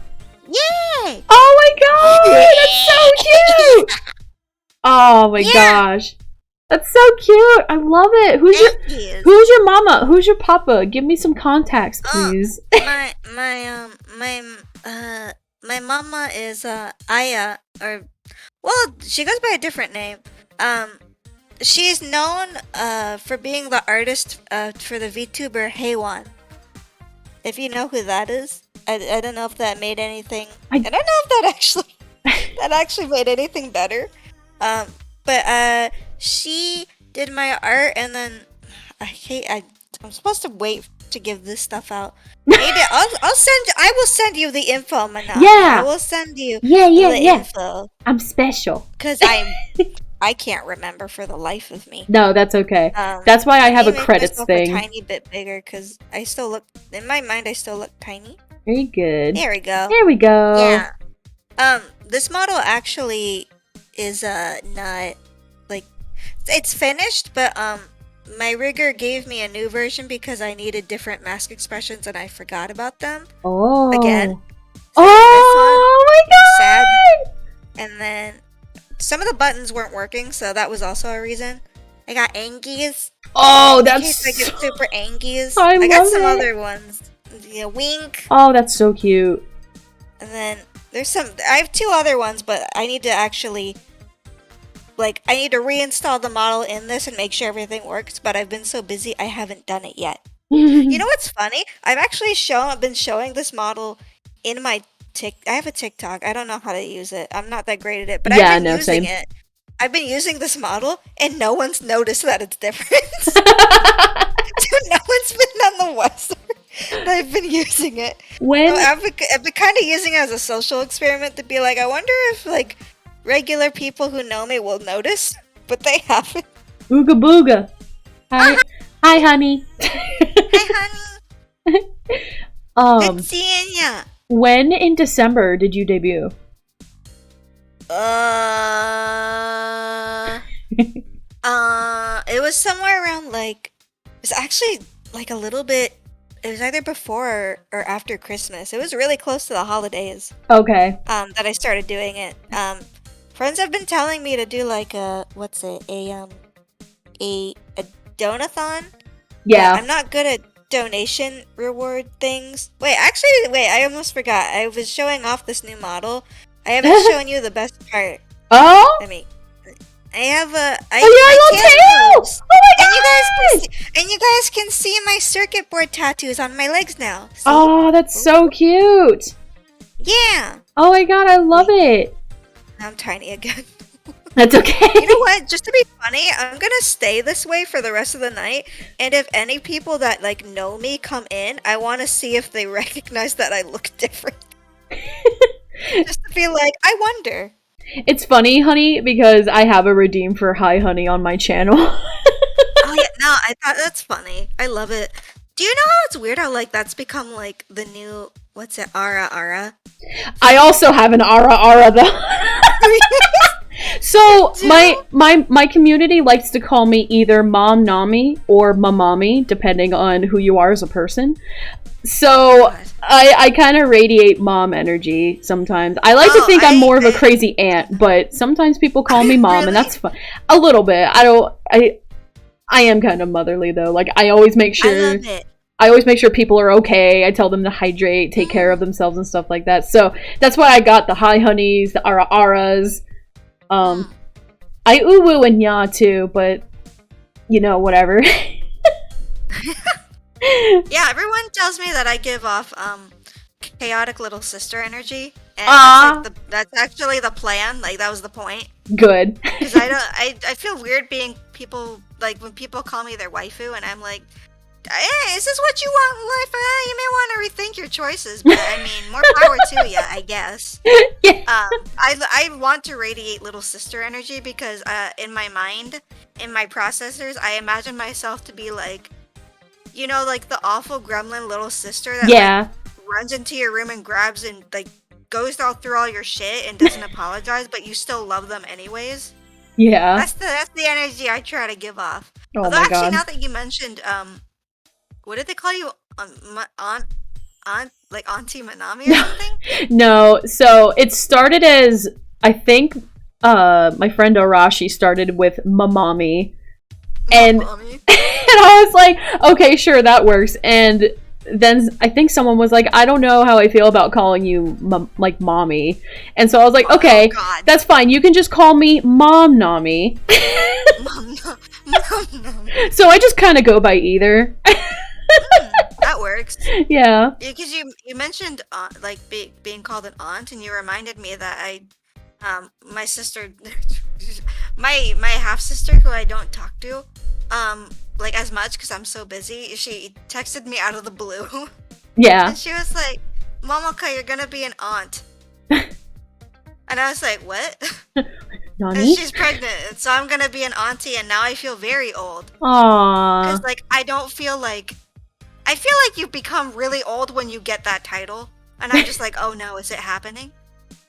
Yay! Oh my god! That's so cute! Oh my gosh. That's so cute. I love it. Who's your mama? Who's your papa? Give me some contacts, please. My mama is Aya, she goes by a different name. She's known for being the artist for the VTuber Heywan. If you know who that is. I don't know if that made anything. I don't know if that actually made anything better. But she did my art, and then I'm supposed to wait to give this stuff out. Maybe I will send you the info, Manana. Yeah. I will send you the info. I'm special. Because I can't remember for the life of me. No, that's okay. That's why I have a credits thing. A tiny bit bigger, because I still look, in my mind, I still look tiny. Very good. There we go. There we go. Yeah. This model actually is not like it's finished, but my rigger gave me a new version because I needed different mask expressions and I forgot about them. Oh. Again. So oh my god. Sad. And then some of the buttons weren't working, so that was also a reason. I got Angies. Oh, that's I get super Angies. I got some other ones. Yeah, Wink. Oh, that's so cute. And then there's I have two other ones, but I need to actually I need to reinstall the model in this and make sure everything works, but I've been so busy I haven't done it yet. You know what's funny? I've actually been showing this model in my I have a TikTok. I don't know how to use it. I'm not that great at it, but I've been using it. I've been using this model, and no one's noticed that it's different. So no one's been on the website. I've been using it. I've been kind of using it as a social experiment to be like, I wonder if regular people who know me will notice, but they haven't. Ooga booga. Hi, hi, honey. Hi, honey. Good seeing ya. When in December did you debut? It was somewhere around like, it was actually like a little bit, it was either before or after Christmas. It was really close to the holidays. Okay. That I started doing it. Friends have been telling me to do like a donathon. Yeah. I'm not good at donation reward things. Wait, I almost forgot. I was showing off this new model. I haven't shown you the best part. Oh? Let me. I have a. I love tails! Oh my god! And you guys can see my circuit board tattoos on my legs now. See? Oh, that's so cute! Yeah! Oh my god, I love it! I'm tiny again. That's okay. You know what? Just to be funny, I'm gonna stay this way for the rest of the night. And if any people that like know me come in, I want to see if they recognize that I look different. Just to be like, I wonder. It's funny, honey, because I have a redeem for Hi Honey on my channel. Oh yeah, no, I thought that's funny. I love it. Do you know how it's weird how like that's become like the new what's it, Ara? I also have an Ara though. So my community likes to call me either Mom Nami or Mamami, depending on who you are as a person. So I kind of radiate mom energy sometimes. I like to think I'm more of a crazy aunt, but sometimes people call me mom, really? And that's fun. A little bit. I am kind of motherly though. Like I always make sure. I love it. I always make sure people are okay. I tell them to hydrate, take care of themselves and stuff like that. So that's why I got the Hi Honeys, the Aras. I uwu and ya too, but you know, whatever. Yeah, everyone tells me that I give off chaotic little sister energy, and that's actually the plan. Like that was the point. Good. Because I feel weird being people like when people call me their waifu, and I'm like, hey, is this what you want in life? You may want to rethink your choices, but I mean, more power to you, I guess. Yeah. I want to radiate little sister energy because in my mind, in my processors, I imagine myself to be like, you know, like the awful gremlin little sister that like, runs into your room and grabs and like goes all through all your shit and doesn't apologize, but you still love them anyways. Yeah. That's the energy I try to give off. Oh Although my actually, god. now that you mentioned, what did they call you? Aunt, like Auntie Manami or something? No, so it started as, I think, my friend Arashi started with Mamami. And, and I was like, okay, sure, that works. And then I think someone was like, I don't know how I feel about calling you like mommy. And so I was like, okay, that's fine. You can just call me Mom Nami. Mom So I just kind of go by either. That works. Yeah. Because you mentioned like being called an aunt, and you reminded me that my sister, my half sister who I don't talk to, like as much because I'm so busy. She texted me out of the blue. Yeah. And she was like, "Momoka, you're gonna be an aunt." And I was like, "What?" Nani? And she's pregnant, and so I'm gonna be an auntie, and now I feel very old. Aww. Because like I feel like you become really old when you get that title, and I'm just like, oh no, is it happening?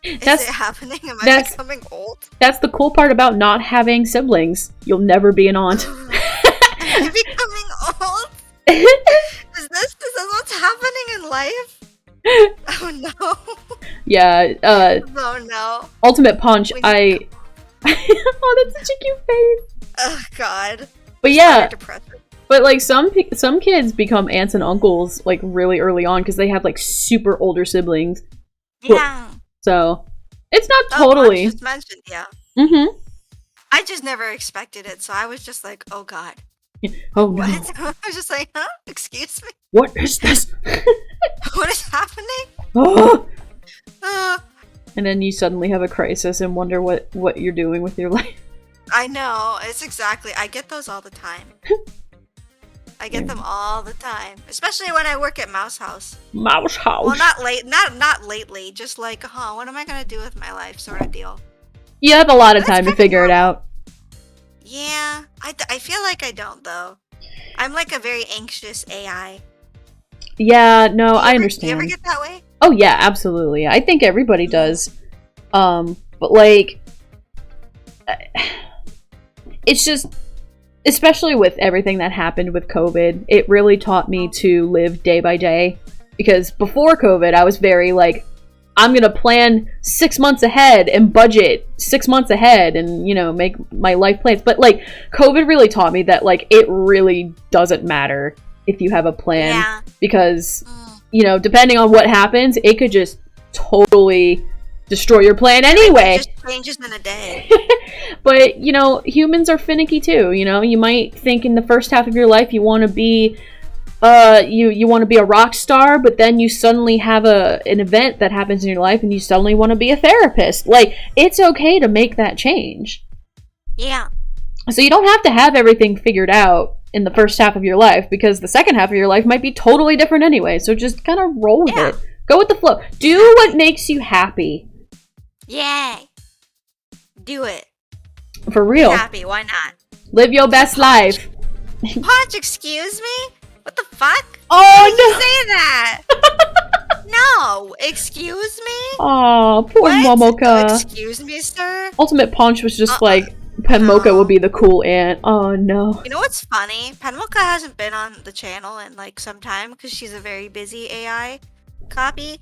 Is it happening? Am I becoming old? That's the cool part about not having siblings. You'll never be an aunt. Am I becoming old? Is this what's happening in life? Oh no. Yeah. Oh no. Ultimate Punch. Oh, that's such a cute face. Oh god. But yeah. But like some kids become aunts and uncles like really early on because they have like super older siblings. Yeah. So it's not totally. Just mentioned, yeah. Mm-hmm. I just never expected it, so I was just like, oh god. Oh what? no. I was just like, huh? Excuse me? What is this? What is happening? Oh. And then you suddenly have a crisis and wonder what you're doing with your life. I know. It's exactly. I get those all the time. I get them all the time, especially when I work at Mouse House. Mouse House. Well, not lately. Just like, what am I gonna do with my life, sort of deal. You have a lot of time to figure it out. Yeah, I feel like I don't though. I'm like a very anxious AI. Yeah, no, I understand. Do you ever get that way? Oh yeah, absolutely. I think everybody does. But like, it's just, especially with everything that happened with COVID, it really taught me to live day by day. Because before COVID, I was very like, I'm gonna plan 6 months ahead and budget 6 months ahead and, you know, make my life plans. But like, COVID really taught me that like, it really doesn't matter if you have a plan. Yeah. Because, you know, depending on what happens, it could just totally destroy your plan anyway. It just changes in a day. But, you know, humans are finicky too, you know? You might think in the first half of your life you want to be you want to be a rock star, but then you suddenly have an event that happens in your life and you suddenly want to be a therapist. Like, it's okay to make that change. Yeah. So you don't have to have everything figured out in the first half of your life, because the second half of your life might be totally different anyway. So just kind of roll with it. Go with the flow. Do what makes you happy. Yay. Do it. For real. Be happy, why not? Live your best life. Punch, excuse me? What the fuck? Oh, Why did no. you say that? No, excuse me? Oh, poor What? Momoka. Excuse me, sir? Ultimate Punch was just like, Penmoka No. would be the cool aunt. Oh, no. You know what's funny? Penmoka hasn't been on the channel in like some time because she's a very busy AI copy.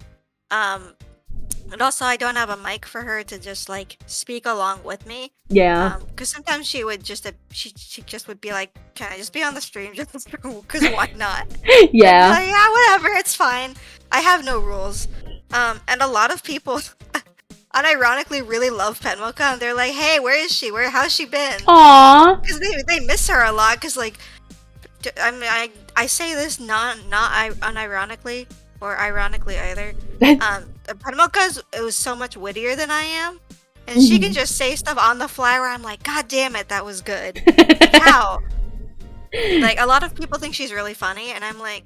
And also I don't have a mic for her to just like speak along with me. Yeah. Because sometimes she would just she just would be like, "Can I just be on the stream?" Just because why not? Yeah. Like, yeah, whatever, it's fine. I have no rules. And a lot of people unironically really love Penmoka, and they're like, "Hey, where is she? How's she been?" Aww. Because they miss her a lot. Because like, I mean, I say this not unironically or ironically either. Penmoka was so much wittier than I am, and she can just say stuff on the fly where I'm like, "God damn it, that was good." Like, how? Like, a lot of people think she's really funny, and I'm like,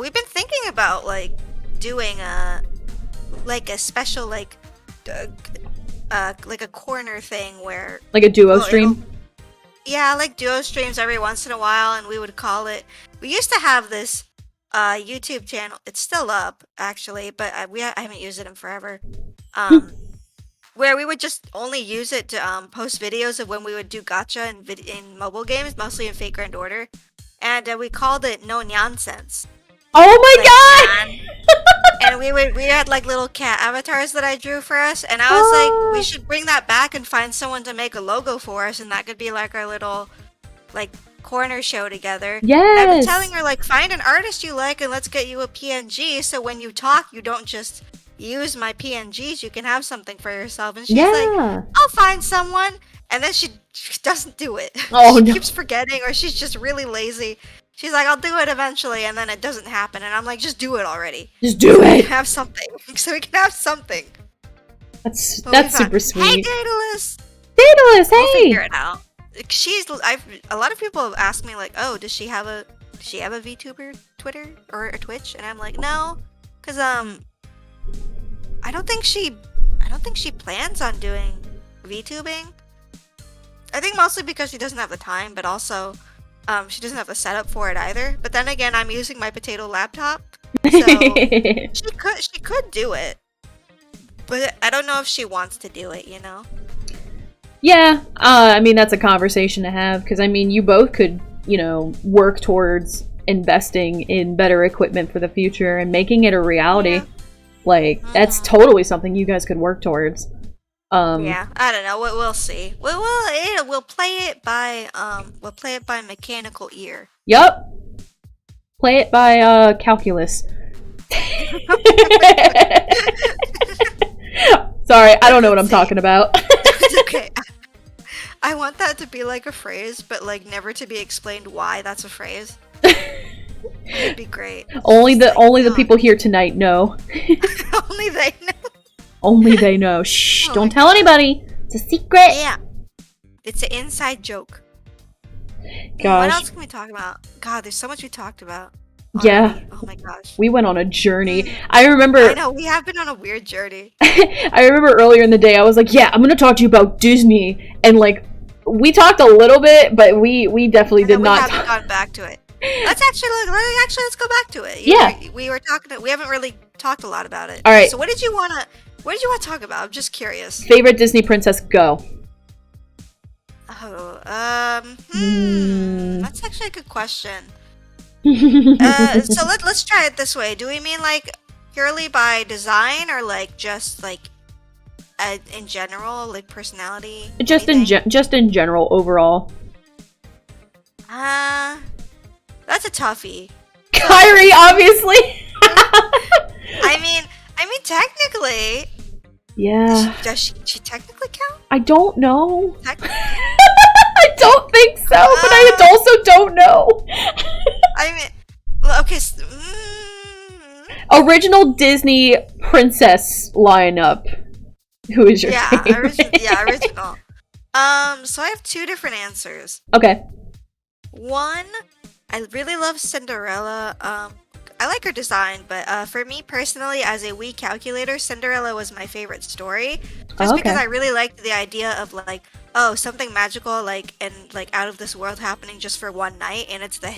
we've been thinking about like doing a special like a corner thing where Like a duo stream? Yeah, like duo streams every once in a while, and we would call it. We used to have this YouTube channel. It's still up actually, but I haven't used it in forever. Where we would just only use it to post videos of when we would do gacha in mobile games, mostly in Fate Grand Order, and we called it No Nonsense. Oh my god! And we had like little cat avatars that I drew for us, and I was like, we should bring that back and find someone to make a logo for us, and that could be like our little like corner show together. Yes. And I've been telling her like, find an artist you like and let's get you a PNG, so when you talk, you don't just use my PNGs, you can have something for yourself. And she's like, I'll find someone, and then she doesn't do it. Oh, she no. keeps forgetting, or she's just really lazy. She's like, I'll do it eventually, and then it doesn't happen, and I'm like, just do it already. Just do So we it! can have something. So we can have something. That's Well, super Hey, sweet. Daedalus! Daedalus, We'll figure hey! it out. A lot of people have asked me like, oh, does she have a VTuber Twitter or a Twitch? And I'm like, no, because I don't think she plans on doing VTubing. I think mostly because she doesn't have the time, but also she doesn't have the setup for it either. But then again, I'm using my potato laptop, so she could do it, but I don't know if she wants to do it. You know? Yeah, I mean, that's a conversation to have, because, I mean, you both could, you know, work towards investing in better equipment for the future and making it a reality. Yeah. Like, that's totally something you guys could work towards. Yeah, I don't know. We'll see. We'll play it by mechanical ear. Yup. Play it by, calculus. Sorry, I don't know what I'm talking about. It's okay. I want that to be like a phrase, but like never to be explained why that's a phrase. It'd be great. Only the people here tonight know. Only they know. Only they know. Shh! Oh Don't my tell anybody. It's a secret. Yeah, it's an inside joke. Gosh. What else can we talk about? God, there's so much we talked about. Yeah. Already. Oh my gosh. We went on a journey. I remember. I know, we have been on a weird journey. I remember earlier in the day, I was like, "Yeah, I'm gonna talk to you about Disney," and like, we talked a little bit, but we definitely did not. We haven't gone back to it. let's go back to it. We were talking. We haven't really talked a lot about it. All right. So what did you want to talk about? I'm just curious. Favorite Disney princess, go. Oh, that's actually a good question. So let's try it this way. Do we mean like purely by design or like just like in general, like personality? Just in general, overall. That's a toughie. Kyrie, obviously. I mean, technically. Yeah. Does she technically count? I don't know. I don't think so, but I also don't know. I mean, okay. Original Disney princess lineup. Who is your favorite? Original. So I have two different answers. Okay. One, I really love Cinderella. I like her design, but for me personally, as a Wii calculator, Cinderella was my favorite story. Just because I really liked the idea of like, oh, something magical, like and like out of this world happening just for one night, and it's the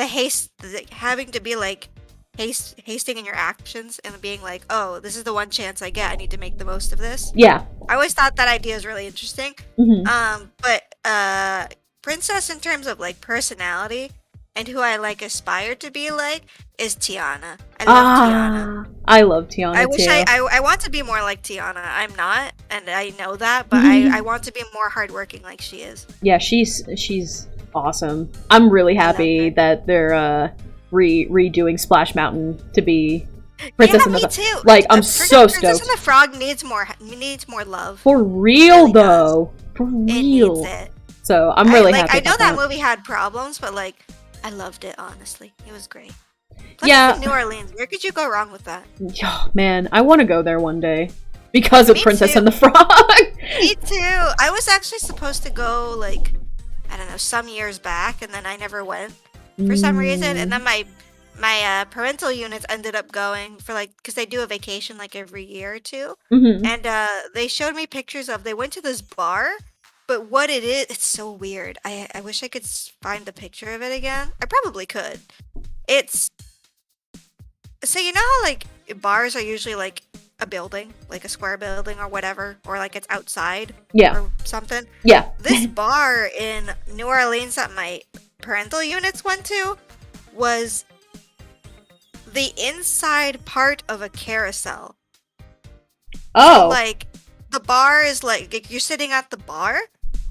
haste, having to be like hasting in your actions and being like, oh, this is the one chance I get. I need to make the most of this. Yeah. I always thought that idea is really interesting. Mm-hmm. But princess in terms of like personality and who I like aspire to be like is Tiana. I love Tiana. I love Tiana too. I want to be more like Tiana. I'm not, and I know that, but I want to be more hardworking like she is. Yeah, she's awesome. I'm really happy that they're redoing Splash Mountain to be Princess and the Frog. Too. Like, I'm so stoked. Princess and the Frog needs more love. For real, really though. Does. For real. It needs it. So I'm really happy. I know that movie had problems, but like, I loved it. Honestly, it was great. Plus, yeah. New Orleans. Where could you go wrong with that? Oh, man, I want to go there one day because of Princess and the Frog. Me too. I was actually supposed to go like, I don't know, some years back, and then I never went for some reason, and then my parental units ended up going for like, because they do a vacation like every year or two, and they showed me pictures of, they went to this bar, but what it is, it's so weird. I wish I could find a picture of it again. I probably could. It's, so you know how like bars are usually like a building, like a square building or whatever, or like it's outside, or something. Yeah. This bar in New Orleans that my parental units went to was the inside part of a carousel. Oh. So, like, the bar is like you're sitting at the bar,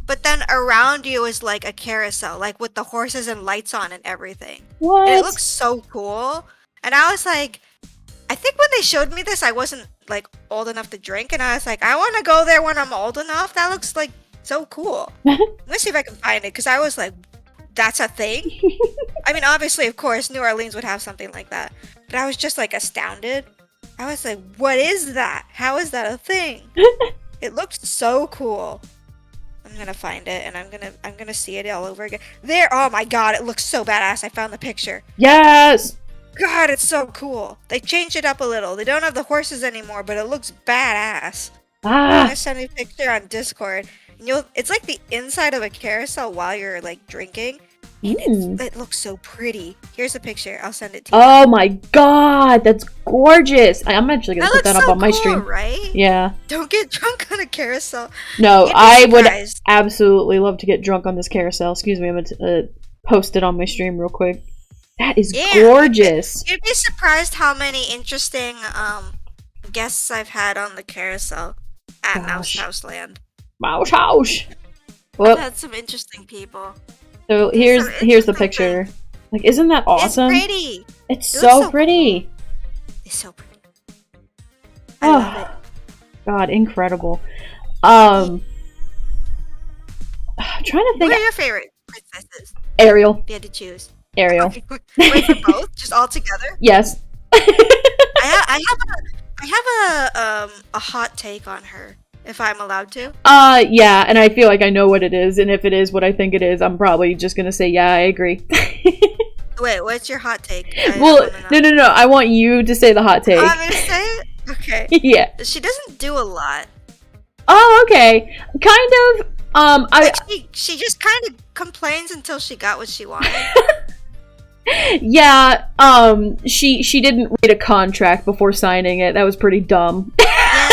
but then around you is like a carousel, like with the horses and lights on and everything. What? And it looks so cool. And I was like, I think when they showed me this, I wasn't like old enough to drink, and I was like, I want to go there when I'm old enough. That looks like so cool. Let's see if I can find it, because I was like, that's a thing? I mean, obviously, of course, New Orleans would have something like that, but I was just like astounded. I was like, what is that? How is that a thing? It looks so cool. I'm gonna find it, and I'm gonna see it all over again. There, oh my god, it looks so badass. I found the picture. Yes! God, it's so cool. They changed it up a little. They don't have the horses anymore, but it looks badass. I'm gonna send you a picture on Discord. And it's like the inside of a carousel while you're like drinking. And it looks so pretty. Here's a picture. I'll send it to you. Oh my god, that's gorgeous. I'm actually gonna put that up on my stream. Right? Yeah. Don't get drunk on a carousel. No, I would absolutely love to get drunk on this carousel. Excuse me, I'm gonna post it on my stream real quick. That is gorgeous. You'd be surprised how many interesting guests I've had on the carousel at Mouse House Land. Mouse House. I've had some interesting people. So here's the picture. Like, isn't that awesome? It's pretty. It's so pretty. Cool. It's so pretty. I love it. God, incredible. I'm trying to think. What are your favorite princesses? Ariel. If you had to choose. Ariel. Wait, for both? Just all together? Yes. I have a hot take on her, if I'm allowed to. Yeah, and I feel like I know what it is, and if it is what I think it is, I'm probably just gonna say, yeah, I agree. Wait, what's your hot take? No, I want you to say the hot take. I'm gonna say it? Okay. Yeah. She doesn't do a lot. Oh, okay. Kind of. She just kind of complains until she got what she wanted. Yeah, she didn't read a contract before signing it. That was pretty dumb. Yeah,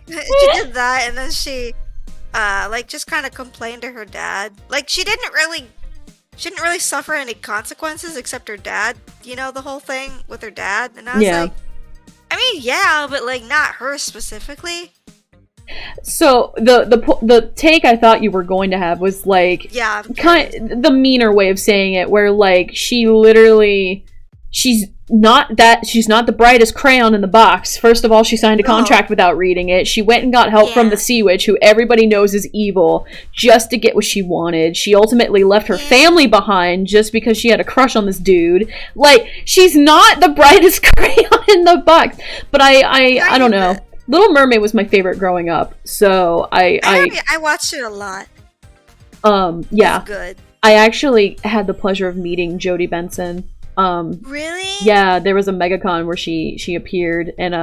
she did that, and then she just kind of complained to her dad. Like she didn't really suffer any consequences except her dad. You know, the whole thing with her dad, and I was like, I mean, yeah, but like not her specifically. So the take I thought you were going to have was like the meaner way of saying it, where like she's not the brightest crayon in the box. First of all, she signed a contract without reading it. She went and got help from the Sea Witch, who everybody knows is evil, just to get what she wanted. She ultimately left her family behind just because she had a crush on this dude. Like, she's not the brightest crayon in the box. But I don't know. Little Mermaid was my favorite growing up, so I watched it a lot. Yeah, it's good. I actually had the pleasure of meeting Jodie Benson. Really? Yeah, there was a MegaCon where she appeared, and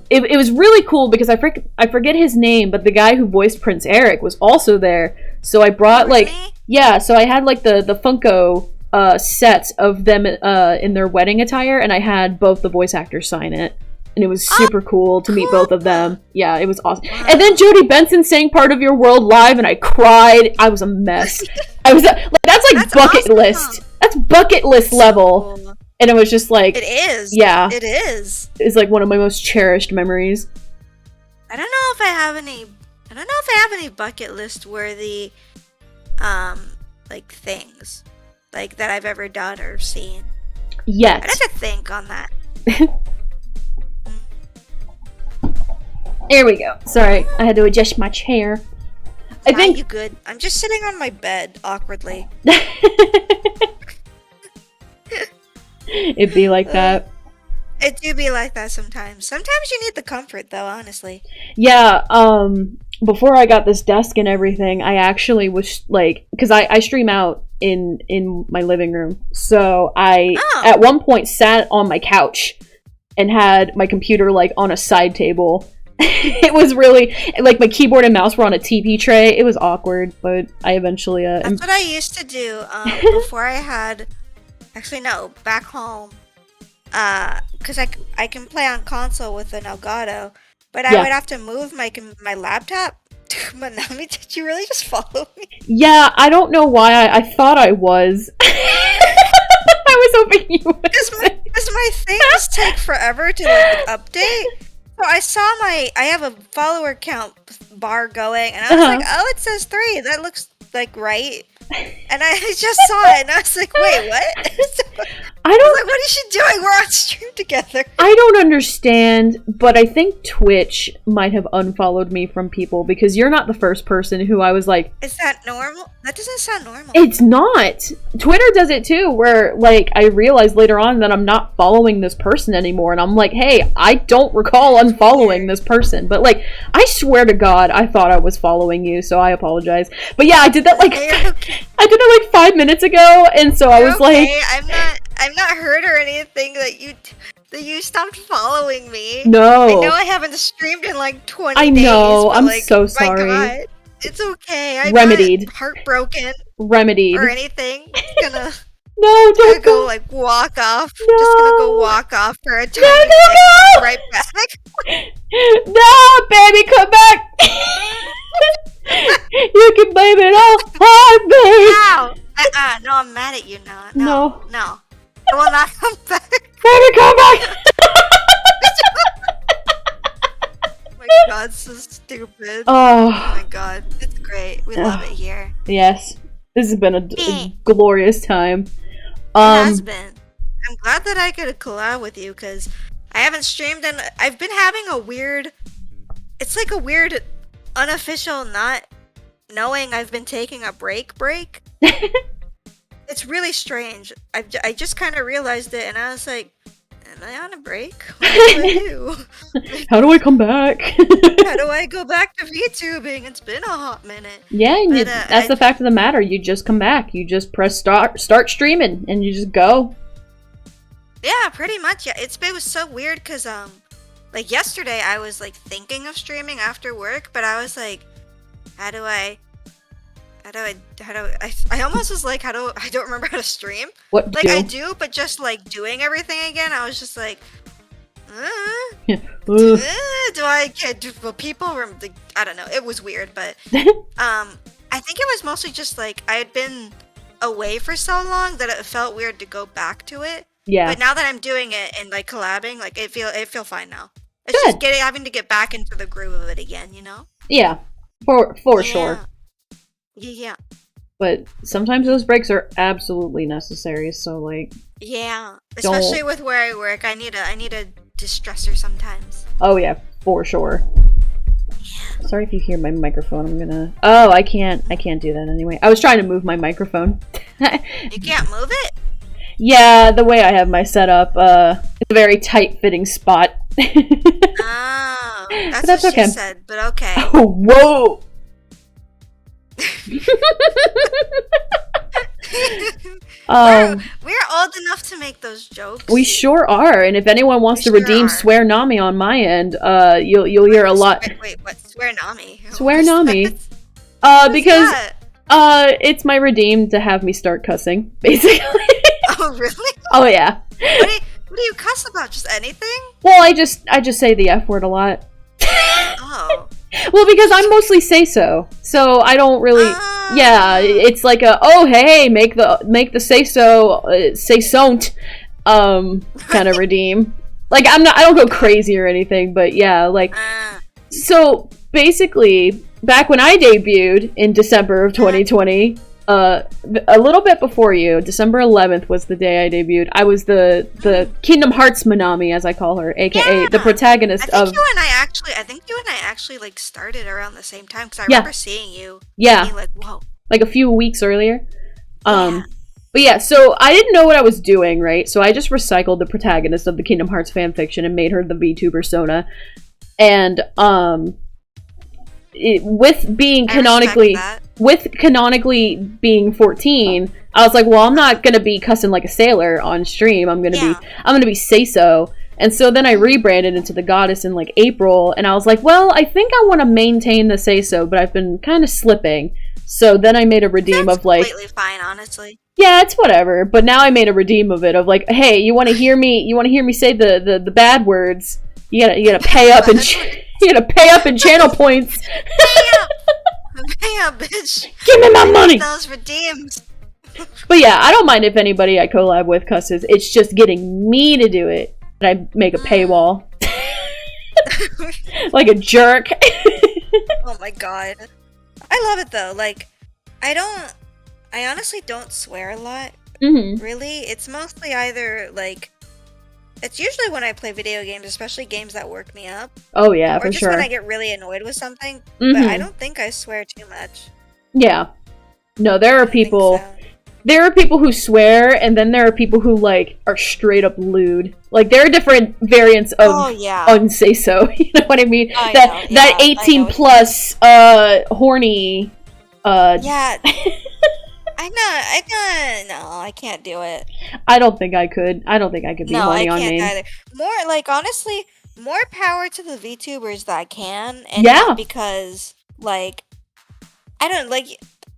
it was really cool because I forget his name, but the guy who voiced Prince Eric was also there. So I brought so I had like the Funko sets of them in their wedding attire, and I had both the voice actors sign it. And it was super cool to meet both of them. Yeah, it was awesome. Wow. And then Jodie Benson sang Part of Your World live, and I cried. I was a mess. I was that's bucket awesome. List. That's bucket list level. Cool. And it was just like... It is. Yeah. It is. It's like one of my most cherished memories. I don't know if I have any bucket list worthy things like that I've ever done or seen. Yet. I'd have to think on that. There we go. Sorry, I had to adjust my chair. I think you good. I'm just sitting on my bed awkwardly. It'd be like that. It do be like that sometimes. Sometimes you need the comfort, though. Honestly. Yeah. Before I got this desk and everything, I actually was like, because I stream out in my living room, so I at one point sat on my couch and had my computer like on a side table. It was really like my keyboard and mouse were on a TP tray. It was awkward, but I eventually that's what I used to do before I had back home because I can play on console with an Elgato, but I would have to move my laptop. But Nami, did you really just follow me? Yeah, I don't know why I thought I was. I was hoping you would. Because my things take forever to update. So I have a follower count bar going, and I was like, oh, it says 3. That looks like right. And I just saw it, and I was like, wait, what? I was like, what is she doing? We're on stream together. I don't understand, but I think Twitch might have unfollowed me from people because you're not the first person who I was like... Is that normal? That doesn't sound normal. It's not. Twitter does it too, where like I realized later on that I'm not following this person anymore, and I'm like, hey, I don't recall unfollowing this person. But like, I swear to God, I thought I was following you, so I apologize. But yeah, I did that like... Okay. I did that like 5 minutes ago, and so I was like... I'm not hurt or anything that you stopped following me. No. I know I haven't streamed in like 20 days. I know, I'm like, so sorry. My God, it's okay. I'm Remedied. not heartbroken. Remedied. Or anything. Just gonna... No, don't go like walk off. No. Just gonna go walk off for a time. No. Right back. No, baby, come back. You can blame it all on me. No. No, I'm mad at you now. No. I will not come back. Baby, come back. Oh my God, so stupid. Oh my God, it's great. We love it here. Yes, this has been a glorious time. It has been. I'm glad that I could collab with you because I haven't streamed and I've been having a weird. It's like a weird, unofficial not knowing I've been taking a break. It's really strange. I just kind of realized it, and I was like, "Am I on a break? What do I do? How do I come back? How do I go back to VTubing? It's been a hot minute." Yeah, and that's the fact of the matter. You just come back. You just press start streaming, and you just go. Yeah, pretty much. Yeah, it was so weird because Like yesterday, I was like thinking of streaming after work, but I was like, how do I? I almost was like, I don't remember how to stream. What Like I do? do, but just like doing everything again, I was just like, Ugh. do I get? Well, people were like, I don't know. It was weird, but I think it was mostly just like I had been away for so long that it felt weird to go back to it. Yeah. But now that I'm doing it and like collabing, like it feel fine now. It's Good. just having to get back into the groove of it again, you know? Yeah. For Yeah. sure. Yeah. But sometimes those breaks are absolutely necessary, so like Yeah. Especially with where I work, I need a distressor sometimes. oh yeah, for sure. Sorry if you hear my microphone. I'm gonna I can't do that anyway. I was trying to move my microphone. You can't move it? Yeah, the way I have my setup, it's a very tight fitting spot. Oh, But that's what okay. she said, but okay. Oh, whoa! We're old enough to make those jokes. We sure are, and if anyone wants to redeem Swear Nami on my end, you'll hear a lot. Wait, what? Swear Nami? Swear Nami. Because it's my redeem to have me start cussing, basically. Oh, really? Oh yeah. What do you cuss about? Just anything? Well, I just say the F word a lot. Oh. Well, because I'm mostly say so I don't really. Yeah, it's like a hey, make the say so kind of redeem. Like I don't go crazy or anything, but yeah, like so basically back when I debuted in December of 2020, a little bit before you, December 11th was the day I debuted. I was the Kingdom Hearts Manami, as I call her, aka the protagonist of. I think you and I actually like started around the same time because I remember seeing you. Yeah. Being like, whoa. Like a few weeks earlier. Yeah. But yeah, so I didn't know what I was doing, right? So I just recycled the protagonist of the Kingdom Hearts fanfiction and made her the VTuber Sona. And with being canonically being 14, I was like, well, I'm not gonna be cussing like a sailor on stream. I'm gonna be say so. And so then I rebranded into the goddess in like April, and I was like, well, I think I want to maintain the say so, but I've been kind of slipping. So then I made a redeem That's of like completely fine, honestly. yeah, it's whatever. But now I made a redeem of it of like, hey, you want to hear me say the bad words? You gotta pay up and you gotta pay up in channel points. Pay up, bitch. Give me my money. Those redeems. But yeah, I don't mind if anybody I collab with cusses. It's just getting me to do it. And I make a paywall. Like a jerk. Oh my god. I love it though. Like, I honestly don't swear a lot. Mm-hmm. Really. It's mostly either like, it's usually when I play video games, especially games that work me up. Oh yeah, or for just sure. when I get really annoyed with something. Mm-hmm. But I don't think I swear too much. Yeah. No, there are people. So. There are people who swear, and then there are people who like are straight up lewd. Like there are different variants of unsay so. You know what I mean? That 18 plus horny. Yeah. I can't do it. I don't think I could. I don't think I could be horny on main. Either. More like honestly, more power to the VTubers that can, and yeah, not because like I don't like.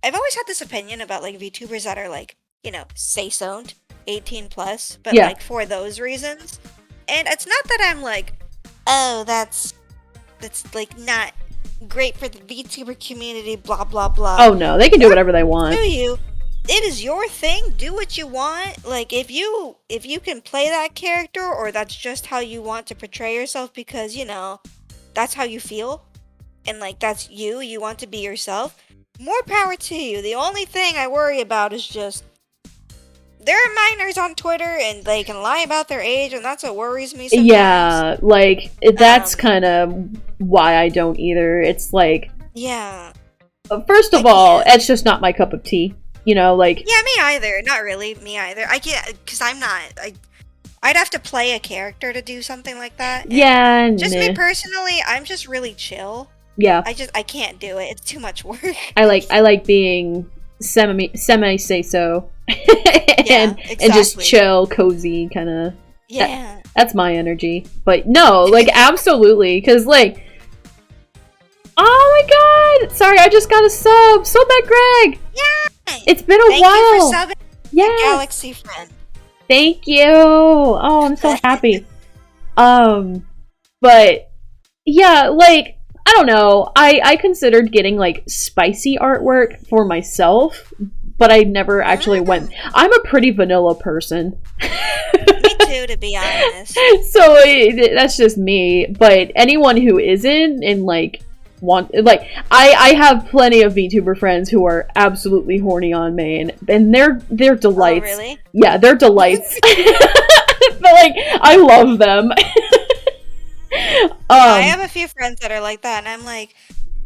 I've always had this opinion about like VTubers that are like, you know, say-so-ed, 18 plus, but like for those reasons. And it's not that I'm like, oh, that's like not great for the VTuber community, blah blah blah. Oh no, they can do whatever they want. Do you? It is your thing. Do what you want. Like if you can play that character, or that's just how you want to portray yourself because, you know, that's how you feel, and like that's you want to be yourself. More power to you. The only thing I worry about is just there are minors on Twitter and they can lie about their age, and that's what worries me sometimes. Yeah, like that's kind of why I don't either. It's like, yeah. First of all, it's just not my cup of tea. You know, like yeah, me either. Not really, me either. I can't because I'm not. I'd have to play a character to do something like that. Yeah, just me personally, I'm just really chill. Yeah. I can't do it. It's too much work. I like being semi say so. And just chill, cozy kind of. Yeah. That's my energy. But no, like, absolutely. Because, like, oh my god! Sorry, I just got a sub. So bad, Greg! Yeah! It's been a Thank while. you for subbing, yes. Galaxy friend. Thank you. Oh, I'm so happy. But yeah, like, I don't know. I considered getting like spicy artwork for myself, but I never actually went. I'm a pretty vanilla person. Me too, to be honest. So that's just me. But anyone who isn't and like I have plenty of VTuber friends who are absolutely horny on main, and they're delights. Oh, really? Yeah, they're delights. But like, I love them. I have a few friends that are like that, and I'm like,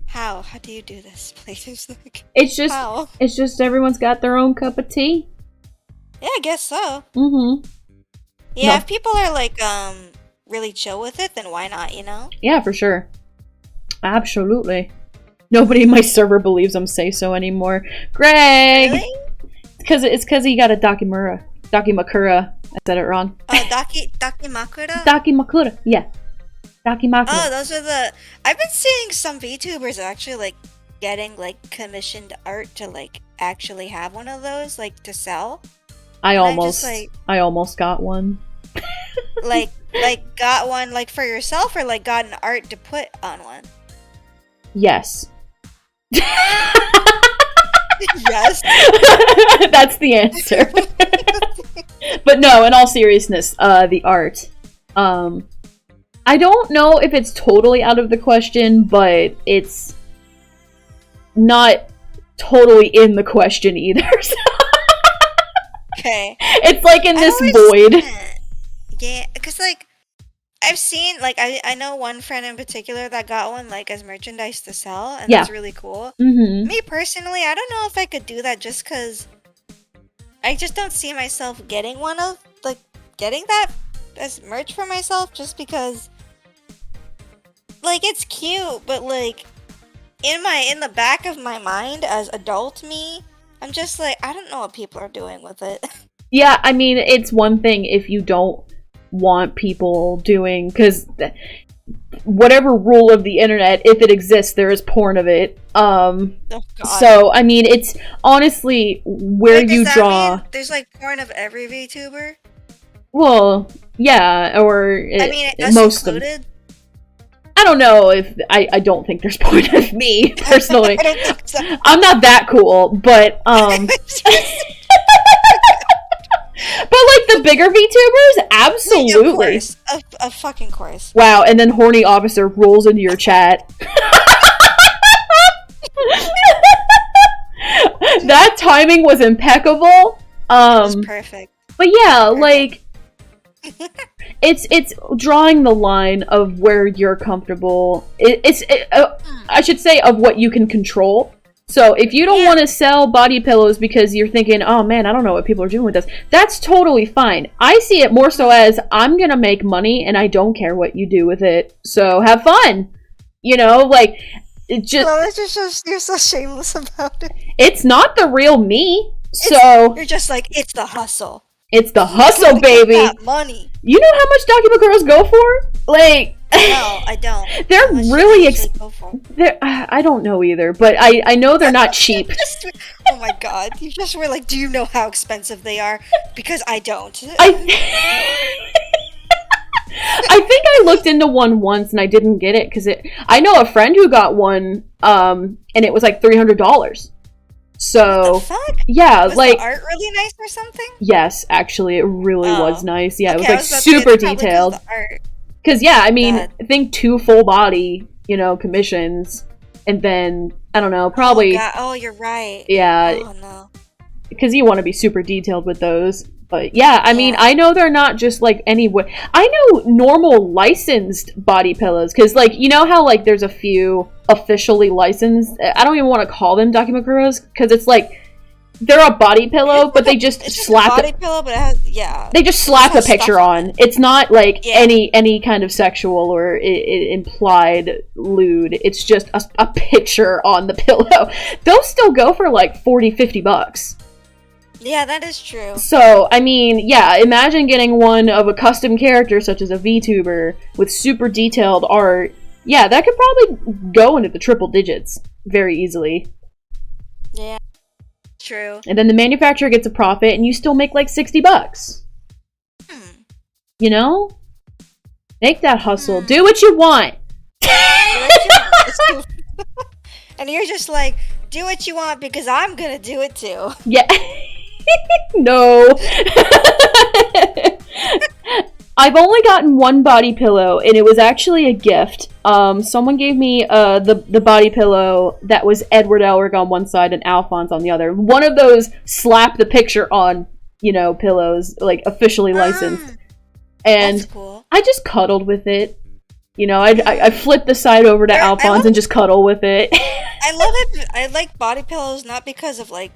how do you do this? Please, like, it's just everyone's got their own cup of tea. Yeah, I guess so. Mm-hmm. Yeah, No. if people are like really chill with it, then why not? You know? Yeah, for sure. Absolutely. Nobody in my server believes I'm say so anymore. Greg! Really? It's because he got a Dakimakura. I said it wrong. Dakimakura? Dakimakura, yeah. Dakimakura. Oh, those are the... I've been seeing some VTubers actually, like, getting, like, commissioned art to, like, actually have one of those, like, to sell. I almost got one. like, got one, like, for yourself, or, like, got an art to put on one? Yes. Yes. That's the answer. But no, in all seriousness, the art. I don't know if it's totally out of the question, but it's not totally in the question either. So. Okay. It's like in this void. Yeah, because, like, I've seen, like, I know one friend in particular that got one, like, as merchandise to sell, and that's really cool. Mm-hmm. Me, personally, I don't know if I could do that just because I just don't see myself getting one of, like, getting that as merch for myself, just because, like, it's cute, but, like, in the back of my mind, as adult me, I'm just like, I don't know what people are doing with it. Yeah, I mean, it's one thing if you don't want people doing, because whatever rule of the internet, if it exists, there is porn of it. So I mean, it's honestly where you draw. Mean there's like porn of every VTuber. Well, yeah, or I mean, most included? of them. I don't know if I don't think there's porn of me personally. I don't think so. I'm not that cool, but But like the bigger VTubers, absolutely. Of fucking course. Wow, and then horny officer rolls into your chat. That timing was impeccable. It was perfect. But yeah, like it's drawing the line of where you're comfortable. I should say of what you can control. So if you don't want to sell body pillows because you're thinking, oh man, I don't know what people are doing with this, that's totally fine. I see it more so as I'm gonna make money and I don't care what you do with it. So have fun. You know, like it just. Well, it's just you're so shameless about it. It's not the real me. So you're just like, it's the hustle. It's the hustle, baby. That money. You know how much Dakimakuras go for? Like. No, I don't. They're really expensive. I don't know either, but I know they're not cheap. Oh my god. You just were like, do you know how expensive they are? Because I don't. I think I looked into one once and I didn't get it because I know a friend who got one and it was like $300. So what the fuck? Yeah, was like the art really nice or something? Yes, actually, it really was nice. Yeah, okay, it was like super detailed. Because, yeah, I mean, I think 2 full body, commissions, and then, I don't know, probably... Oh, you're right. Yeah. Oh, no. Because you want to be super detailed with those. But, yeah, I mean, I know they're not just, like, I know normal licensed body pillows, because, like, you know how, like, there's a few officially licensed... I don't even want to call them Dakimakuras, because it's, like... They're a body pillow, but they just slap a body pillow, but it has, they just slap a picture on. It's not like any kind of sexual or implied lewd. It's just a picture on the pillow. Those still go for like $40-$50. Yeah, that is true. So, I mean, yeah, imagine getting one of a custom character such as a VTuber with super detailed art. Yeah, that could probably go into the triple digits very easily. Yeah, true. And then the manufacturer gets a profit and you still make like $60. You know? Make that hustle. Do what you want. And you're just like, do what you want because I'm gonna do it too. Yeah. No. I've only gotten one body pillow, and it was actually a gift. Someone gave me the body pillow that was Edward Elric on one side and Alphonse on the other. One of those slap the picture on, pillows, like officially licensed. And that's cool. I just cuddled with it. I flipped the side over to Alphonse and just cuddle with it. I love it. I like body pillows not because of like,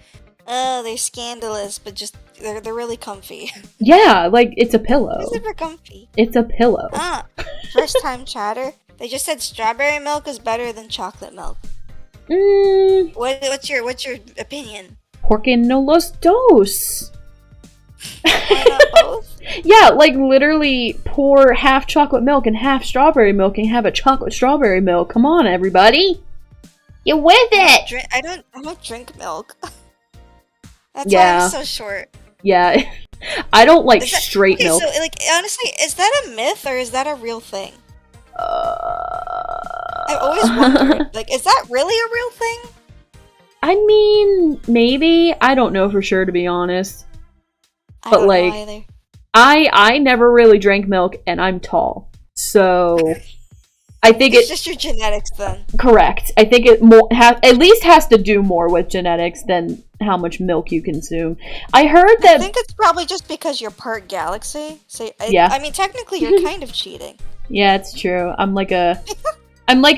they're scandalous, but just they're really comfy. Yeah, like it's a pillow. They're super comfy. It's a pillow. First time chatter. They just said strawberry milk is better than chocolate milk. What's your opinion? Porque no los dos. Why not both? Yeah, like literally pour half chocolate milk and half strawberry milk and have a chocolate strawberry milk. Come on, everybody. You're with it. I don't drink milk. That's why I'm so short. Yeah. I don't like straight milk. So, like, honestly, is that a myth or is that a real thing? I always wondered, like, is that really a real thing? I mean, maybe. I don't know for sure, to be honest. I don't know either. I never really drank milk, and I'm tall. So, I think it's just your genetics, then. Correct. I think it at least has to do more with genetics than how much milk you consume. I heard that. I think it's probably just because you're part galaxy. So yeah. I mean, technically, you're kind of cheating. Yeah, it's true. I'm like a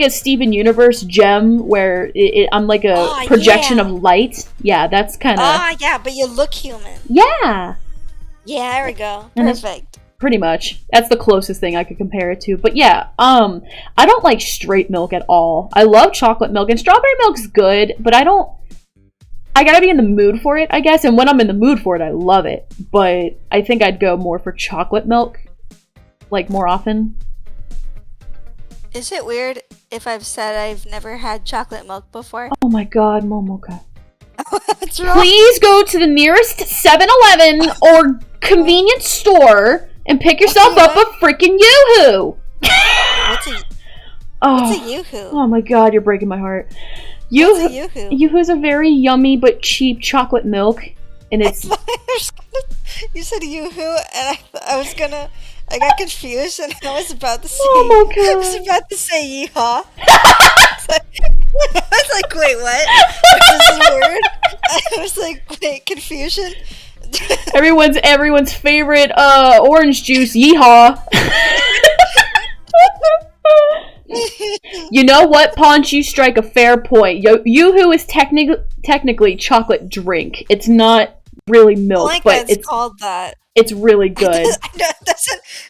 Steven Universe gem where I'm like a projection of light. Yeah, that's kind of. Yeah, but you look human. Yeah. Yeah, there we go. Perfect. Pretty much. That's the closest thing I could compare it to. But yeah, I don't like straight milk at all. I love chocolate milk, and strawberry milk's good, but I gotta be in the mood for it, I guess. And when I'm in the mood for it, I love it. But I think I'd go more for chocolate milk, like, more often. Is it weird if I've said I've never had chocolate milk before? Oh my god, Momoka. What's wrong? Please go to the nearest 7-Eleven or convenience store and pick yourself up a freaking Yoo-hoo! What's a Yoo-hoo? Oh my god, you're breaking my heart. What's a Yoo-hoo? Yoo-hoo's a very yummy but cheap chocolate milk, and it's... You said Yoo-hoo, and I got confused, and I was about to say... Oh my god. I was about to say yeehaw. I was like, wait, what? This is weird. I was like, wait, confusion? Everyone's favorite orange juice, yeehaw. You know what, Paunch? You strike a fair point. Yoo-hoo is technically chocolate drink. It's not really milk, but it's called that. It's really good.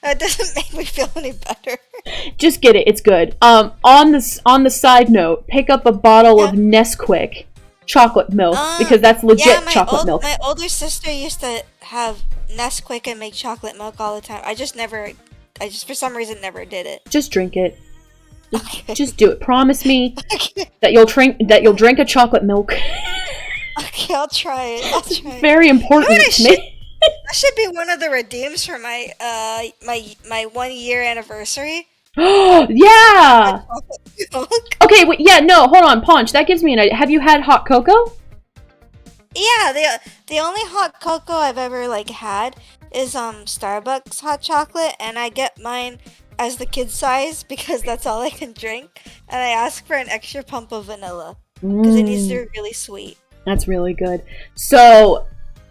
That doesn't make me feel any better. Just get it. It's good. On the side note, pick up a bottle of Nesquik chocolate milk because that's legit chocolate milk. My older sister used to have Nesquik and make chocolate milk all the time. I just for some reason never did it. Just drink it. Just do it. Promise me that you'll drink a chocolate milk. Okay, I'll try it. Very important to me. That should be one of the redeems for my my 1 year anniversary. Yeah. Okay, wait, yeah, no, hold on, Paunch. That gives me an idea. Have you had hot cocoa? Yeah, the only hot cocoa I've ever had is Starbucks hot chocolate, and I get mine as the kid size because that's all I can drink, and I ask for an extra pump of vanilla because it needs to be really sweet. That's really good. So,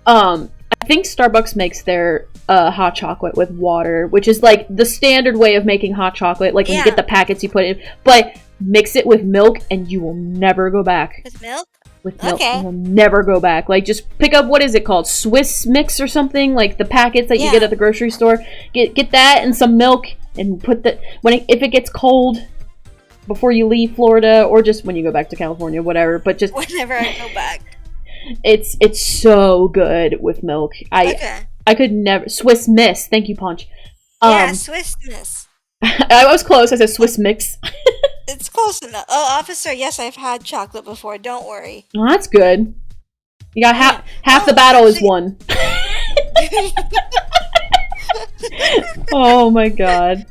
I think Starbucks makes their hot chocolate with water, which is like the standard way of making hot chocolate. Like when you get the packets, you put it in. But mix it with milk, and you will never go back. With milk? With milk, you will never go back. Like just pick up, what is it called, Swiss Mix or something? Like the packets that you get at the grocery store. Get that and some milk, and put if it gets cold before you leave Florida, or just when you go back to California, whatever. But just whenever I go back. It's so good with milk. Okay. I could never Swiss Miss. Thank you, Punch. Yeah, Swiss Miss. I was close. I said Swiss Mix. It's close enough. Oh, officer, yes, I've had chocolate before. Don't worry. Oh, that's good. You got Yeah. half the Oh, battle is actually- won. Oh my god.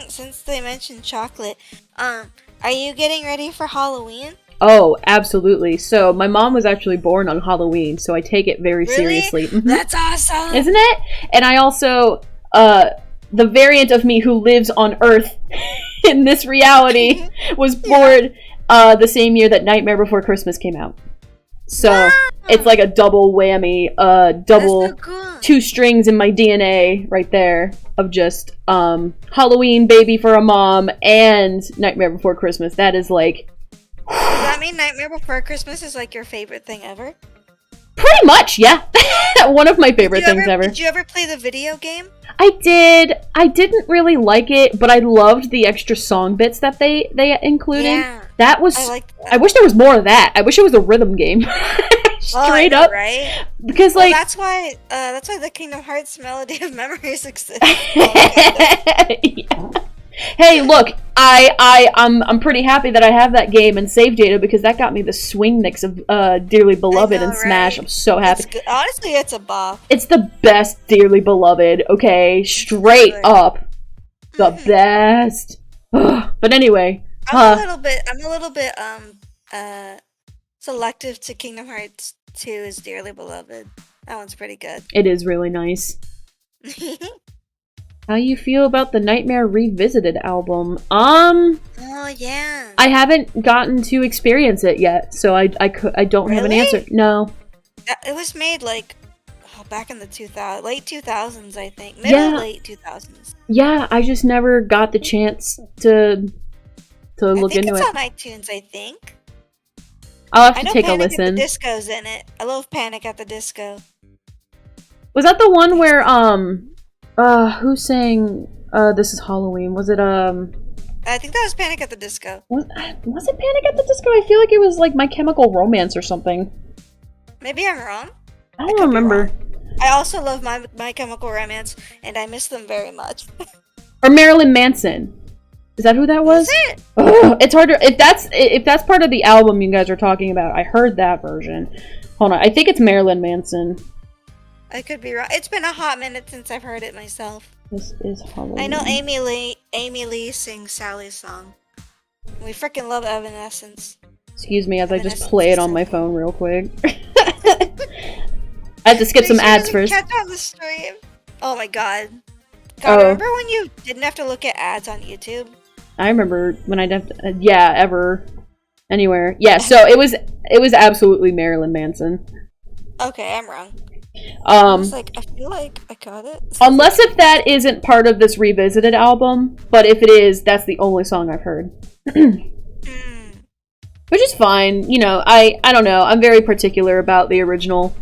Since they mentioned chocolate, are you getting ready for Halloween? Oh, absolutely. So my mom was actually born on Halloween, so I take it very Really? seriously. Mhm. That's awesome. Isn't it? And I also, the variant of me who lives on Earth in this reality was born the same year that Nightmare Before Christmas came out. So Wow. it's like a double whammy, double That's so cool. 2 strings in my DNA right there of just Halloween, Baby for a Mom, and Nightmare Before Christmas. That is like... Does that mean Nightmare Before Christmas is like your favorite thing ever? Pretty much, yeah. One of my favorite things ever. Did you ever play the video game? I did. I didn't really like it, but I loved the extra song bits that they included. Yeah. That was... I liked that. I wish there was more of that. I wish it was a rhythm game. Straight up. Right? Because, Well, like... that's why the Kingdom Hearts Melody of Memories exists. Yeah. Hey, look, I'm pretty happy that I have that game and save data because that got me the swing mix of Dearly Beloved know, and Smash. right? I'm so happy. It's good. Honestly, it's a bop. It's the best Dearly Beloved, okay? Straight Really? up. The best. But anyway. I'm a little bit selective to Kingdom Hearts 2's Dearly Beloved. That one's pretty good. It is really nice. How you feel about the Nightmare Revisited album? Oh yeah. I haven't gotten to experience it yet, so I don't have an Really? answer. No. It was made like back in the late 2000s, I think. Yeah. Late 2000s. Yeah, I just never got the chance to look into it's it. on iTunes, I think. I'll have I to know take a Panic listen. at the Disco's in it. I love Panic at the Disco. Was that the one where who sang This Is Halloween? Was it I think that was Panic at the Disco. was it Panic at the Disco? I feel like it was like My Chemical Romance or something. Maybe I'm wrong. I could don't be remember. I also love My Chemical Romance, and I miss them very much. Or Marilyn Manson. Is that who that was? it? Ugh, it's hard to if that's part of the album you guys are talking about. I heard that version. Hold on, I think it's Marilyn Manson. I could be wrong. It's been a hot minute since I've heard it myself. This is Halloween. I know Amy Lee sings Sally's song. We freaking love Evanescence. Excuse me as I just Evanescence play is it on so my good. phone real quick. I have to skip some Make sure ads to first. Catch on the stream. Oh my god. Oh. Remember when you didn't have to look at ads on YouTube? I remember when I'd have to, ever, anywhere. Yeah, so it was absolutely Marilyn Manson. Okay, I'm wrong. I was like, I feel like I got it. Unless if that isn't part of this revisited album, but if it is, that's the only song I've heard. Which is fine, you know, I don't know, I'm very particular about the original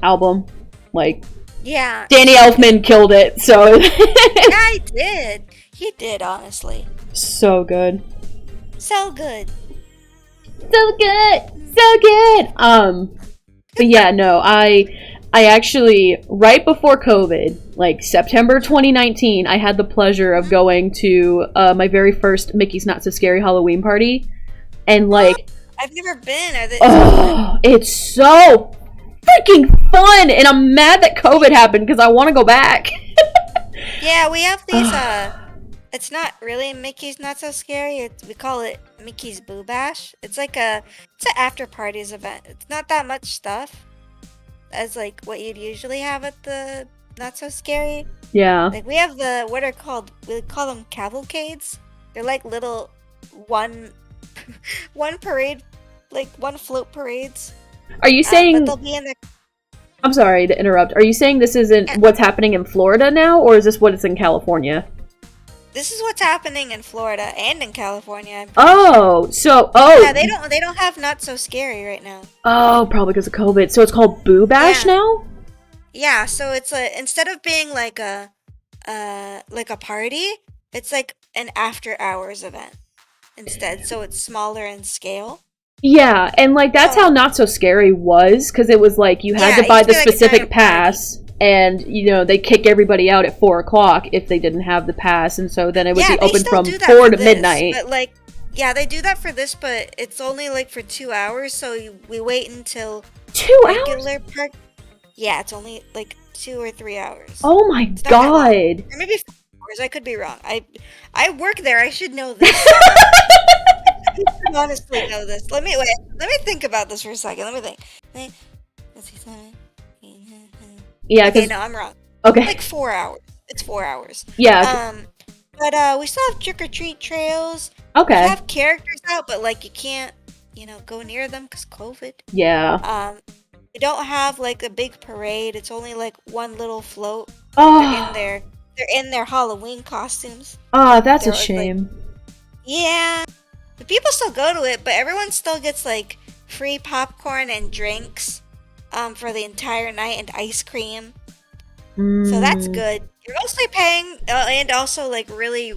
album. Like, Yeah. Danny Elfman killed it, so... Yeah, I did. He did, honestly. So good. So good. So good! So good! But yeah, no, I actually, right before COVID, like September 2019, I had the pleasure of going to my very first Mickey's Not So Scary Halloween party. And like... I've never been. Oh, it's so freaking fun! And I'm mad that COVID happened because I want to go back. Yeah, we have these, it's not really Mickey's Not So Scary. We call it Mickey's Boo Bash. It's like it's an after parties event. It's not that much stuff as like what you'd usually have at the Not So Scary. Yeah. Like we have what are called, we call them cavalcades. They're like little one parade, like one float parades. Are you saying... but they'll be in the... I'm sorry to interrupt. Are you saying this isn't what's happening in Florida now, or is this what it's in California? This is what's happening in Florida and in California. Oh, so Yeah, they don't have Not So Scary right now. Oh, probably because of COVID. So it's called Boo Bash now? Yeah, so it's instead of being like a party, it's like an after hours event instead. So it's smaller in scale. Yeah, and like that's how Not So Scary was, because it was like you had to buy the specific pass, and they kick everybody out at 4:00 if they didn't have the pass, and so then it would be open from 4 to midnight. But like, yeah, they do that for this, but it's only like for 2 hours, so we wait until 2 regular hours. park. Yeah, it's only like 2 or 3 hours. Oh my god! Or maybe 4 hours. I could be wrong. I work there. I should know this. I honestly know this. Let me think about this for a second. Let me think. Yeah. Okay, no, I'm wrong. Okay. Like 4 hours. It's 4 hours. Yeah. But we still have trick or treat trails. Okay. We have characters out, but like you can't, go near them because COVID. Yeah. We don't have like a big parade. It's only like one little float. Oh. They're in their Halloween costumes. Oh, that's a shame. Yeah. The people still go to it, but everyone still gets like free popcorn and drinks for the entire night and ice cream. So that's good. You're mostly paying and also like really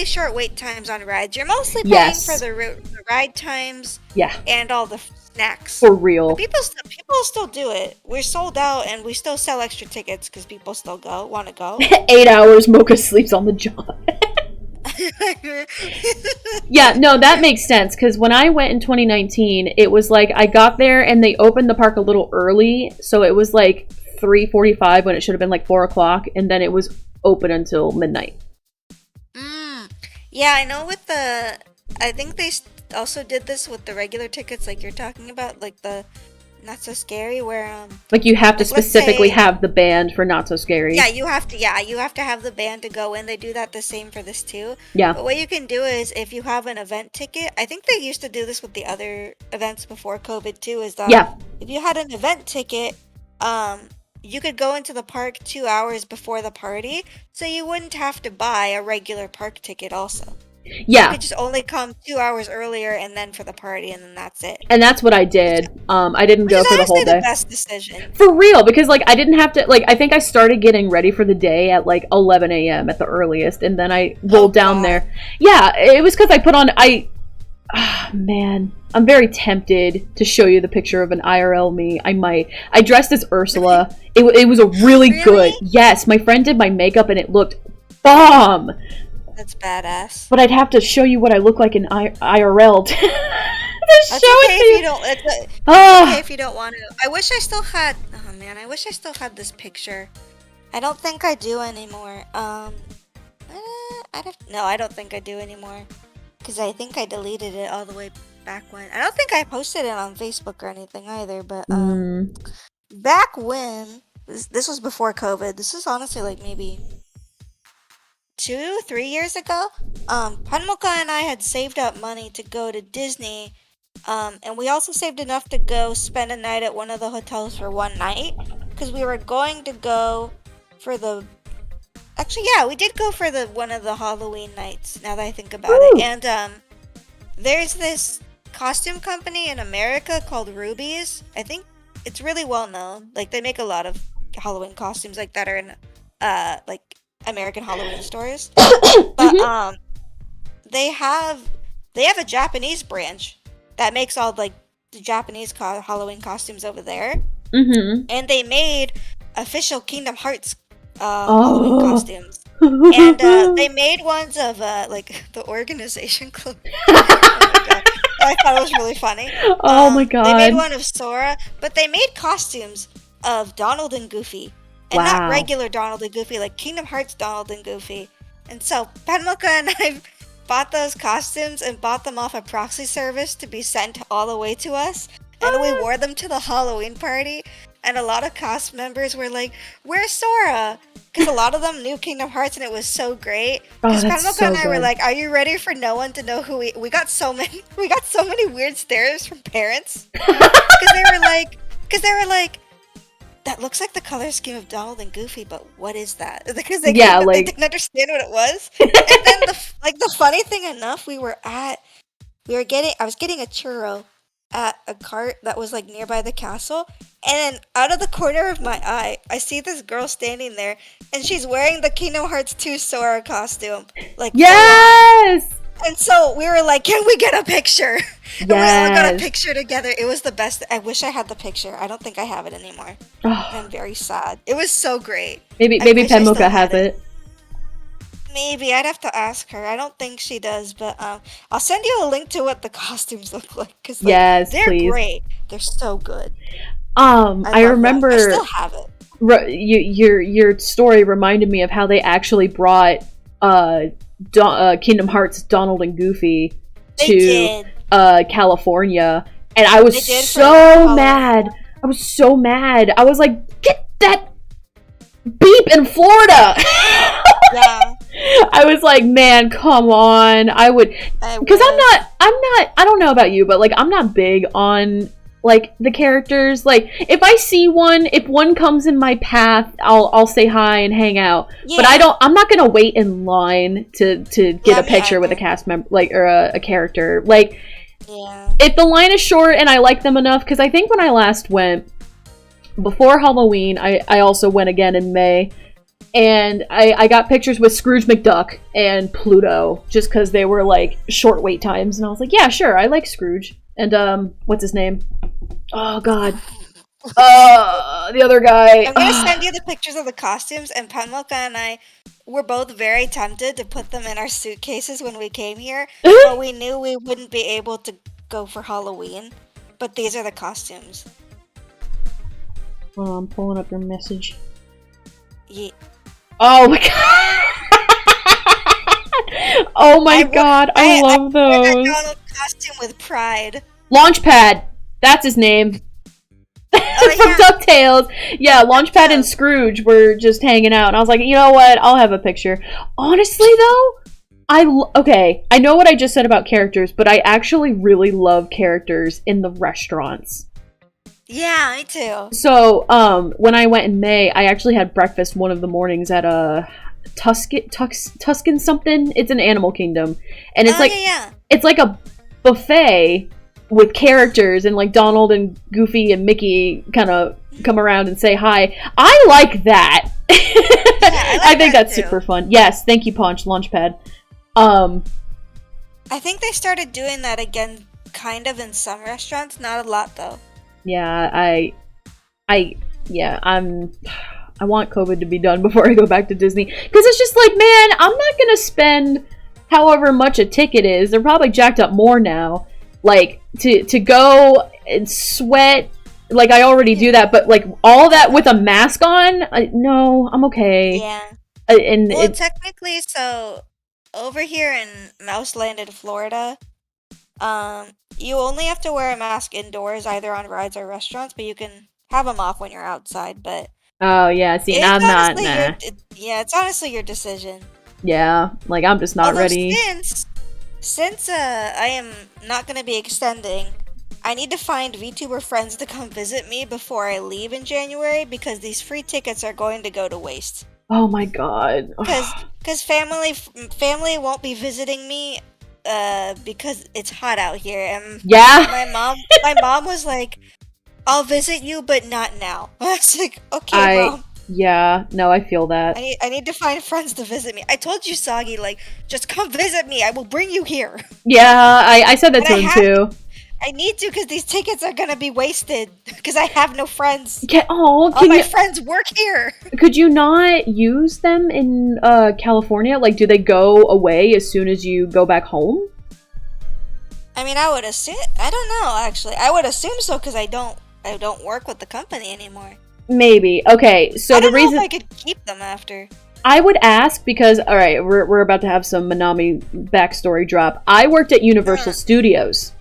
short wait times on rides. You're mostly paying for the ride times. Yeah. And all the snacks. For real. But people still do it. We're sold out and we still sell extra tickets because people still want to go. 8 hours, Mocha sleeps on the job. Yeah, no, that makes sense, because when I went in 2019, it was like I got there and they opened the park a little early, so it was like 3:45 when it should have been like 4:00, and then it was open until midnight. Yeah, I know I think they also did this with the regular tickets like you're talking about, like the Not So Scary, where like you have to specifically have the band for Not So Scary. Yeah, you have to have the band to go in. They do that the same for this too. Yeah. But what you can do is if you have an event ticket, I think they used to do this with the other events before COVID too, is that if you had an event ticket, you could go into the park 2 hours before the party, so you wouldn't have to buy a regular park ticket also. Yeah. You could just only come 2 hours earlier and then for the party, and then that's it. And that's what I did. I didn't go for the whole day. The best decision. For real, because like I didn't have to, like, I think I started getting ready for the day at like 11 a.m. at the earliest, and then I rolled down there. Yeah, it was because I put on, man, I'm very tempted to show you the picture of an IRL me. I might. I dressed as Ursula. It was a really good. Yes, my friend did my makeup and it looked bomb. That's badass. But I'd have to show you what I look like in IRL. That's okay if you don't. It's okay if you don't want to. I wish I still had. Oh man, I wish I still had this picture. I don't think I do anymore. I don't think I do anymore. Because I think I deleted it all the way back when. I don't think I posted it on Facebook or anything either. But back when this was before COVID. This is honestly like maybe 2-3 years ago. Momoka and I had saved up money to go to Disney. And we also saved enough to go spend a night at one of the hotels for one night. Because we were going to go for the... Actually, yeah, we did go for one of the Halloween nights, now that I think about it. And there's this costume company in America called Ruby's. I think it's really well known. Like, they make a lot of Halloween costumes like that are in, like, American Halloween stores. But, they have a Japanese branch that makes all, like, the Japanese Halloween costumes over there. And they made official Kingdom Hearts Halloween costumes. And they made ones of like the organization club. Oh my god. I thought it was really funny. Oh my god. They made one of Sora, but they made costumes of Donald and Goofy. And not regular Donald and Goofy, like Kingdom Hearts Donald and Goofy. And so Momoka and I bought those costumes and bought them off a proxy service to be sent all the way to us. And we wore them to the Halloween party. And a lot of cast members were like, "Where's Sora?" Because a lot of them knew Kingdom Hearts, and it was so great. Because Momoka and I were like, "Are you ready for no one to know who we got so many weird stares from parents." Because they were like, "That looks like the color scheme of Donald and Goofy, but what is that?" Because they didn't understand what it was. And then the funny thing enough, I was getting a churro at a cart that was like nearby the castle, and then out of the corner of my eye I see this girl standing there, and she's wearing the Kingdom Hearts 2 Sora costume. Like, yes, And so we were like, can we get a picture? And we all got a Yes. picture together. It was the best. I wish I had the picture. I don't think I have it anymore. Oh, I'm very sad. It was so great. maybe I maybe wish I still Penmoka has had it. Maybe. I'd have to ask her. I don't think she does, but I'll send you a link to what the costumes look like. Because, like, Yes, they're please. great. They're so good. I love them. I remember still have it. your story reminded me of how they actually brought Kingdom Hearts Donald and Goofy They to did. California, and I was They did for so Halloween. mad. I was so mad. I was like, get that beep in Florida. Yeah. I was like, man, come on. I would, because I don't know about you, but like, I'm not big on like the characters. Like, if I see one, if one comes in my path, I'll say hi and hang out. Yeah. But I'm not gonna wait in line to get Yeah, a picture with a cast member, like, or a character. Like, Yeah. if the line is short and I like them enough, because I think when I last went before Halloween, I also went again in May. And I got pictures with Scrooge McDuck and Pluto just because they were like short wait times, and I was like, yeah, sure, I like Scrooge. And what's his name? Oh God, the other guy. I'm gonna send you the pictures of the costumes, and Penmoka and I were both very tempted to put them in our suitcases when we came here, but we knew we wouldn't be able to go for Halloween. But these are the costumes. Oh, I'm pulling up your message. Ye- Oh my God! Oh my God, I love wore that those. Donald costume with pride. Launchpad, that's his name. Oh, From yeah. DuckTales. Yeah, Launchpad and Scrooge were just hanging out, and I was like, you know what? I'll have a picture. Honestly, though, okay, I know what I just said about characters, but I actually really love characters in the restaurants. Yeah, me too. So, when I went in May, I actually had breakfast one of the mornings at a Tuscan something. It's an Animal Kingdom, and it's it's like a buffet with characters, and like Donald and Goofy and Mickey kind of come around and say hi. I like that. I think that's too. super fun. Yes, thank you, Paunch Launchpad. I think they started doing that again, kind of in some restaurants. Not a lot though. Yeah, I want COVID to be done before I go back to Disney, because it's just like, man, I'm not gonna spend however much a ticket is. They're probably jacked up more now. Like, to go and sweat, like, I already do that, but like all that with a mask on, no, I'm okay. Yeah. And Well, technically, so over here in Mouseland in Florida, you only have to wear a mask indoors, either on rides or restaurants, but you can have them off when you're outside. But oh yeah, see, it's I'm not. honestly Nah. it's honestly your decision. Yeah, like I'm just not Although ready. Since I am not gonna be extending, I need to find VTuber friends to come visit me before I leave in January, because these free tickets are going to go to waste. Oh my God. Because family won't be visiting me because it's hot out here, and Yeah. my mom was like, I'll visit you, but not now. I was like, okay, Mom. Yeah, no, I feel that. I need to find friends to visit me. I told you, Soggy, like, just come visit me. I will bring you here. Yeah, I said that to him too. I need to, because these tickets are gonna be wasted, because I have no friends. All my friends work here. Could you not use them in California? Like, do they go away as soon as you go back home? I mean, I would assume. I don't know, actually. I would assume so, because I don't work with the company anymore. Maybe. Okay, so I don't the reason know if I could keep them after. I would ask, because all right, we're about to have some Manami backstory drop. I worked at Universal Studios.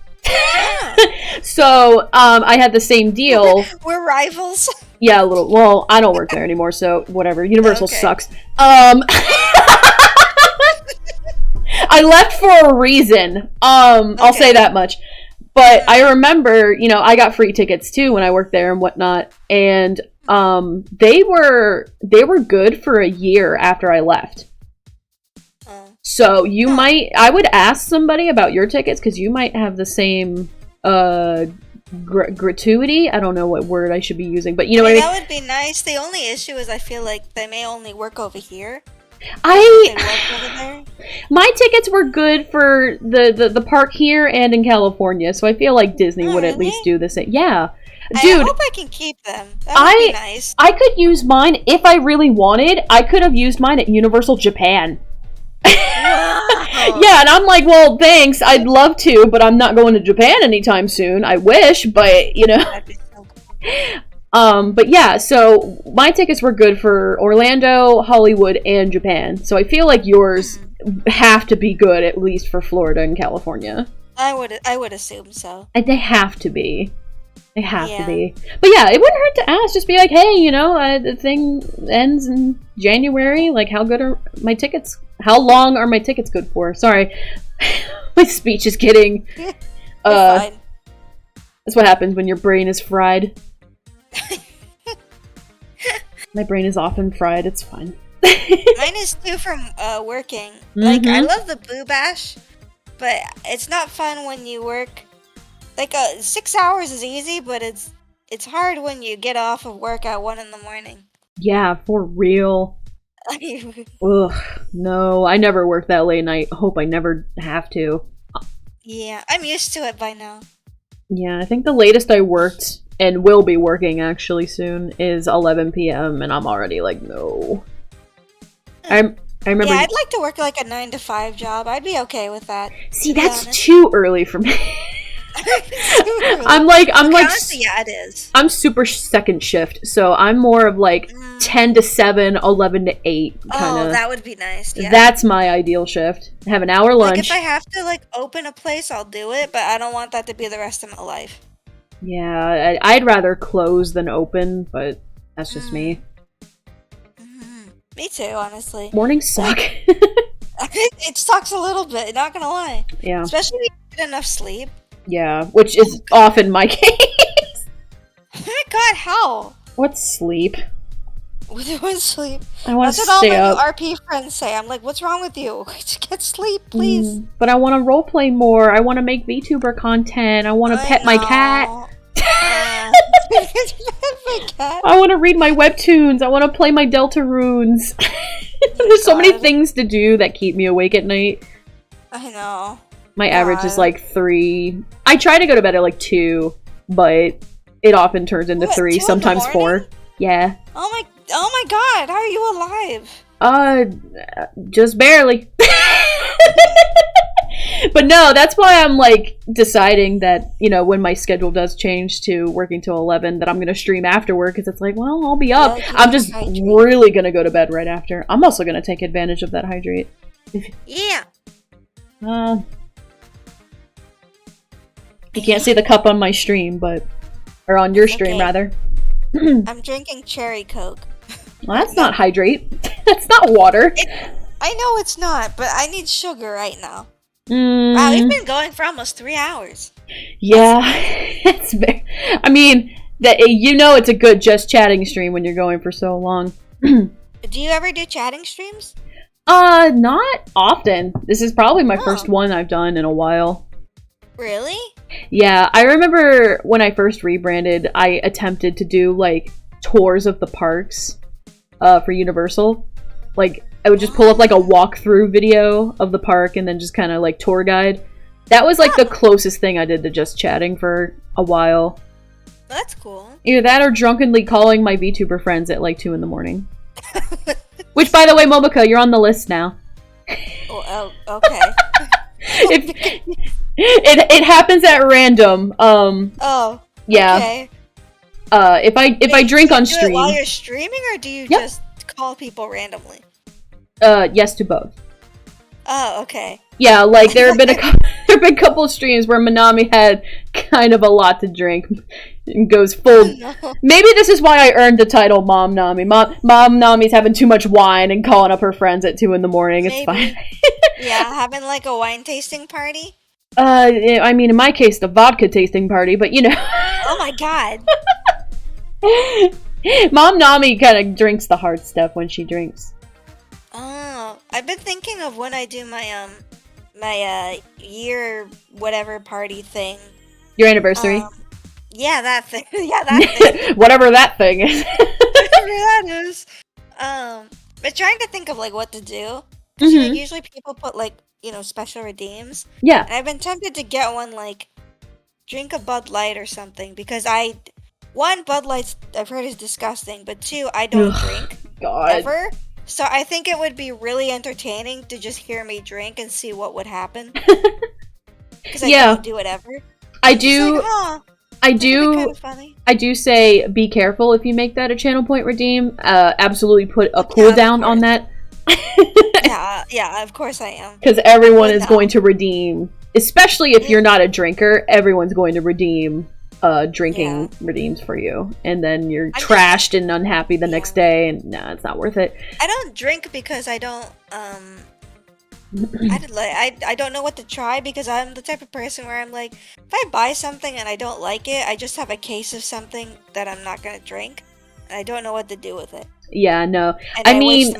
So, I had the same deal. We're rivals. Yeah, a little. Well, I don't work there anymore, so whatever. Universal sucks. I left for a reason. I'll say that much. But I remember, I got free tickets too when I worked there and whatnot, and they were good for a year after I left. So I would ask somebody about your tickets, because you might have the same gratuity. I don't know what word I should be using, but you know what I mean? That would be nice. The only issue is I feel like they may only work over here. They work over there? My tickets were good for the park here and in California, so I feel like Disney would at least do the same. Yeah. Dude, I hope I can keep them. That would be nice. I could use mine if I really wanted. I could have used mine at Universal Japan. Yeah, and I'm like, well, thanks. I'd love to, but I'm not going to Japan anytime soon. I wish, but you know. That'd be so cool. But yeah, so my tickets were good for Orlando, Hollywood, and Japan. So I feel like yours have to be good at least for Florida and California. I would assume so. They have to be. They have to be. But yeah, it wouldn't hurt to ask. Just be like, hey, you know, the thing ends in January. Like, how good are my tickets? How long are my tickets good for? Sorry. My speech is getting... Fine. That's what happens when your brain is fried. My brain is often fried. It's fine. Mine is too from working. Like, I love the Boo Bash, but it's not fun when you work. Like, 6 hours is easy, but it's hard when you get off of work at 1 a.m. Yeah, for real. Ugh, no, I never work that late, and I hope I never have to. Yeah, I'm used to it by now. Yeah, I think the latest I worked, and will be working actually soon, is 11 p.m., and I'm already like, no. I remember... Yeah, I'd like to work like a 9 to 5 job. I'd be okay with that. See, that's too early for me. I'm like honestly, yeah, it is. I'm super second shift, so I'm more of like 10 to 7, 11 to 8 kind of. Oh, that would be nice. Yeah. That's my ideal shift. Have an hour lunch. Like, if I have to like open a place, I'll do it, but I don't want that to be the rest of my life. Yeah, I'd rather close than open, but that's just me. Me too, honestly. Mornings suck. It sucks a little bit, not gonna lie. Yeah. Especially if you get enough sleep. Yeah, which is often my case. Oh my god, how? What's sleep? With sleep. I want to stay up. That's what all my up. RP friends say. I'm like, what's wrong with you? Get sleep, please. But I want to roleplay more. I want to make VTuber content. I want to pet my cat. My cat. I want to read my webtoons. I want to play my Delta runes. There's so many things to do that keep me awake at night. I know. My average is like 3. I try to go to bed at like 2, but it often turns into 3, sometimes 4. Yeah. Oh my god, how are you alive? Just barely. But no, that's why I'm like deciding that, you know, when my schedule does change to working till 11, that I'm gonna stream after work, because it's like, well, I'll be up. I'm just really gonna go to bed right after. I'm also gonna take advantage of that hydrate. Yeah. You can't see the cup on my stream, or on your stream rather. I'm drinking cherry Coke. Well, that's not hydrate. That's not water. I know it's not, but I need sugar right now. Wow, we've been going for almost 3 hours. Yeah, it's very, I mean, you know it's a good just chatting stream when you're going for so long. Do you ever do chatting streams? Not often. This is probably my first one I've done in a while. Really? Yeah, I remember when I first rebranded, I attempted to do, like, tours of the parks, for Universal. Like, I would just pull up, like, a walkthrough video of the park and then just kind of, like, tour guide. That was, like, the closest thing I did to just chatting for a while. That's cool. Either that or drunkenly calling my VTuber friends at, like, 2 in the morning. Which, by the way, Momoka, you're on the list now. Oh, okay. It happens at random. Oh. Yeah. Okay. If I drink on stream. Do it while you're streaming, or do you just call people randomly? Yes to both. Oh, okay. Yeah, like there have been a couple of streams where Manami had kind of a lot to drink and goes full. Oh, no. Maybe this is why I earned the title Mom Nami. Mom Nami's having too much wine and calling up her friends at 2 in the morning. It's fine. Yeah, having like a wine tasting party. I mean, in my case, the vodka tasting party, but you know. Oh my god. Mom Nami kind of drinks the hard stuff when she drinks. Oh, I've been thinking of when I do my my year whatever party thing. Your anniversary? Yeah, that thing. Yeah, that thing. Whatever that thing is. Whatever that is. But trying to think of like what to do. Because usually people put like, special redeems. Yeah. And I've been tempted to get one like drink a Bud Light or something because one, Bud Light I've heard is disgusting, but two, I don't drink ever. So I think it would be really entertaining to just hear me drink and see what would happen. Because I don't do it ever. I do. Like, I do say be careful if you make that a channel point redeem. Absolutely put a cooldown on that. yeah, of course I am. Because everyone is going to redeem, especially if you're not a drinker, everyone's going to redeem drinking redeems for you. And then you're trashed and unhappy the next day, and nah, it's not worth it. I don't drink because I don't, I don't know what to try because I'm the type of person where I'm like, if I buy something and I don't like it, I just have a case of something that I'm not going to drink, and I don't know what to do with it. Yeah, no. I mean,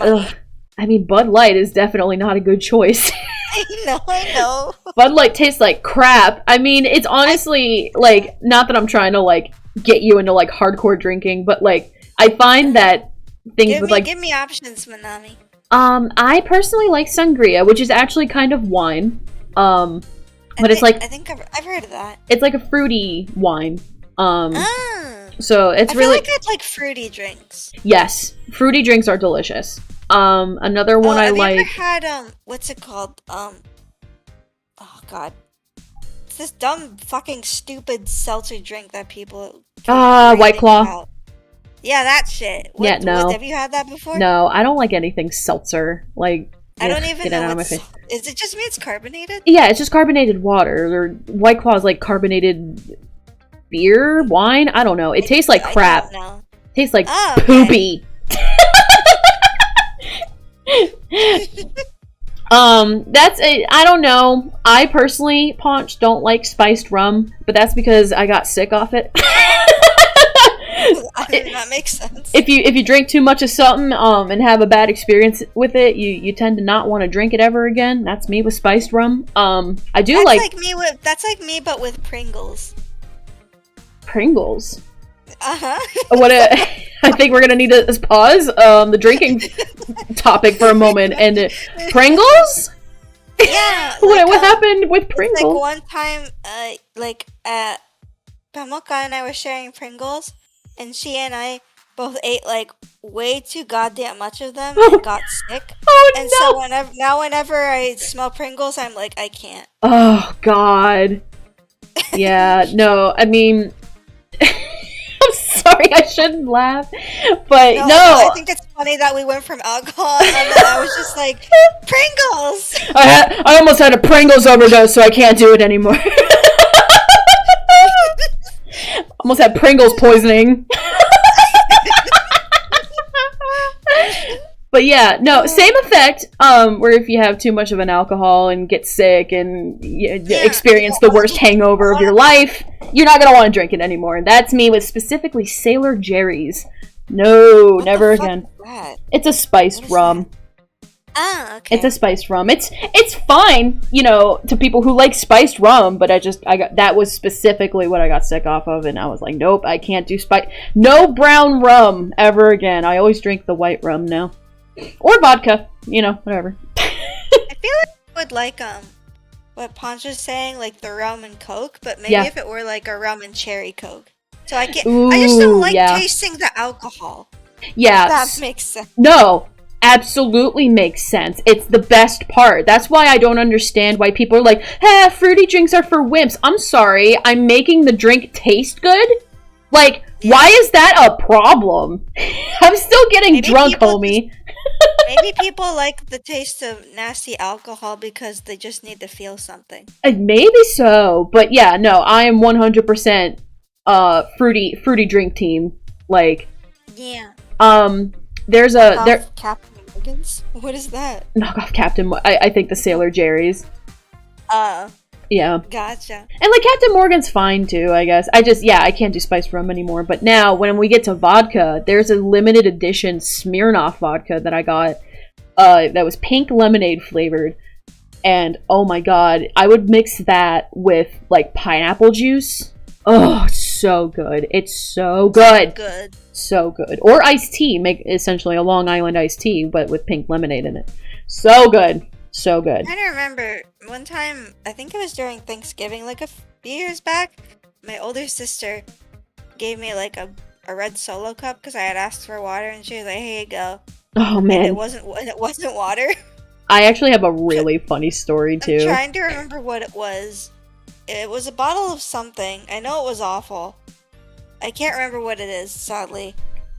Bud Light is definitely not a good choice. I know. Bud Light tastes like crap. I mean, it's honestly, like, not that I'm trying to, like, get you into, like, hardcore drinking, but, like, I find that things Give me options, Manami. I personally like sangria, which is actually kind of wine. I think I've heard of that. It's like a fruity wine. So it's I really... feel like I'd like fruity drinks. Yes. Fruity drinks are delicious. Another one I like... Have you ever had, what's it called? Oh god. It's this dumb fucking stupid seltzer drink that people... White Claw. About. Yeah, that shit. No. Have you had that before? No, I don't like anything seltzer. Like... I don't even know what's... Is it just me it's carbonated? Yeah, it's just carbonated water. Or White Claw is like carbonated beer, wine? I don't know. It tastes like crap. I don't know. It tastes like poopy. That's it. I don't know. I personally, Paunch, don't like spiced rum, but that's because I got sick off it. That makes sense. If you drink too much of something and have a bad experience with it, you tend to not want to drink it ever again. That's me with spiced rum. That's like me but with Pringles. Pringles. Uh-huh. I think we're gonna need to pause the drinking topic for a moment. And Pringles? Yeah. What happened with Pringles? Like one time, Momoka and I were sharing Pringles, and she and I both ate like way too goddamn much of them and got sick. So whenever I smell Pringles, I'm like, I can't. Oh God. Yeah. No. I mean. I'm sorry, I shouldn't laugh, but no. I think it's funny that we went from alcohol and then I was just like, Pringles! I almost had a Pringles overdose, so I can't do it anymore. Almost had Pringles poisoning. But yeah, no, same effect, where if you have too much of an alcohol and get sick and experience the worst hangover of your life, you're not going to want to drink it anymore. And that's me with specifically Sailor Jerry's. No, never again. It's a spiced rum. Oh, okay. It's a spiced rum. It's fine, to people who like spiced rum, but that was specifically what I got sick off of, and I was like, nope, I can't do no brown rum ever again. I always drink the white rum now. Or vodka, whatever. I feel like I would like what Ponch was saying, like the rum and Coke, but maybe if it were like a rum and cherry Coke. So I just don't like tasting the alcohol. Yeah. That makes sense. No, absolutely makes sense. It's the best part. That's why I don't understand why people are like, fruity drinks are for wimps. I'm sorry, I'm making the drink taste good? Like, why is that a problem? I'm still getting drunk, homie. Maybe people like the taste of nasty alcohol because they just need to feel something. Maybe so, but yeah, no, I am 100% fruity drink team. Like, yeah. There's Captain Morgan's. What is that? Knock off Captain. I think the Sailor Jerry's. Yeah. Gotcha. And like Captain Morgan's fine too, I guess. I can't do spiced rum anymore. But now when we get to vodka, there's a limited edition Smirnoff vodka that I got that was pink lemonade flavored. And oh my god, I would mix that with like pineapple juice. Oh, it's so good. It's so good. Good. So good. Or iced tea. Make essentially a Long Island iced tea, but with pink lemonade in it. So good. So good. I'm trying to remember one time, I think it was during Thanksgiving, like a few years back, my older sister gave me like a red Solo cup because I had asked for water, and she was like, "Here you go." Oh man, and it wasn't water. I actually have a really funny story too. I'm trying to remember what it was. It was a bottle of something. I know it was awful. I can't remember what it is, sadly.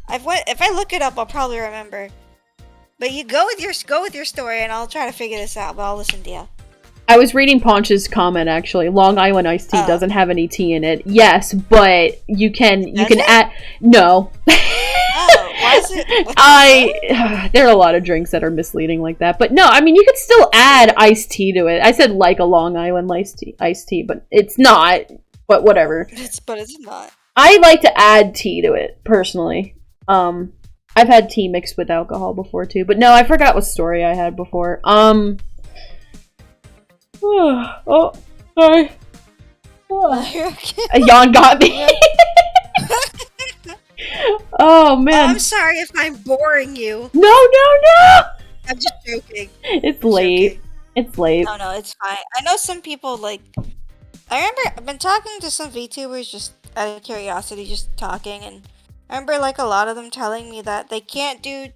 If I look it up, I'll probably remember. But you go with your story, and I'll try to figure this out. But I'll listen to you. I was reading Paunch's comment actually. Long Island iced tea doesn't have any tea in it. Yes, but you can add no. Oh, why is it? There are a lot of drinks that are misleading like that. But no, I mean you could still add iced tea to it. I said like a Long Island iced tea, but it's not. But whatever. It's not. I like to add tea to it personally. I've had tea mixed with alcohol before too. But no, I forgot what story I had before. Oh, sorry. A yawn got me. Oh man. I'm sorry if I'm boring you. No. I'm just joking. It's late. Joking. It's late. No, it's fine. I know some people like. I remember I've been talking to some VTubers just out of curiosity, just talking, and I remember like a lot of them telling me that they can't do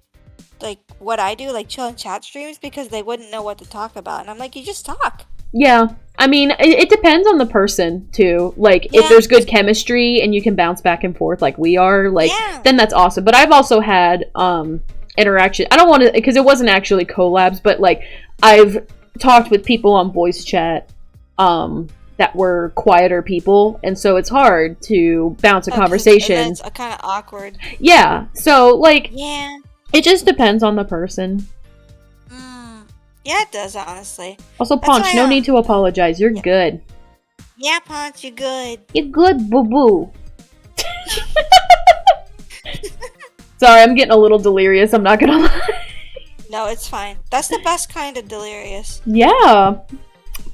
like what I do, like chill and chat streams, because they wouldn't know what to talk about, and I'm like, you just talk. Yeah, I mean, it depends on the person, too. Like, if there's good chemistry and you can bounce back and forth like we are, like, then that's awesome. But I've also had interaction. I don't want to, because it wasn't actually collabs, but, like, I've talked with people on voice chat that were quieter people, and so it's hard to bounce a conversation. It's kind of awkward. Yeah, so, like, it just depends on the person. Yeah, it does, honestly. Also, Paunch, no need to apologize. You're good. Yeah, Paunch, you're good. You're good, boo-boo. Sorry, I'm getting a little delirious. I'm not gonna lie. No, it's fine. That's the best kind of delirious. Yeah.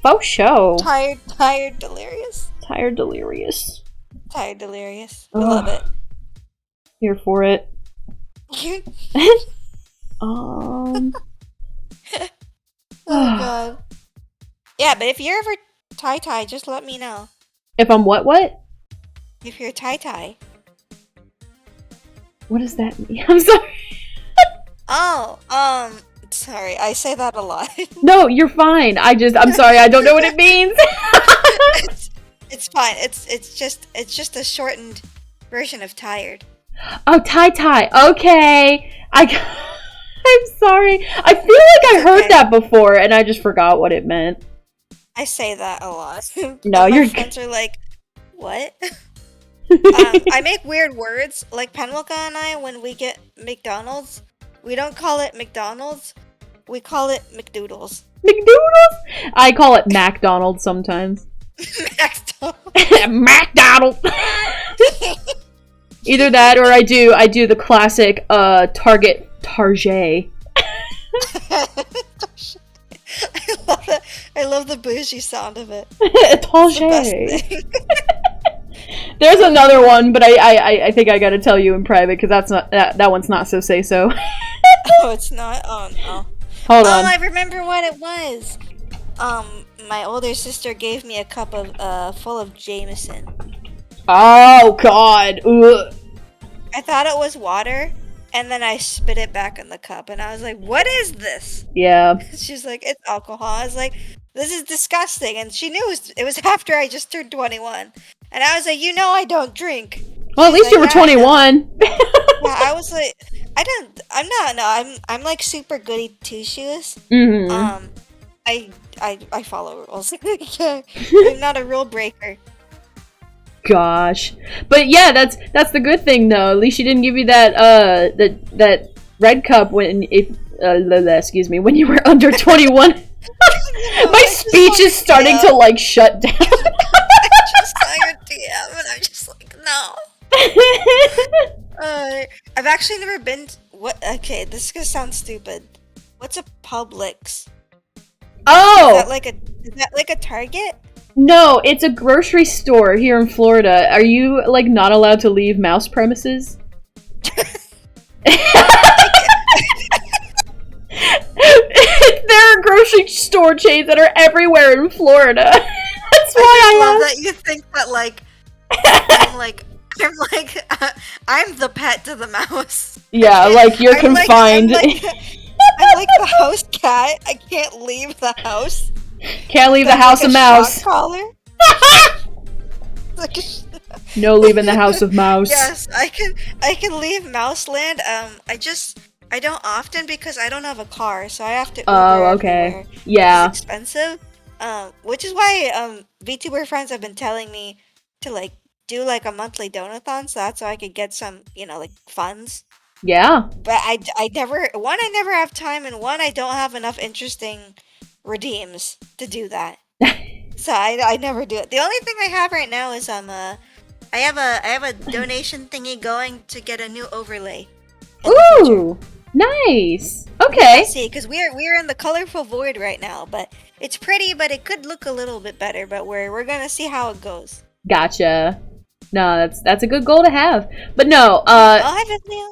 Faux show. Tired delirious. Tired delirious. Tired delirious. We love it. Here for it. Oh god. Yeah, but if you're ever tie, just let me know. If I'm what? If you're tie. What does that mean? I'm sorry. Sorry, I say that a lot. No, you're fine. I'm sorry, I don't know what it means. It's fine. It's just a shortened version of tired. Oh, tie. Okay. I'm sorry. I feel like I heard that before, and I just forgot what it meant. I say that a lot. No, my friends are like, what? I make weird words. Like Penwilka and I, when we get McDonald's, we don't call it McDonald's. We call it McDoodles. McDoodles? I call it MacDonald's sometimes. MacDonald. Either that, or I do the classic Target. I love the bougie sound of it. Target. There's another one, but I think I gotta tell you in private because that's not that one's not so say so. Oh, it's not. Oh no. Hold on. Oh, I remember what it was. My older sister gave me a cup of full of Jameson. Oh God. Ugh. I thought it was water. And then I spit it back in the cup, and I was like, what is this? Yeah. She's like, it's alcohol. I was like, this is disgusting. And she knew it was after I just turned 21. And I was like, I don't drink. Well, at least you were 21. Yeah, I was like, I'm like super goody two-shoes. Mm-hmm. I follow rules. I'm not a rule breaker. Gosh, but yeah, that's the good thing though. At least she didn't give you that that red cup when when you were under 21. My speech is starting to like shut down. I just saw your DM and I'm just like, no. I've actually never been. Okay, this is gonna sound stupid. What's a Publix? Oh, Is that like a Target? No, it's a grocery store here in Florida. Are you, like, not allowed to leave mouse premises? There are grocery store chains that are everywhere in Florida. That's why I I love asked. that you think that, like, I'm the pet to the mouse. Yeah, like, you're confined. I'm like the house cat. I can't leave the house. Can't leave the house of mouse. Shock collar. Like No leaving the house of mouse. Yes, I can leave Mouseland. I don't often because I don't have a car, so I have to Uber okay. everywhere. Yeah. It's expensive. Which is why VTuber friends have been telling me to like do like a monthly donathon, so that's so I could get some, like funds. Yeah. But I never have time, and one, I don't have enough interesting redeems to do that. So I never do it. The only thing I have right now is I have a donation thingy going to get a new overlay. Ooh, nice. Okay. Let's see, because we're in the colorful void right now, but it's pretty, but it could look a little bit better. But we're gonna see how it goes. Gotcha. No, that's a good goal to have. But no, I'll have it, Leo.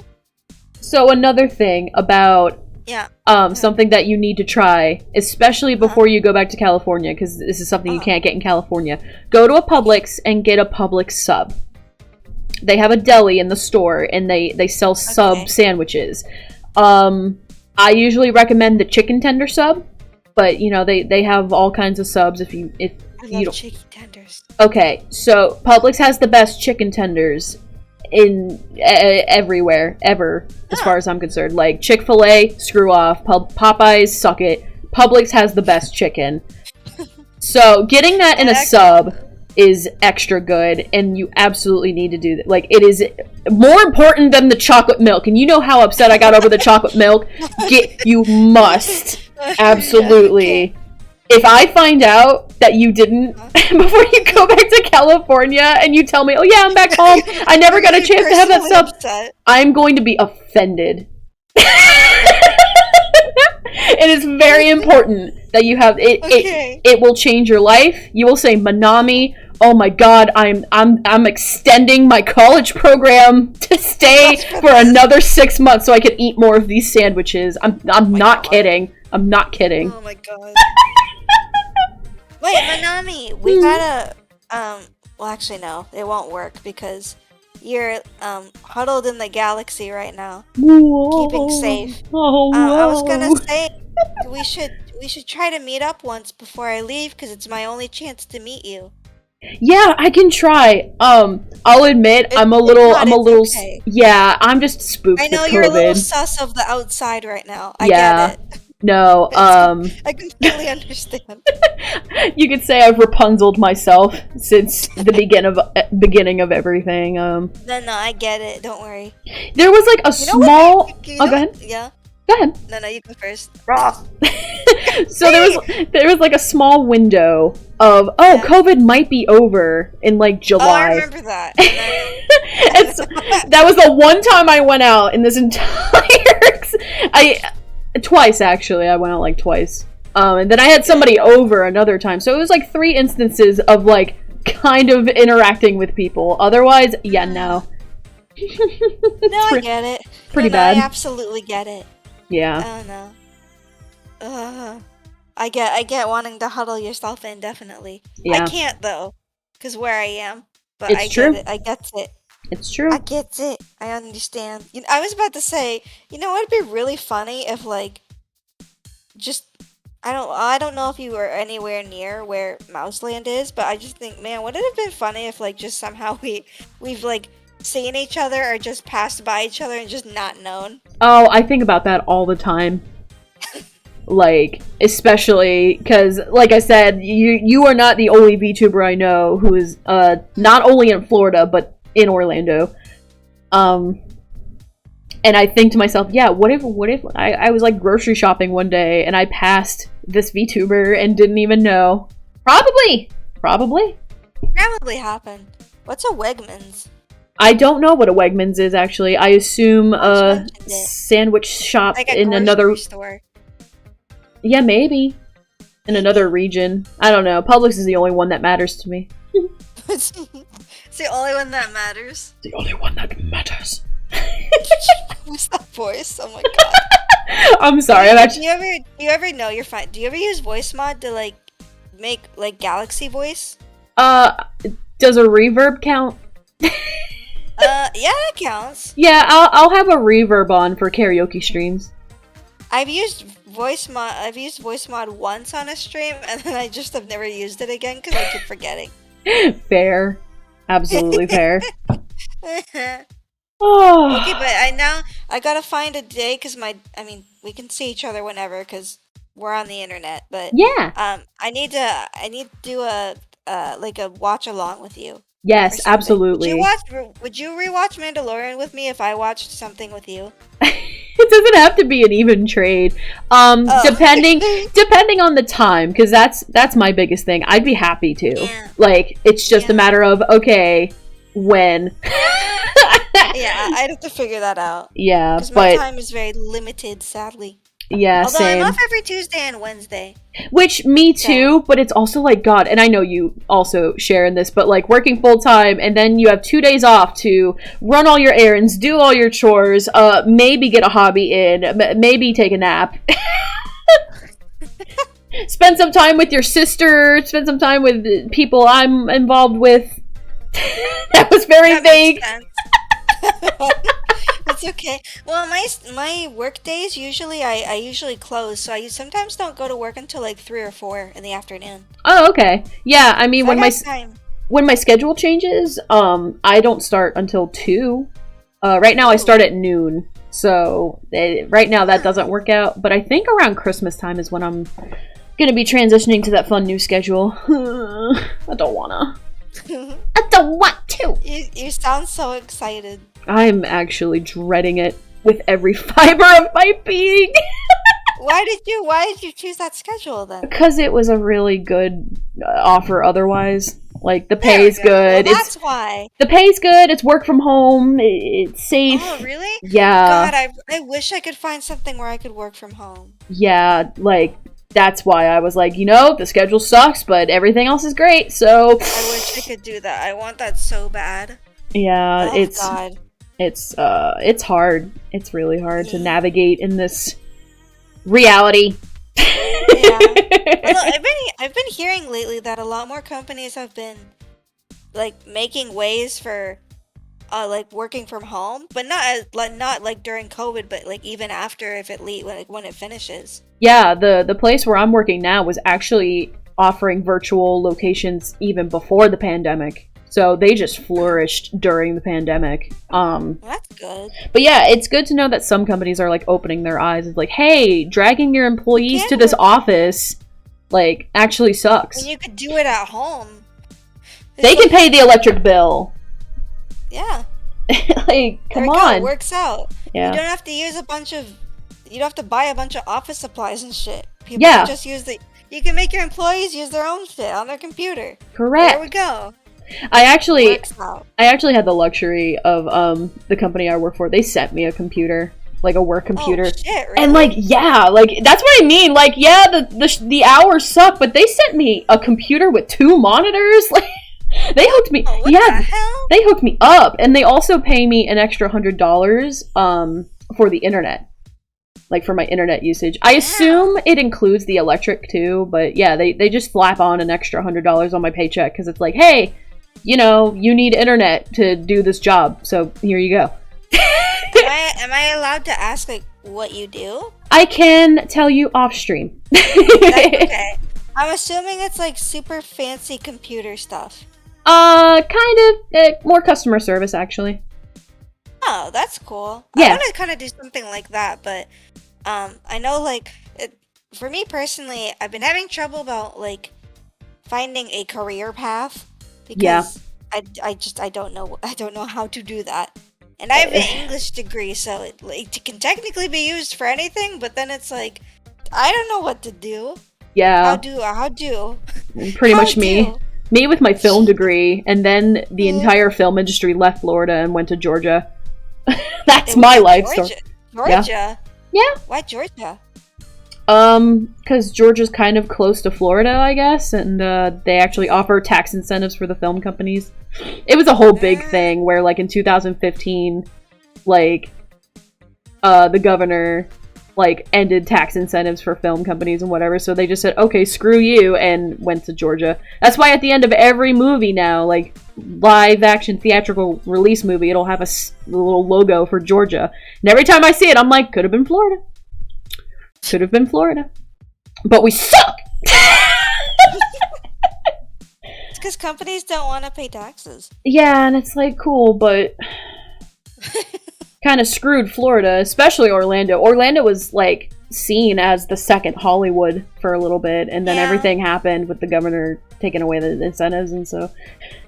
So another thing about Yeah. something that you need to try, especially before you go back to California, because this is something you can't get in California. Go to a Publix and get a Publix sub. They have a deli in the store, and they sell sub sandwiches. I usually recommend the chicken tender sub, but they have all kinds of subs if you don't. Chicken tenders. Okay, so Publix has the best chicken tenders in everywhere ever, as far as I'm concerned. Like Chick-fil-A, screw off. Popeyes, suck it. Publix has the best chicken. So getting that in a sub is extra good, and you absolutely need to do that. Like, it is more important than the chocolate milk, and you know how upset I got over the chocolate milk. You must absolutely. If I find out that you didn't before you go back to California and you tell me, oh yeah, I'm back home, I never got a chance to have that sub, I'm going to be offended. It is very important that you have it. It will change your life. You will say, Manami, oh my god, I'm extending my college program to stay for another 6 months so I can eat more of these sandwiches. I'm not kidding. I'm not kidding. Oh my god. Wait, Manami, we gotta, well actually no, it won't work because you're, huddled in the galaxy right now. Whoa. Keeping safe. Oh, I was gonna say, we should try to meet up once before I leave because it's my only chance to meet you. Yeah, I can try. I'll admit, I'm a little, okay. Yeah, I'm just spooked I know with you're a COVID. little sus of the outside right now. I get it. No, I completely understand. You could say I've Rapunzeled myself since the beginning of everything. No, I get it. Don't worry. There was like a small. Go ahead. Yeah. Go ahead. No, you go first. So there was like a small window of COVID might be over in like July. Oh, I remember that. That was the one time I went out in this entire. Twice actually. I went out like twice. And then I had somebody over another time. So it was like 3 instances of like kind of interacting with people. Otherwise, yeah, no. I get it. Pretty bad. I absolutely get it. Yeah. Oh no. I get wanting to huddle yourself in, definitely. Yeah. I can't though, because where I am. But It's true. Get it. I get it. It's true. I get it. I understand. I was about to say, it'd be really funny if like, just I don't know if you were anywhere near where Mouseland is, but I just think, man, would it have been funny if like just somehow we've like seen each other or just passed by each other and just not known? Oh, I think about that all the time. Like, especially because, like I said, you are not the only VTuber I know who is not only in Florida but in Orlando. And I think to myself, yeah, what if I was like grocery shopping one day and I passed this VTuber and didn't even know? Probably happened. What's a Wegmans? I don't know what a Wegmans is actually. I assume a sandwich shop like a in another store. Yeah, maybe. in another region. I don't know. Publix is the only one that matters to me. It's the only one that matters. The only one that matters. What's that voice? Oh my god. I'm sorry. Do you ever know you're fine? Do you ever use voice mod to like make like Galaxy voice? Does a reverb count? Yeah, that counts. Yeah, I'll have a reverb on for karaoke streams. I've used voice mod once on a stream, and then I just have never used it again because I keep forgetting. Fair. Absolutely fair. Okay, Oh. but I gotta find a day because we can see each other whenever because we're on the internet. But Yeah. I need to do a watch along with you. Yes, absolutely. Would you rewatch Mandalorian with me if I watched something with you? It doesn't have to be an even trade. Depending on the time, because that's my biggest thing. I'd be happy to. Yeah. Like, it's just a matter of, okay, when. Yeah, I'd have to figure that out. Yeah, because my time is very limited, sadly. Yeah, although same. I'm off every Tuesday and Wednesday. Which, me too, but it's also like, God, and I know you also share in this, but like working full time, and then you have 2 days off to run all your errands, do all your chores, maybe get a hobby in, maybe take a nap. Spend some time with your sister, spend some time with people I'm involved with. That was very vague. It's okay. Well, my work days usually I usually close, so I sometimes don't go to work until like 3 or 4 in the afternoon. Oh, okay. Yeah, I mean, So when my schedule changes, I don't start until 2. Right now I start at noon, so right now that doesn't work out. But I think around Christmas time is when I'm gonna be transitioning to that fun new schedule. I don't wanna. I don't want to. You sound so excited. I'm actually dreading it with every fiber of my being. Why did you choose that schedule then? Because it was a really good offer otherwise. Like, the pay's good. Well, that's why. The pay's good, it's work from home, it's safe. Oh, really? Yeah. God, I wish I could find something where I could work from home. Yeah, like, that's why I was like, the schedule sucks, but everything else is great, so... I wish I could do that. I want that so bad. Yeah, oh, God. It's hard. It's really hard to navigate in this reality. Yeah. Well, I've been hearing lately that a lot more companies have been like making ways for like working from home, but not like during COVID, but like even after when it finishes. Yeah, the place where I'm working now was actually offering virtual locations even before the pandemic. So they just flourished during the pandemic. That's good. But yeah, it's good to know that some companies are like opening their eyes. It's like, hey, dragging your employees to this office, like, actually sucks. And you could do it at home. They can pay the electric bill. Yeah. Like, come there on. It works out. Yeah. You don't have to use you don't have to buy a bunch of office supplies and shit. People Yeah. can just you can make your employees use their own shit on their computer. Correct. There we go. I actually had the luxury of the company I work for. They sent me a computer, like a work computer. Oh, shit, really? And like, yeah, like that's what I mean. Like, yeah, the hours suck, but they sent me a computer with 2 monitors. Like, they hooked me. What the hell? They hooked me up, and they also pay me an extra $100 for the internet. Like, for my internet usage. I assume it includes the electric too, but yeah, they just slap on an extra $100 on my paycheck because it's like, hey, you need internet to do this job, so here you go. Am I allowed to ask, like, what you do? I can tell you off stream. That's okay. I'm assuming it's, like, super fancy computer stuff. Kind of. More customer service, actually. Oh, that's cool. Yeah. I want to kind of do something like that, but, I know, like, for me personally, I've been having trouble about, like, finding a career path. Because I don't know how to do that. And I have an English degree, so it can technically be used for anything, but then it's like, I don't know what to do. Yeah. How do? Pretty much me. Me with my film degree, and then the entire film industry left Florida and went to Georgia. That's my life story. Georgia? Yeah. Why Georgia? Because Georgia's kind of close to Florida, I guess, and they actually offer tax incentives for the film companies. It was a whole big thing where, like, in 2015, like, the governor, like, ended tax incentives for film companies and whatever, so they just said, okay, screw you, and went to Georgia. That's why at the end of every movie now, like, live-action theatrical release movie, it'll have a little logo for Georgia. And every time I see it, I'm like, could have been Florida. Could have been Florida. But we suck! It's because companies don't want to pay taxes. Yeah, and it's like, cool, but kind of screwed Florida, especially Orlando. Orlando was, like, seen as the second Hollywood for a little bit, and then everything happened with the governor taking away the incentives, and so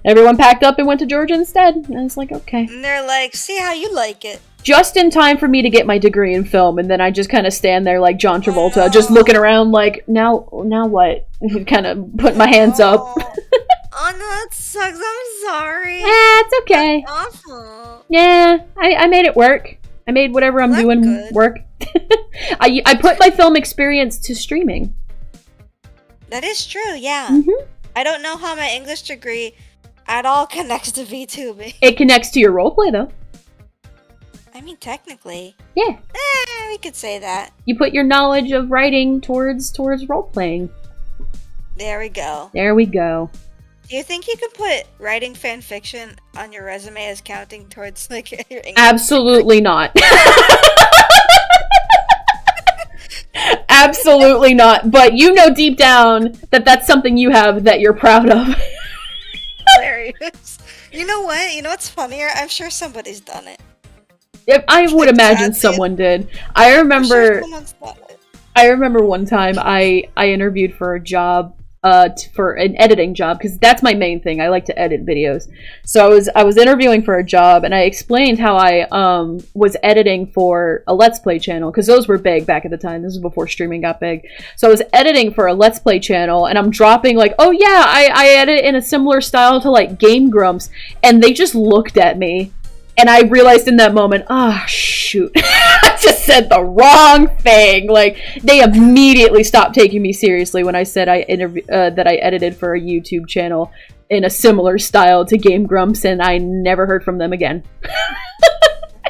everyone packed up and went to Georgia instead. And it's like, okay. And they're like, see how you like it. Just in time for me to get my degree in film, and then I just kind of stand there like John Travolta, just looking around like, now what? Kind of put my hands up. Oh no, that sucks. I'm sorry. It's okay. That's awful. Yeah, I made it work. I made whatever I'm doing work. I put my film experience to streaming. That is true, yeah. Mm-hmm. I don't know how my English degree at all connects to VTubing. It connects to your roleplay, though. I mean, technically. Yeah. We could say that. You put your knowledge of writing towards role-playing. There we go. There we go. Do you think you could put writing fan fiction on your resume as counting towards, like, your English? Absolutely not. Absolutely not. But you know deep down that that's something you have that you're proud of. Hilarious. You know what? You know what's funnier? I'm sure somebody's done it. I would imagine someone did. I remember one time I interviewed for a job, for an editing job, because that's my main thing. I like to edit videos. So I was interviewing for a job, and I explained how I was editing for a Let's Play channel, because those were big back at the time. This was before streaming got big. So I was editing for a Let's Play channel, and I'm dropping like, oh yeah, I edit in a similar style to like Game Grumps, and they just looked at me. And I realized in that moment, shoot, I just said the wrong thing. Like, they immediately stopped taking me seriously when I said that I edited for a YouTube channel in a similar style to Game Grumps, and I never heard from them again.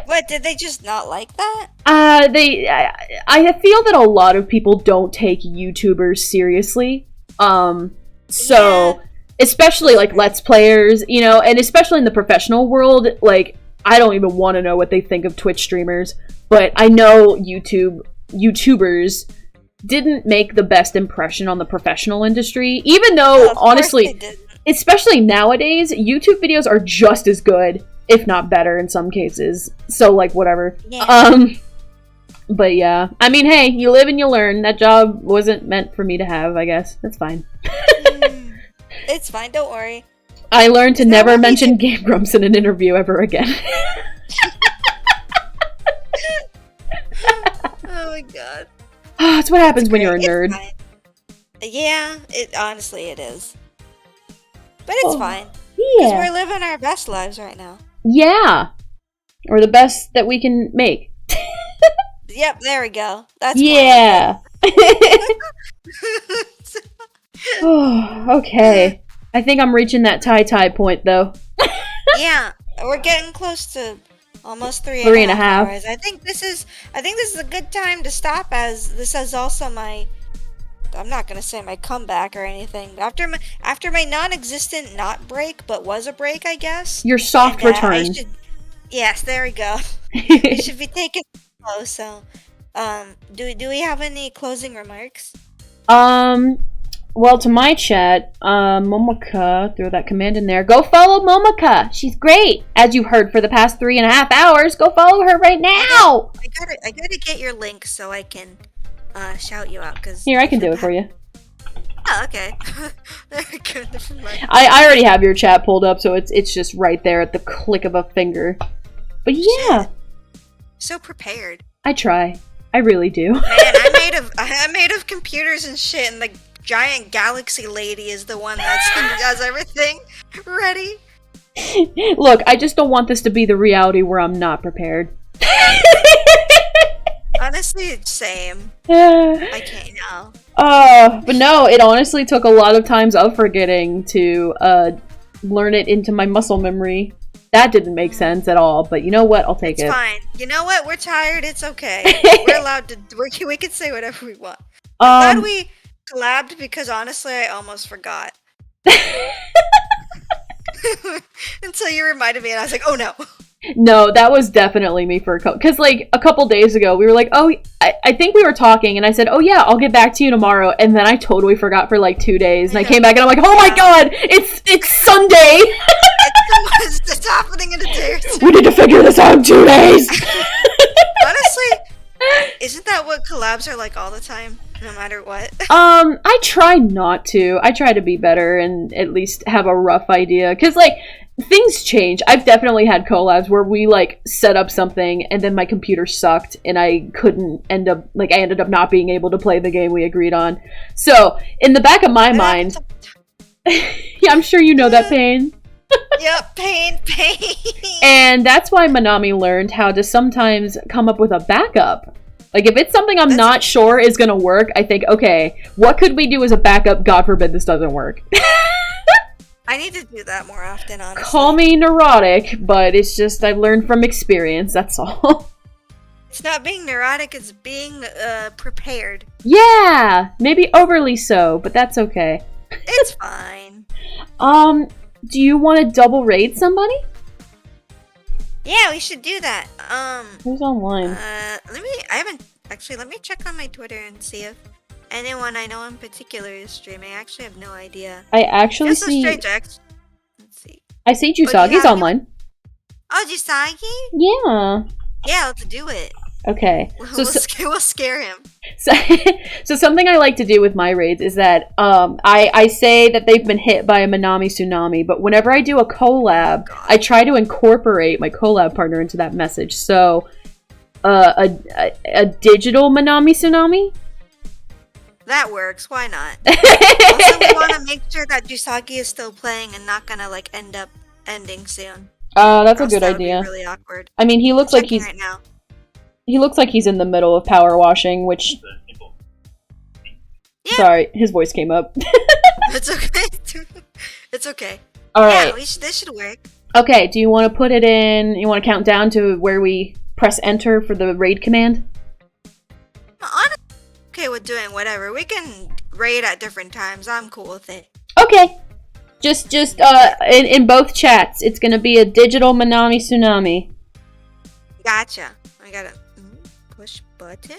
What, did they just not like that? I feel that a lot of people don't take YouTubers seriously. Especially like Let's Players, you know, and especially in the professional world, like, I don't even want to know what they think of Twitch streamers, but I know YouTubers didn't make the best impression on the professional industry, even though, honestly, especially nowadays, YouTube videos are just as good, if not better in some cases. So, like, whatever. Yeah. But yeah, I mean, hey, you live and you learn. That job wasn't meant for me to have, I guess. That's fine. It's fine, don't worry. I learned to never mention Game Grumps in an interview ever again. Oh my god. That's what happens when you're a nerd. Yeah, honestly it is. But it's fine. Yeah. Because we're living our best lives right now. Yeah. Or the best that we can make. Yep, there we go. That's yeah. Okay. I think I'm reaching that tie point, though. Yeah, we're getting close to almost three and a half hours. I think this is a good time to stop, as this is also my, I'm not gonna say my comeback or anything. After my non-existent not break, but was a break, I guess. Your soft return. Yes, there we go. You should be taking it slow. So, do we have any closing remarks? Well, to my chat, Momoka, throw that command in there. Go follow Momoka! She's great! As you heard for the past 3.5 hours, go follow her right now! I gotta get your link so I can, shout you out, cause... Here, I can do it for you. Oh, okay. Good. I already have your chat pulled up, so it's just right there at the click of a finger. But yeah! Shit. So prepared. I try. I really do. Man, I'm made of computers and shit, and the giant galaxy lady is the one that does everything ready. Look, I just don't want this to be the reality where I'm not prepared. Honestly, same. I can't now. But no, it honestly took a lot of times of forgetting to learn it into my muscle memory. That didn't make sense at all, but you know what? I'll take it. It's fine. You know what? We're tired. It's okay. We're allowed to. We can say whatever we want. I'm glad we collabed because honestly, I almost forgot. Until you reminded me, and I was like, "Oh no." No, that was definitely me for a couple. Because like a couple days ago, we were like, "Oh, I think we were talking," and I said, "Oh yeah, I'll get back to you tomorrow," and then I totally forgot for like 2 days, and I came back and I'm like, "Oh my god, it's Sunday." It's happening in a day or two. We need to figure this out in 2 days. Honestly, isn't that what collabs are like all the time? No matter what. I try not to. I try to be better and at least have a rough idea. Because, like, things change. I've definitely had collabs where we, like, set up something and then my computer sucked and I ended up not being able to play the game we agreed on. So, in the back of my mind... yeah, I'm sure you know that pain. Yep, pain. And that's why Manami learned how to sometimes come up with a backup. Like, if it's something I'm not sure is gonna work, I think, okay, what could we do as a backup? God forbid this doesn't work. I need to do that more often, honestly. Call me neurotic, but it's just I've learned from experience, that's all. It's not being neurotic, it's being prepared. Yeah! Maybe overly so, but that's okay. It's fine. Do you want to double raid somebody? Yeah, we should do that. Who's online? Let me check on my Twitter and see if anyone I know in particular is streaming. I actually have no idea. I actually see... Let's see. I see Jusagi's online. Oh, Jusagi? Yeah. Yeah, let's do it. Okay. We'll scare him. So something I like to do with my raids is that I say that they've been hit by a Manami tsunami, but whenever I do a collab, I try to incorporate my collab partner into that message. So a digital Manami tsunami? That works. Why not? Also, we want to make sure that Jusagi is still playing and not gonna like end up ending soon. That's a good idea. Would be really awkward. I mean, he looks like he's right now. He looks like he's in the middle of power washing, which... Yeah. Sorry, his voice came up. It's okay. It's okay. Alright. Yeah, this should work. Okay, do you want to put it in... You want to count down to where we press enter for the raid command? I'm okay with doing whatever. We can raid at different times. I'm cool with it. Okay. Just in both chats, it's gonna be a digital Manami tsunami. Gotcha. I gotta push button.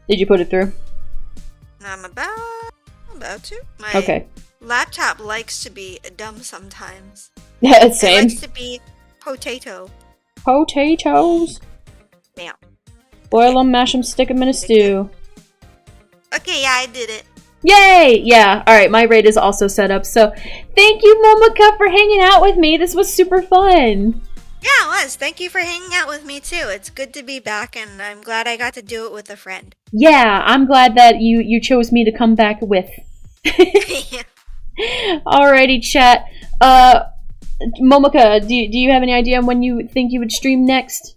Did you put it through? I'm about to. My okay. Laptop likes to be dumb sometimes. Yeah, same. It likes to be potato. Potatoes. Yeah. Boil them, mash them, stick them in a stew. Okay, yeah, I did it. Yay! Yeah, alright, my raid is also set up, so thank you, Momoka, for hanging out with me. This was super fun. Yeah, it was. Thank you for hanging out with me, too. It's good to be back, and I'm glad I got to do it with a friend. Yeah, I'm glad that you chose me to come back with. Yeah. Alrighty, chat. Momoka, do you have any idea on when you think you would stream next?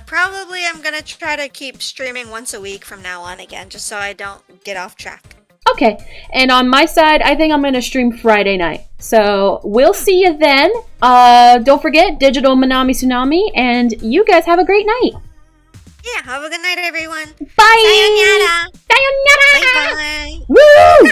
Probably I'm gonna try to keep streaming once a week from now on again, just so I don't get off track. Okay, and on my side, I think I'm gonna stream Friday night. So, we'll see you then. Don't forget, Digital Manami Tsunami, and you guys have a great night. Yeah, have a good night, everyone. Bye! Sayonara! Sayonara! Bye-bye! Woo!